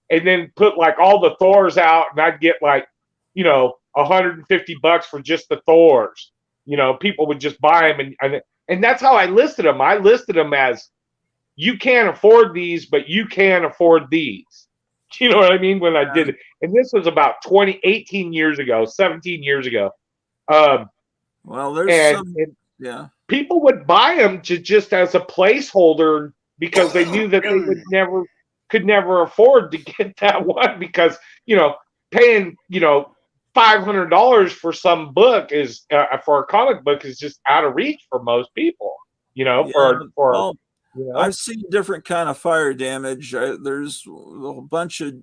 And then put like all the Thors out, and I'd get like, $150 for just the Thors. People would just buy them, and that's how I listed them. I listed them as, you can't afford these, but you can afford these. You know what I mean? When I did it, and this was about 18 years ago, 17 years ago. Well, there's and people would buy them just as a placeholder because they knew that they could never afford to get that one, because paying $500 for some book is for a comic book is just out of reach for most people. I've seen different kind of fire damage. There's a bunch of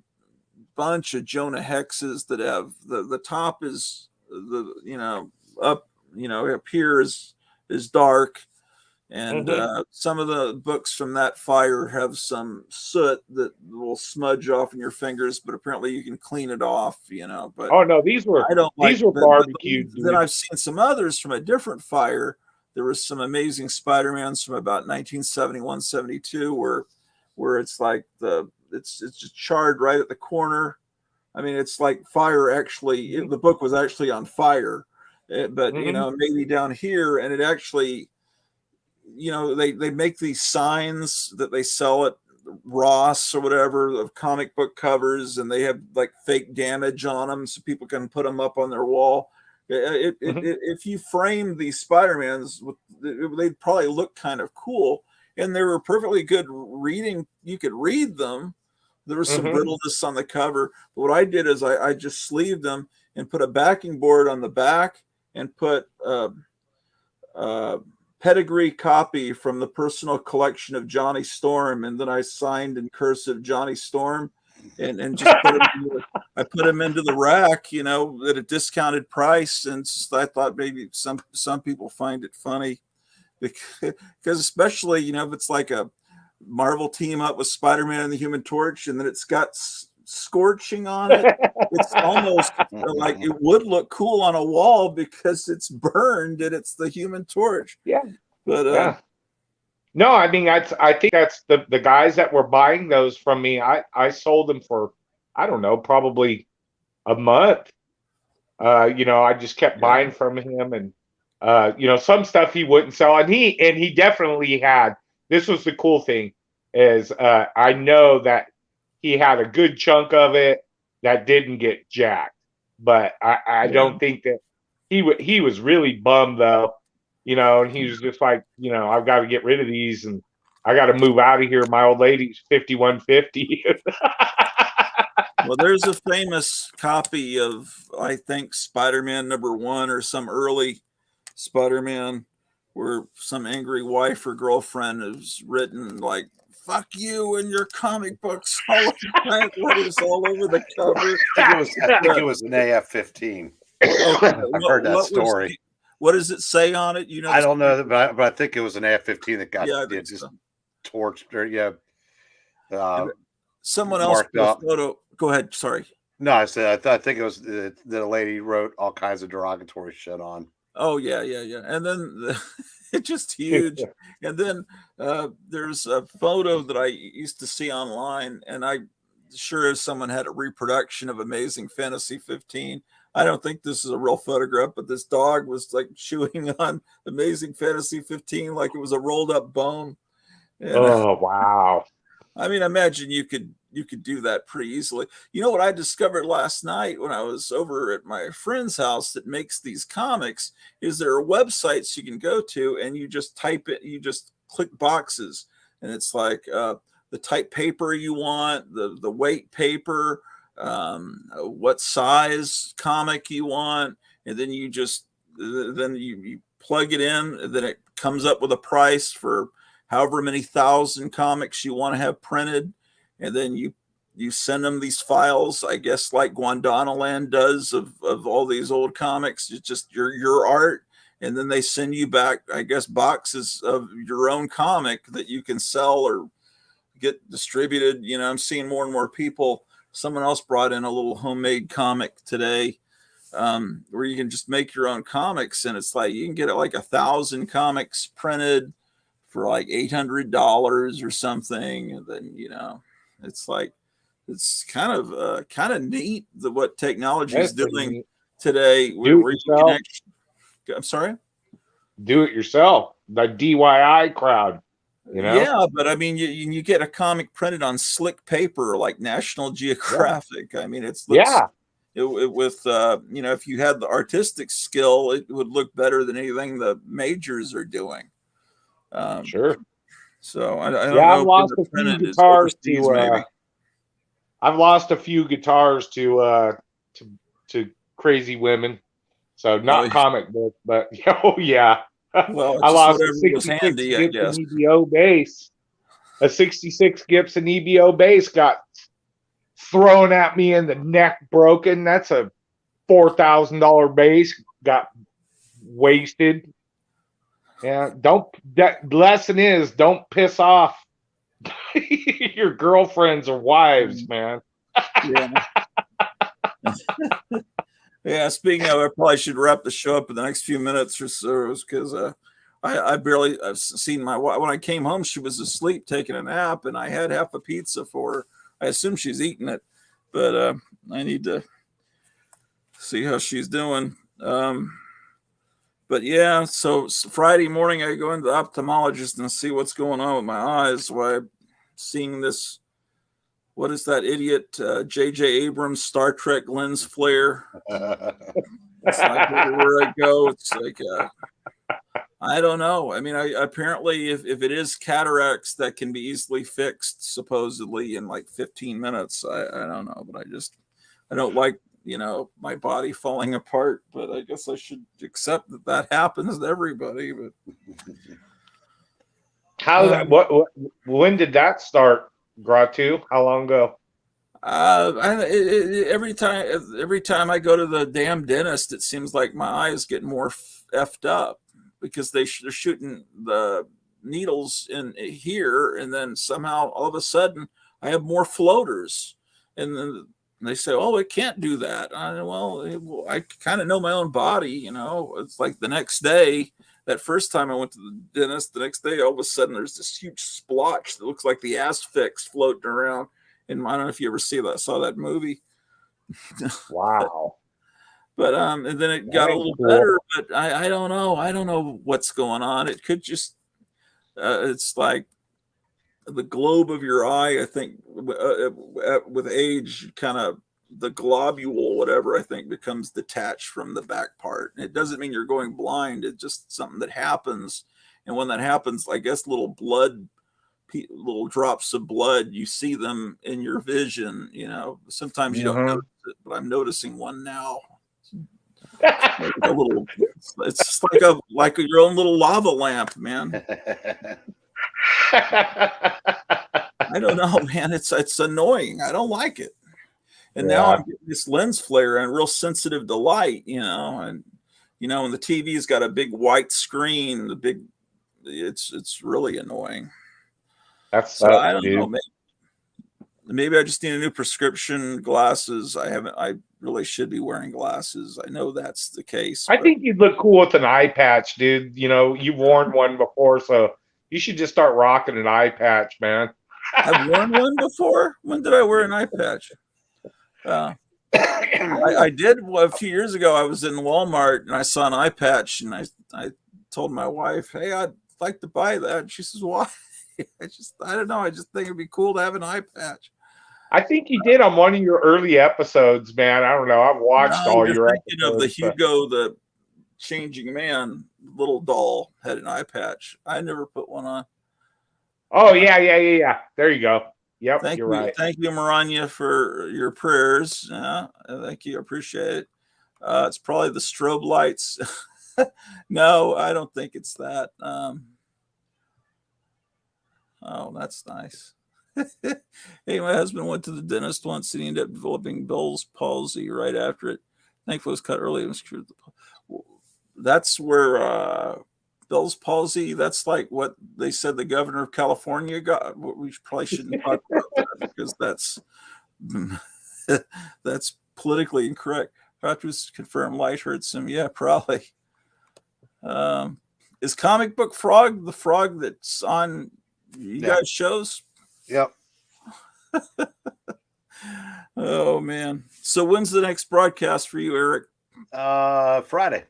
Jonah hexes that have the top is up here is dark, and some of the books from that fire have some soot that will smudge off in your fingers, but apparently you can clean it off. But oh no, these were barbecued. Then I've seen some others from a different fire. There was some amazing Spider-Mans from about 1971, 72, where it's like it's just charred right at the corner. I mean, it's like fire actually. The book was actually on fire, but maybe down here, and it actually, they make these signs that they sell at Ross or whatever of comic book covers, and they have like fake damage on them so people can put them up on their wall. If you frame these Spider-Mans, they'd probably look kind of cool, and they were perfectly good reading. You could read them. There was some brittleness on the cover, but what I did is I just sleeved them and put a backing board on the back and put pedigree copy from the personal collection of Johnny Storm, and then I signed in cursive Johnny Storm, and just I put them into the rack, at a discounted price, and I thought maybe some people find it funny, because especially if it's like a Marvel team up with Spider-Man and the Human Torch, and then it's got scorching on it. It's almost like it would look cool on a wall because it's burned and it's the Human Torch. Yeah, but no, I mean, I think that's the guys that were buying those from me. I sold them for, I don't know, probably a month. I just kept buying from him, and some stuff he wouldn't sell, and he definitely had. This was the cool thing, is I know that he had a good chunk of it that didn't get jacked, but I don't think that he was really bummed though. And he was just like, I've got to get rid of these, and I got to move out of here. My old lady's 5150. Well, there's a famous copy of, I think, Spider-Man #1 or some early Spider-Man, where some angry wife or girlfriend has written like, "Fuck you and your comic books," all over the cover. I think it was an AF-15. I've heard that story. What does it say on it? I don't know, but I think it was an AF-15 that got just torched. Or someone else put a photo. Go ahead. Sorry. No, I said I think it was that a lady wrote all kinds of derogatory shit on. Oh yeah. And then it's just huge. And then there's a photo that I used to see online, and I sure as someone had a reproduction of Amazing Fantasy 15. I don't think this is a real photograph, but this dog was like chewing on Amazing Fantasy 15 like it was a rolled up bone. And, wow. I mean, imagine you could do that pretty easily. You know what I discovered last night when I was over at my friend's house that makes these comics is there are websites you can go to, and you just type it, you just click boxes, and it's like the type paper you want, the weight paper, what size comic you want, and then you plug it in, and then it comes up with a price for however many thousand comics you want to have printed, and then you send them these files, I guess like Guandanaland does of all these old comics. It's just your art, and then they send you back, I guess, boxes of your own comic that you can sell or get distributed. I'm seeing more and more people. Someone else brought in a little homemade comic today, where you can just make your own comics, and it's like you can get like 1,000 comics printed for like $800 or something, and then it's like it's kind of neat what technology is doing today. Do it yourself. I'm sorry. Do it yourself. The DIY crowd. You know? Yeah, but I mean, you get a comic printed on slick paper like National Geographic. Yeah. I mean, with if you had the artistic skill, it would look better than anything the majors are doing. Sure. So I don't know. I've lost a few guitars to. I've lost a few guitars to crazy women. So not comic book, but yeah. Well, I lost a 66 Gibson EBO bass. A 66 Gibson EBO bass got thrown at me in the neck, broken. That's a $4,000 bass. Got wasted. Yeah, lesson is don't piss off your girlfriends or wives, man. Yeah. Yeah, speaking of, I probably should wrap the show up in the next few minutes or so, because I've seen my wife. When I came home, she was asleep taking a nap, and I had half a pizza for her. I assume she's eating it, but I need to see how she's doing. But yeah, so Friday morning I go into the ophthalmologist and see what's going on with my eyes. Why I'm seeing this. What is that idiot J.J. Abrams Star Trek lens flare? It's like everywhere I go, it's like I don't know. I mean, apparently if it is cataracts that can be easily fixed, supposedly in like 15 minutes. I don't know, but I don't like my body falling apart. But I guess I should accept that happens to everybody. But when did that start? Gratu, how long ago? Every time I go to the damn dentist, it seems like my eyes get more effed up because they're shooting the needles in here, and then somehow all of a sudden I have more floaters, and then they say, "Oh, it can't do that." I kind of know my own body, It's like the next day. That first time I went to the dentist, the next day, all of a sudden, there's this huge splotch that looks like the asphyx floating around. And I don't know if you ever saw that movie. Wow. But and then it got a little better, but I don't know. I don't know what's going on. It could just, it's like the globe of your eye, I think, with age, kind of the globule, whatever, I think becomes detached from the back part. It doesn't mean you're going blind. It's just something that happens. And when that happens, I guess little drops of blood, you see them in your vision. Sometimes you don't notice it, but I'm noticing one now. It's like your own little lava lamp, man. I don't know, man. It's annoying. I don't like it. And now I'm getting this lens flare and real sensitive to light, and the TV's got a big white screen, it's really annoying. So I don't know. Maybe I just need a new prescription glasses. I really should be wearing glasses. I know that's the case. I think you'd look cool with an eye patch, dude. You've worn one before, so you should just start rocking an eye patch, man. I've worn one before. When did I wear an eye patch? I did a few years ago. I was in Walmart and I saw an eye patch, and I told my wife, "Hey, I'd like to buy that." And she says, "Why?" I don't know. I just think it'd be cool to have an eye patch. I think you did on one of your early episodes, man. I don't know. I've watched all your episodes. Of the Hugo, the Changing Man little doll had an eye patch. I never put one on. Oh yeah. There you go. Yep, you're right. Thank you, Maranya, for your prayers. Thank you. I appreciate it. It's probably the strobe lights. No, I don't think it's that. Oh, that's nice. Hey, my husband went to the dentist once and he ended up developing Bell's palsy right after it. Thankfully, it was cut early. That's where Bell's palsy, that's like what they said the governor of California got. We probably shouldn't talk about that because that's politically incorrect. Doctors confirm light hurts him. Yeah, probably. Is Comic Book Frog the frog that's on you guys' shows? Yep. Oh man. So when's the next broadcast for you, Eric? Friday.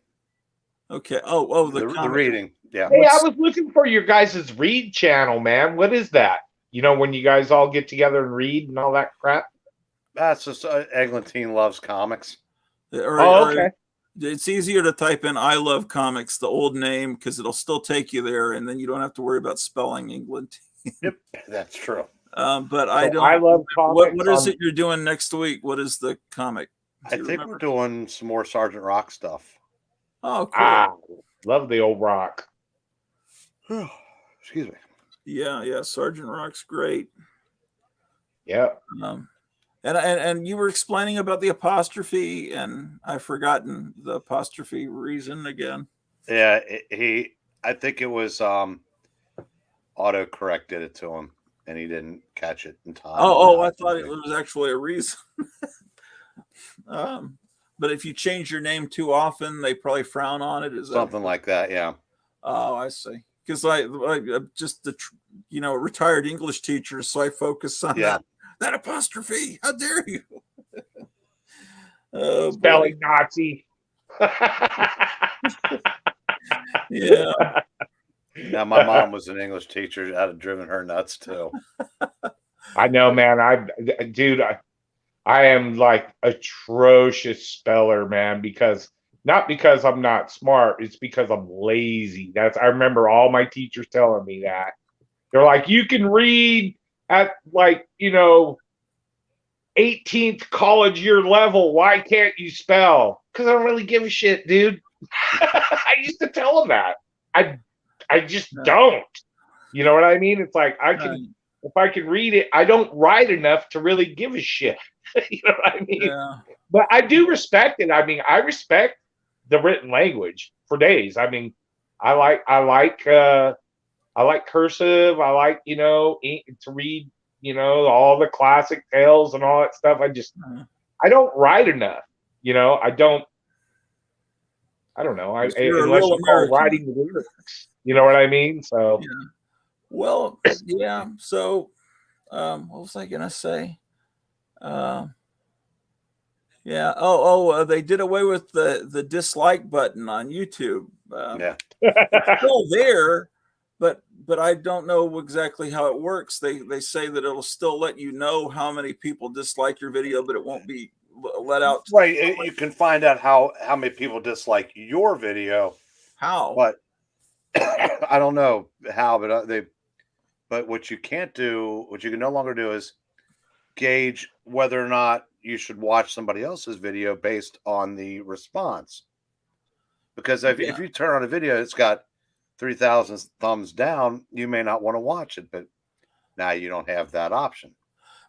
Okay. Oh, The comic. reading. Yeah. Hey, I was looking for your guys' read channel, man. What is that? You know, when you guys all get together and read and all that crap? That's just Eglantine Loves Comics. Okay. It's easier to type in "I love comics," the old name, because it'll still take you there, and then you don't have to worry about spelling England. Yep, that's true. But So I don't. I love comics. What is it you're doing next week? What is the comic? I think we're doing some more Sergeant Rock stuff. Oh, cool. Love the old Rock. Excuse me. Yeah. Sergeant Rock's great. Yeah. And you were explaining about the apostrophe, and I've forgotten the apostrophe reason again. Yeah, I think it was autocorrect did it to him, and he didn't catch it in time. I thought it was actually a reason. But if you change your name too often, they probably frown on it. Is something like that? Yeah. Oh, I see. Because I'm just the retired English teacher, so I focus on that apostrophe. How dare you? Spelling Nazi. Yeah. Now my mom was an English teacher. I'd have driven her nuts too. I know, man. I am like atrocious speller, man, not because I'm not smart, it's because I'm lazy. I remember all my teachers telling me that. They're like, you can read at 18th college year level. Why can't you spell? Because I don't really give a shit, dude. I used to tell them that. I just don't. You know what I mean? It's like if I can read it, I don't write enough to really give a shit. You know what I mean? Yeah. But I do respect it. I mean, I respect the written language for days. I mean, I like cursive. I like, to read, all the classic tales and all that stuff. I don't write enough. I don't know. Unless you call writing the lyrics. You know what I mean? So. Yeah. Well, yeah. So, what was I gonna say? Yeah. They did away with the dislike button on YouTube. It's still there, but I don't know exactly how it works. They say that it'll still let you know how many people dislike your video, but it won't be let out. Right. You can find out how many people dislike your video. How? But I don't know how, but what you can no longer do is gauge whether or not you should watch somebody else's video based on the response. Because if you turn on a video, it's got 3,000 thumbs down, you may not want to watch it, but now you don't have that option.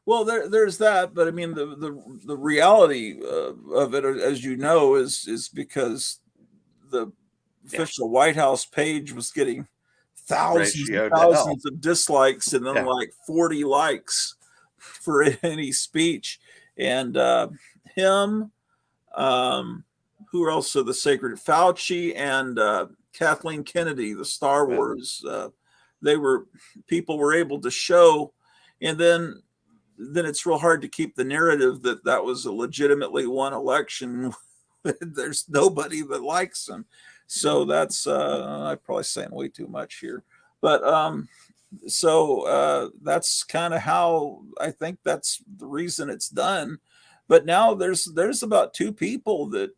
Well, there's that, but I mean the reality of it, as you know, is because the official White House page was getting thousands of dislikes and then like 40 likes for any speech. And him, who are also the sacred Fauci and Kathleen Kennedy, the Star Wars, people were able to show, and then it's real hard to keep the narrative that was a legitimately won election. There's nobody that likes them. So that's I'm probably saying way too much here, but that's kind of how I think that's the reason it's done. But now there's about 2 people that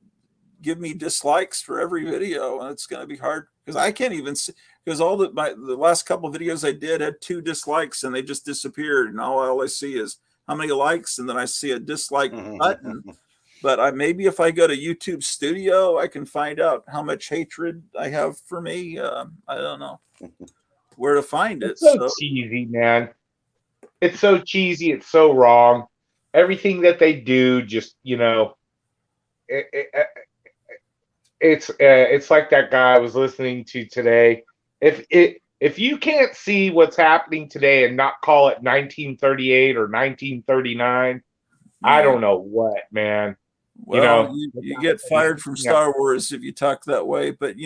give me dislikes for every video, and it's going to be hard because I can't even see, because the last couple of videos I did had 2 dislikes and they just disappeared, and all I see is how many likes, and then I see a dislike button. But maybe if I go to YouTube Studio, I can find out how much hatred I have for me. I don't know where to find it. It's so cheesy, man. It's so cheesy. It's so wrong. Everything that they do, just it's like that guy I was listening to today. If you can't see what's happening today and not call it 1938 or 1939, I don't know what, man. Well, you get fired from Star Wars if you talk that way. But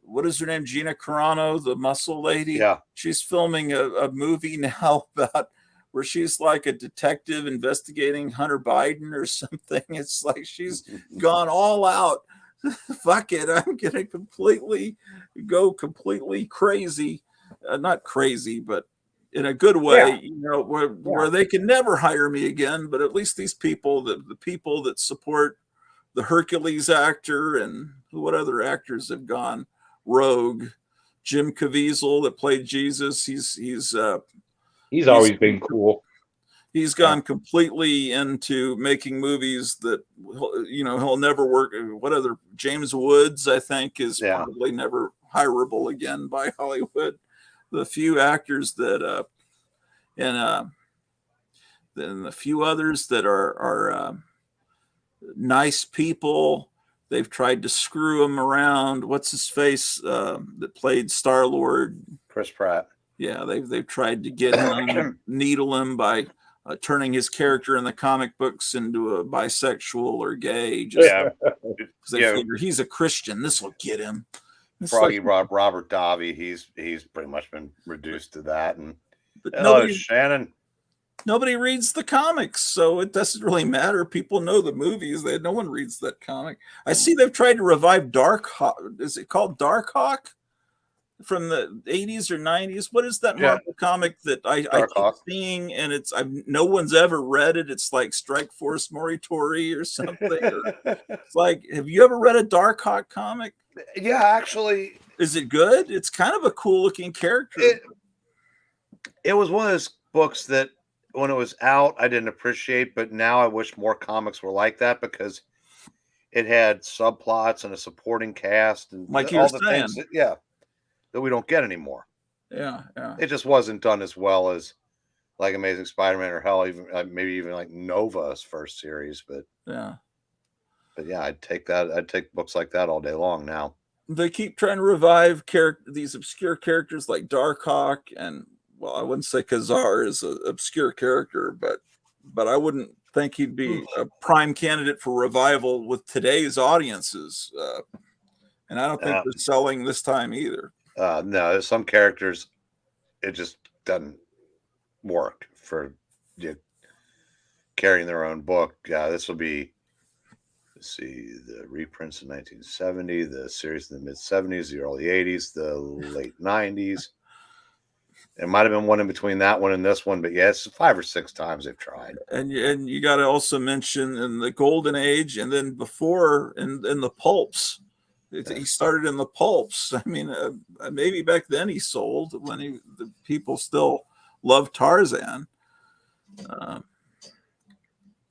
what is her name? Gina Carano, the muscle lady. Yeah. She's filming a movie now about where she's like a detective investigating Hunter Biden or something. It's like she's gone all out. Fuck it, I'm gonna go completely crazy. Not crazy, but in a good way, where they can never hire me again. But at least these people, the people that support the Hercules actor, and what other actors have gone rogue? Jim Caviezel that played Jesus. He's always been cool. He's gone completely into making movies that he'll never work. What other? James Woods, I think, is probably never hireable again by Hollywood. The few actors that then the few others that are nice people, they've tried to screw him around. What's his face that played Star-Lord? Chris Pratt. Yeah, they've tried to get him, needle him by turning his character in the comic books into a bisexual or gay. Just because they figure he's a Christian, this will get him. Froggy Robert Davi, he's pretty much been reduced to that. And Shannon. Nobody reads the comics, so it doesn't really matter. People know the movies. No one reads that comic. I see they've tried to revive Darkhawk. Is it called Darkhawk? From the 80s or 90s? What is that Marvel comic that I keep seeing, and no one's ever read it? It's like Strike Force Moritori or something. It's like, have you ever read a Darkhawk comic? Yeah, actually. Is it good? It's kind of a cool looking character. It was one of those books that when it was out, I didn't appreciate, but now I wish more comics were like that, because it had subplots and a supporting cast and like all the things that we don't get anymore. Yeah. It just wasn't done as well as like Amazing Spider-Man, or hell, even maybe even like Nova's first series. But yeah, I'd take that. I'd take books like that all day long now. They keep trying to revive these obscure characters like Darkhawk, and well, I wouldn't say Khazar is an obscure character, but I wouldn't think he'd be a prime candidate for revival with today's audiences. And I don't think they're selling this time either. No, there's some characters, it just doesn't work for carrying their own book. Yeah, this will be, let's see, the reprints in 1970, the series in the mid-70s, the early 80s, the late 90s. It might have been one in between that one and this one, but yeah, it's 5 or 6 times they've tried. And you got to also mention in the Golden Age, and then before in the pulps. He started in the pulps. I mean, maybe back then he sold when the people still loved Tarzan. I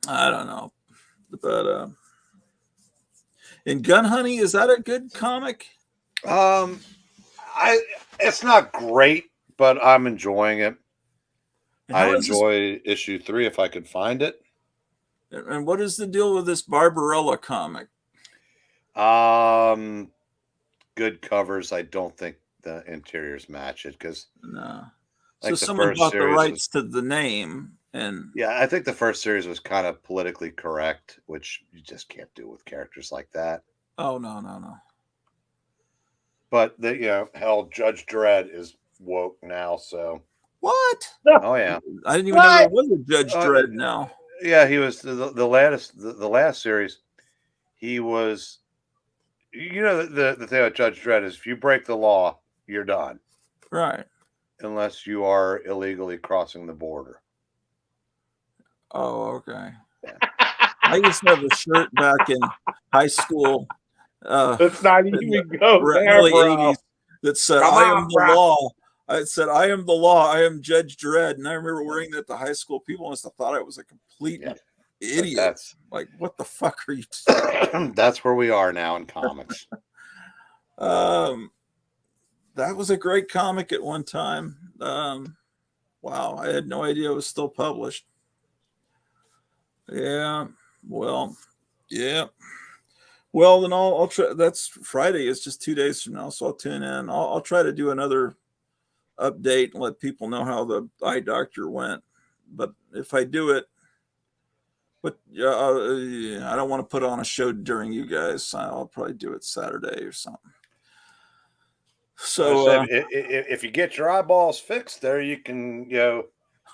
don't know, but in Gun Honey, is that a good comic? It's not great, but I'm enjoying it. I enjoy issue 3 if I could find it. And what is the deal with this Barbarella comic? Good covers. I don't think the interiors match it, because so someone bought the rights to the name, and I think the first series was kind of politically correct, which you just can't do with characters like that. Oh no. But hell, Judge Dredd is woke now, so what? Oh yeah, I didn't even know there was a Judge Dredd now. Yeah, he was the last series. He was. The thing about Judge Dredd is if you break the law, you're done. Right. Unless you are illegally crossing the border. Oh, okay. Yeah. I used to have a shirt back in high school. Let's not even go there, early bro. 80s that said, I am the law. I said, I am the law. I am Judge Dredd. And I remember wearing that to high school. People must have thought I was a complete idiot. That's like, what the fuck are you saying? That's where we are now in comics. That was a great comic at one time. Wow, I had no idea it was still published. Yeah, well, yeah. Well, then I'll try. That's Friday. It's just 2 days from now, so I'll tune in. I'll try to do another update and let people know how the eye doctor went. But if I do it, I don't want to put on a show during you guys. I'll probably do it Saturday or something. So if you get your eyeballs fixed there, you can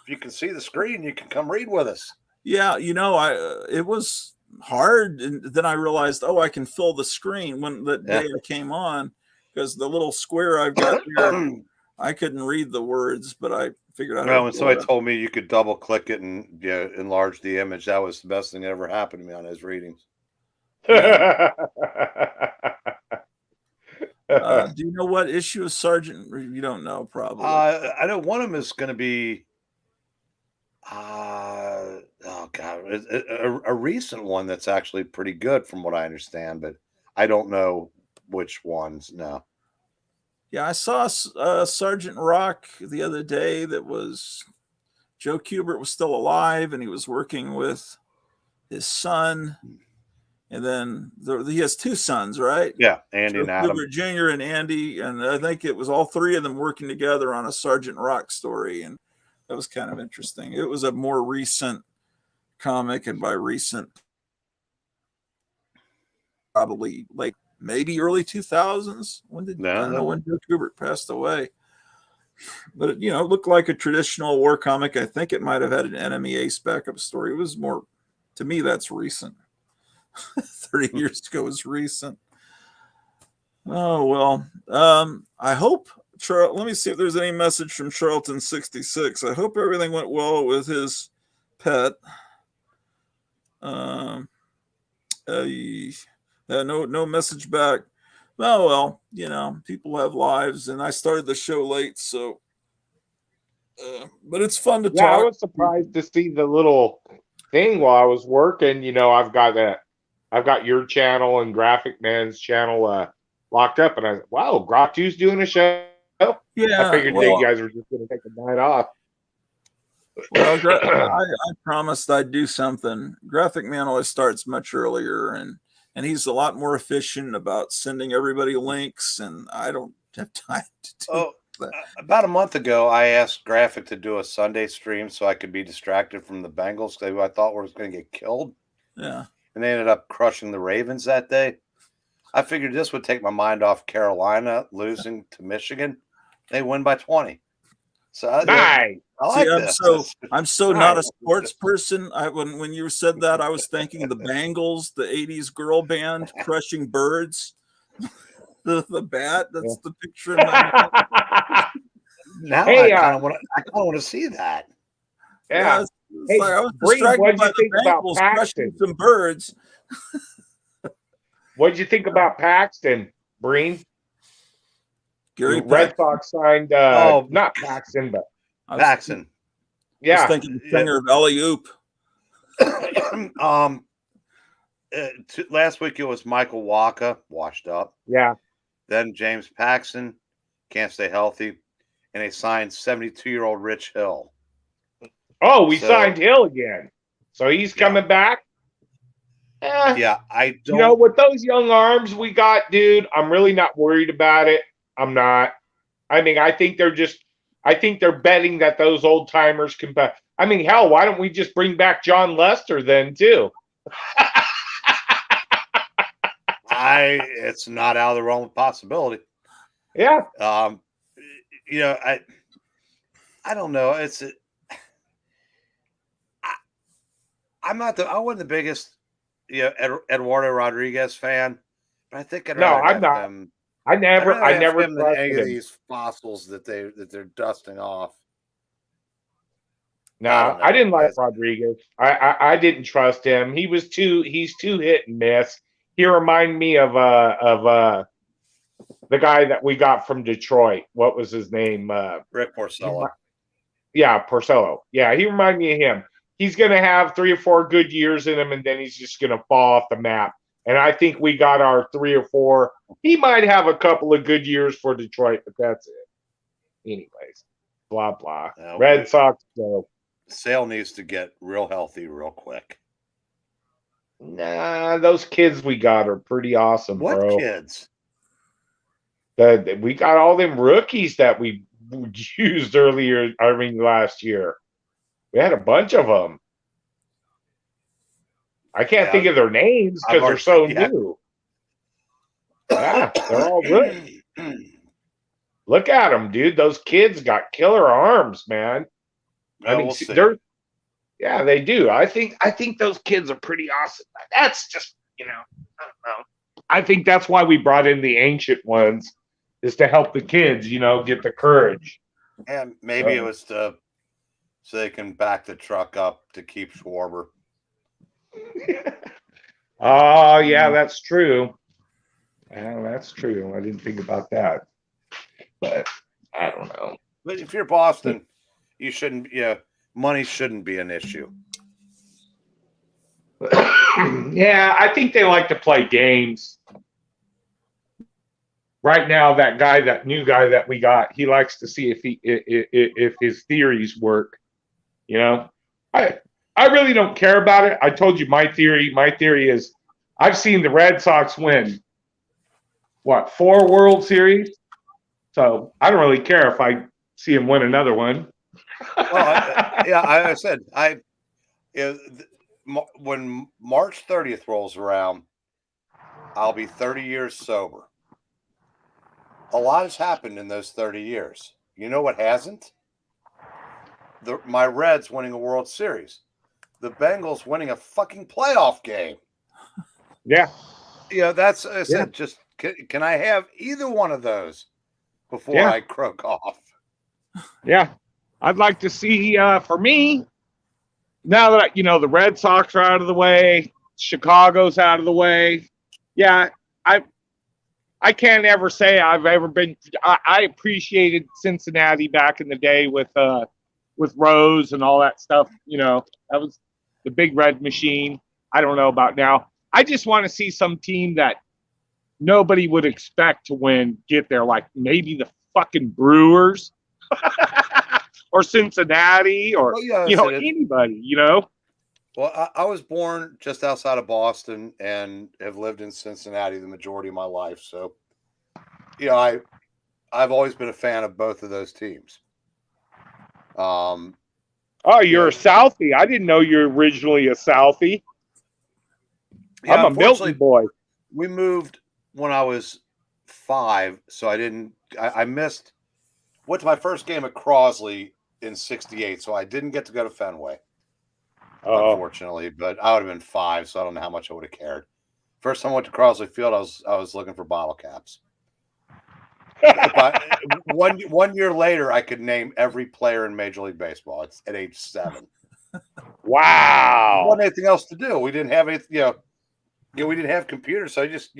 you can see the screen, you can come read with us. Yeah, it was hard, and then I realized, I can fill the screen when the day I came on, because the little square I've got here, I couldn't read the words, but I figured out. No, when somebody told me you could double click it and enlarge the image, that was the best thing that ever happened to me on those readings. Yeah. Do you know what issue of Sergeant? You don't know, probably. I know one of them is going to be. Oh God, a recent one that's actually pretty good, from what I understand, but I don't know which ones. No. Yeah, I saw Sergeant Rock the other day. That was Joe Kubert was still alive, and he was working with his son. And then he has two sons, right? Yeah, Andy and Adam. Kubert Jr. and Andy, and I think it was all three of them working together on a Sergeant Rock story, and that was kind of interesting. It was a more recent comic, and by recent, probably like maybe early 2000s. I don't know when Joe Kubert passed away, but it looked like a traditional war comic. I think it might have had an Enemy Ace backup story. It was more, to me, that's recent. 30 years ago is recent. Oh, well, I hope, let me see if there's any message from Charlton 66. I hope everything went well with his pet. No message back. Oh, well, people have lives, and I started the show late, so, but it's fun to talk. I was surprised to see the little thing while I was working. I've got your channel and Graphic Man's channel locked up, and I said, wow, Gratu's doing a show. Yeah, I figured you guys were just going to take a night off. Well, I promised I'd do something. Graphic Man always starts much earlier, and he's a lot more efficient about sending everybody links, and I don't have time to do that. About a month ago, I asked Graphic to do a Sunday stream so I could be distracted from the Bengals, who I thought were going to get killed. Yeah. And they ended up crushing the Ravens that day. I figured this would take my mind off Carolina losing to Michigan. They win by 20. So nice. I like this. I'm so not a sports person. When you said that, I was thinking the Bangles, the 80s girl band, crushing birds. The bat, that's the picture in my mind. Now I kind of want to see that. Yeah. Hey, I was distracted by the Bengals crushing some birds. What did you think about Paxton, Breen? Gary Red Sox signed not Paxton, but Paxton. Yeah. I was thinking the singer of Alley Oop. Last week it was Michael Walker, washed up. Yeah. Then James Paxton, can't stay healthy. And they signed 72-year-old Rich Hill. Oh, we signed Hill again. So he's coming back? Yeah, I don't. With those young arms we got, dude, I'm really not worried about it. I'm not. I mean, I think they're betting that those old timers can bet. I mean, hell, why don't we just bring back John Lester then, too? It's not out of the realm of possibility. Yeah. I don't know. I wasn't the biggest, Eduardo Rodriguez fan, but I think I'm not. I never trusted any of these fossils that they're dusting off. No, I didn't like Rodriguez. I didn't trust him. He's too hit and miss. He reminded me of the guy that we got from Detroit. What was his name? Rick Porcello. Yeah, Porcello. Yeah, he reminded me of him. He's going to have 3 or 4 good years in him, and then he's just going to fall off the map. And I think we got our 3 or 4. He might have a couple of good years for Detroit, but that's it. Anyways, blah, blah. Red Sox, so. Sale needs to get real healthy real quick. Nah, those kids we got are pretty awesome, what bro. What kids? We got all them rookies that we used last year. We had a bunch of them. I can't think of their names because they're so new. Yeah, they're all good. Look at them, dude. Those kids got killer arms, man. We'll see. Yeah, they do. I think those kids are pretty awesome. That's just, I don't know. I think that's why we brought in the ancient ones, is to help the kids, get the courage. And maybe it was so they can back the truck up to keep Schwarber. Oh, yeah, that's true. Yeah, that's true. I didn't think about that. But I don't know. But if you're Boston, you shouldn't. Yeah, money shouldn't be an issue. Yeah, I think they like to play games. Right now, that new guy that we got, he likes to see if his theories work. I really don't care about it. I told you my theory. My theory is, I've seen the Red Sox win 4 World Series. So I don't really care if I see him win another one. I said when March 30th rolls around, I'll be 30 years sober. A lot has happened in those 30 years. You know what hasn't? My Reds winning a World Series. The Bengals winning a fucking playoff game. Yeah. That's, I said, just, can I have either one of those before I croak off? Yeah. I'd like to see, for me, now that, the Red Sox are out of the way, Chicago's out of the way. Yeah. I can't ever say I've ever been. I appreciated Cincinnati back in the day with Rose and all that stuff. That was the big red machine. I don't know about now. I just want to see some team that nobody would expect to win get there, like maybe the fucking Brewers or Cincinnati or anybody. Well, I was born just outside of Boston and have lived in Cincinnati the majority of my life. So, I've always been a fan of both of those teams. Oh, you're a Southie. I didn't know you're originally a Southie. Yeah, I'm a Milton boy. We moved when I was 5, so I went to my first game at Crosley in '68, so I didn't get to go to Fenway. Unfortunately, but I would have been 5, so I don't know how much I would have cared. First time I went to Crosley Field, I was looking for bottle caps. But one year later, I could name every player in Major League Baseball. It's at age 7. Wow! There wasn't anything else to do. We didn't have anything. We didn't have computers, so I just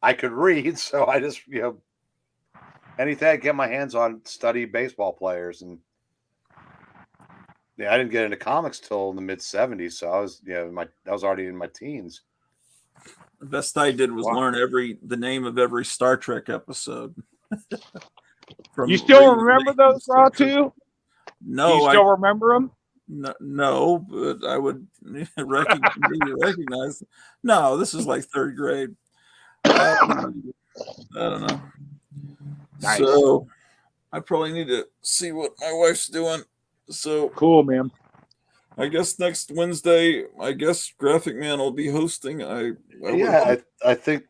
I could read, so I just anything I get my hands on, study baseball players and. Yeah, I didn't get into comics till in the mid '70s, so I was I was already in my teens. The best I did was learn the name of every Star Trek episode. You still remember those, Raw, too? No, do you still remember them? No, but I would recognize. No, this is like 3rd grade. I don't know. Nice. So I probably need to see what my wife's doing. So cool, man. I guess next Wednesday, Graphic Man will be hosting. I think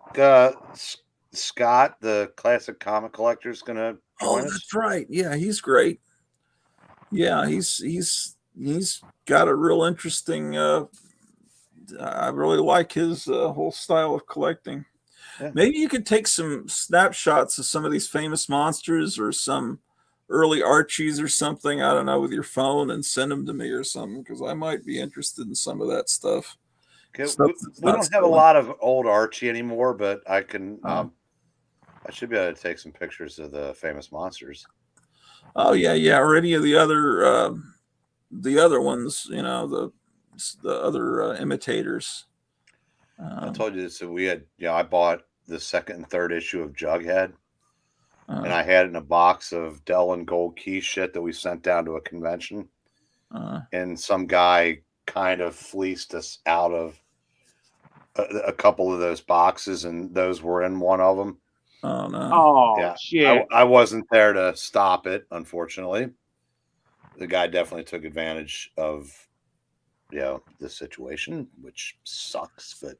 Scott, the classic comic collector, is going to join us. That's right. Yeah, he's great. Yeah, he's got a real interesting. I really like his whole style of collecting. Yeah. Maybe you could take some snapshots of some of these famous monsters or some early Archies or something, I don't know, with your phone and send them to me or something, because I might be interested in some of that stuff. Okay. We don't have a lot of old Archie anymore, but I can I should be able to take some pictures of the famous monsters. Oh yeah, or any of the other ones, the other imitators. I told you this, so we had I bought the 2nd and 3rd issue of Jughead. And I had it in a box of Dell and Gold Key shit that we sent down to a convention. And some guy kind of fleeced us out of a couple of those boxes, and those were in one of them. Oh, no. Oh, yeah. Shit. I wasn't there to stop it, unfortunately. The guy definitely took advantage of, the situation, which sucks. But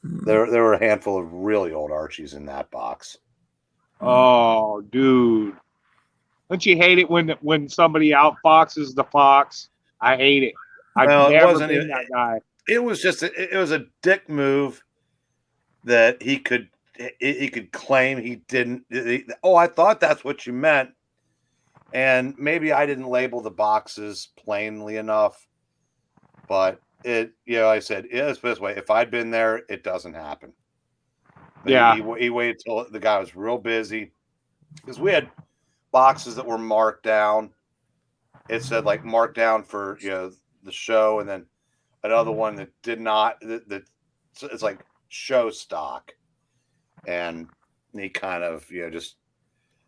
there were a handful of really old Archies in that box. Oh, dude. Don't you hate it when somebody outfoxes the fox? I hate it. I've Well, it never wasn't been even- that guy. It was just it was a dick move that he could claim he didn't. Oh, I thought that's what you meant, and maybe I didn't label the boxes plainly enough. But I said it's this way. If I'd been there, it doesn't happen. But Yeah. he waited till the guy was real busy because we had boxes that were marked down. It said like marked down for the show, and then another one that did not. That it's like show stock, and he kind of just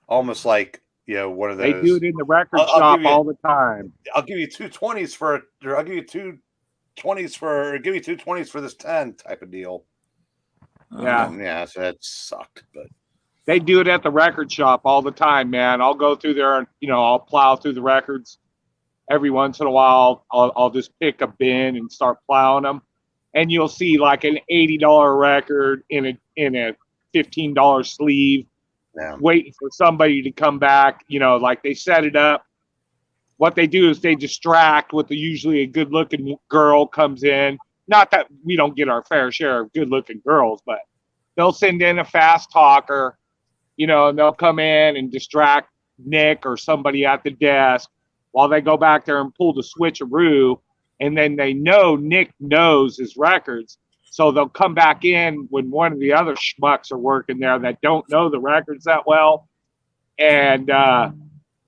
almost like one of those. They do it in the record shop all the time. I'll give you 2 20s for I'll give you 2 20s for give you 2 20s for this 10 type of deal. Yeah. So that sucked, but they do it at the record shop all the time, man. I'll go through there and I'll plow through the records. Every once in a while, I'll just pick a bin and start plowing them, and you'll see like an $80 record in a $15 sleeve, waiting for somebody to come back. Like they set it up. What they do is they distract with usually a good-looking girl comes in. Not that we don't get our fair share of good-looking girls, but they'll send in a fast talker, and they'll come in and distract Nick or somebody at the desk while they go back there and pull the switcheroo, and then they know Nick knows his records, so they'll come back in when one of the other schmucks are working there that don't know the records that well, and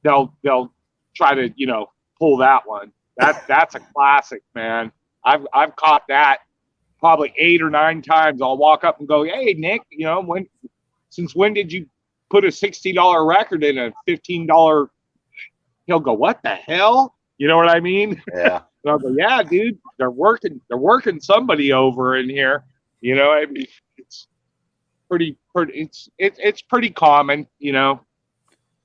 they'll try to pull that one. That's a classic, man. I've caught that probably 8 or 9 times. I'll walk up and go, "Hey, Nick, since when did you put a $60 record in a $15?" He'll go, "What the hell?" You know what I mean? Yeah. And I'll go, "Yeah, dude, they're working somebody over in here." I mean, it's pretty it's pretty common, Yeah.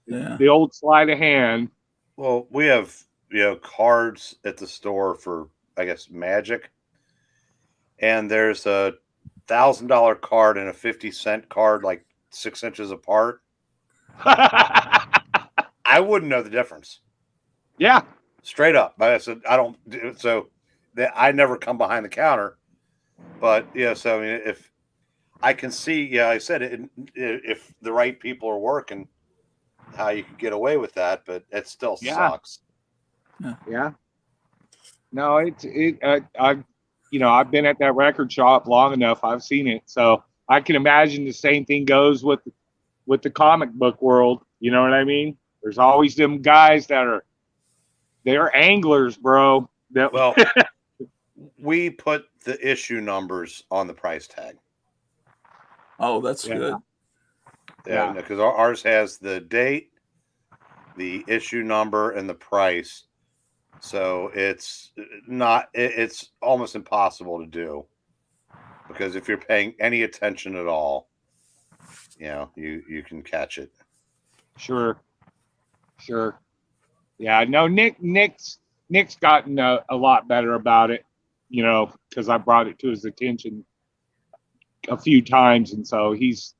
The old sleight of hand. Well, we have cards at the store for I guess Magic, and there's a $1,000 card and a 50-cent card like 6 inches apart. I wouldn't know the difference. Yeah. Straight up. But I said, I don't. So I never come behind the counter. But, so I mean, if I can see, I said, if the right people are working, how you could get away with that, but it still sucks. Yeah. No, I've been at that record shop long enough. I've seen it. So I can imagine the same thing goes with the comic book world. You know what I mean? There's always them guys they're anglers, bro. Well, we put the issue numbers on the price tag. Oh, that's good. Yeah, because ours has the date, the issue number, and the price. So it's almost impossible to do, because if you're paying any attention at all, you can catch it. Sure. Yeah, no, Nick's gotten a lot better about it, because I brought it to his attention a few times, and so he's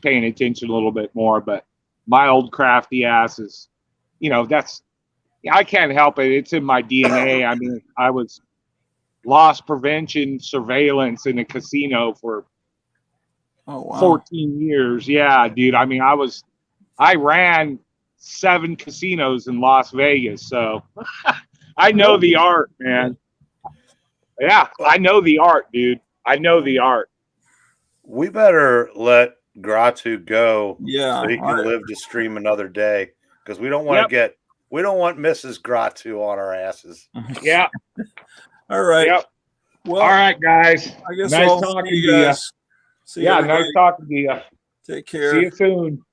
paying attention a little bit more. But my old crafty ass is, I can't help it. It's in my DNA. I mean, I was loss prevention surveillance in a casino for 14 years. Yeah, dude. I mean, I ran 7 casinos in Las Vegas, so I know the art, man. Yeah, I know the art, dude. I know the art. We better let Gratu go, so he can live to stream another day, because we don't want to we don't want Mrs. Gratu on our asses. Yeah. All right. Yep. Well, all right, guys. I guess nice I'll talking see to you. guys. See you, nice everybody. talking to you. Take care. See you soon.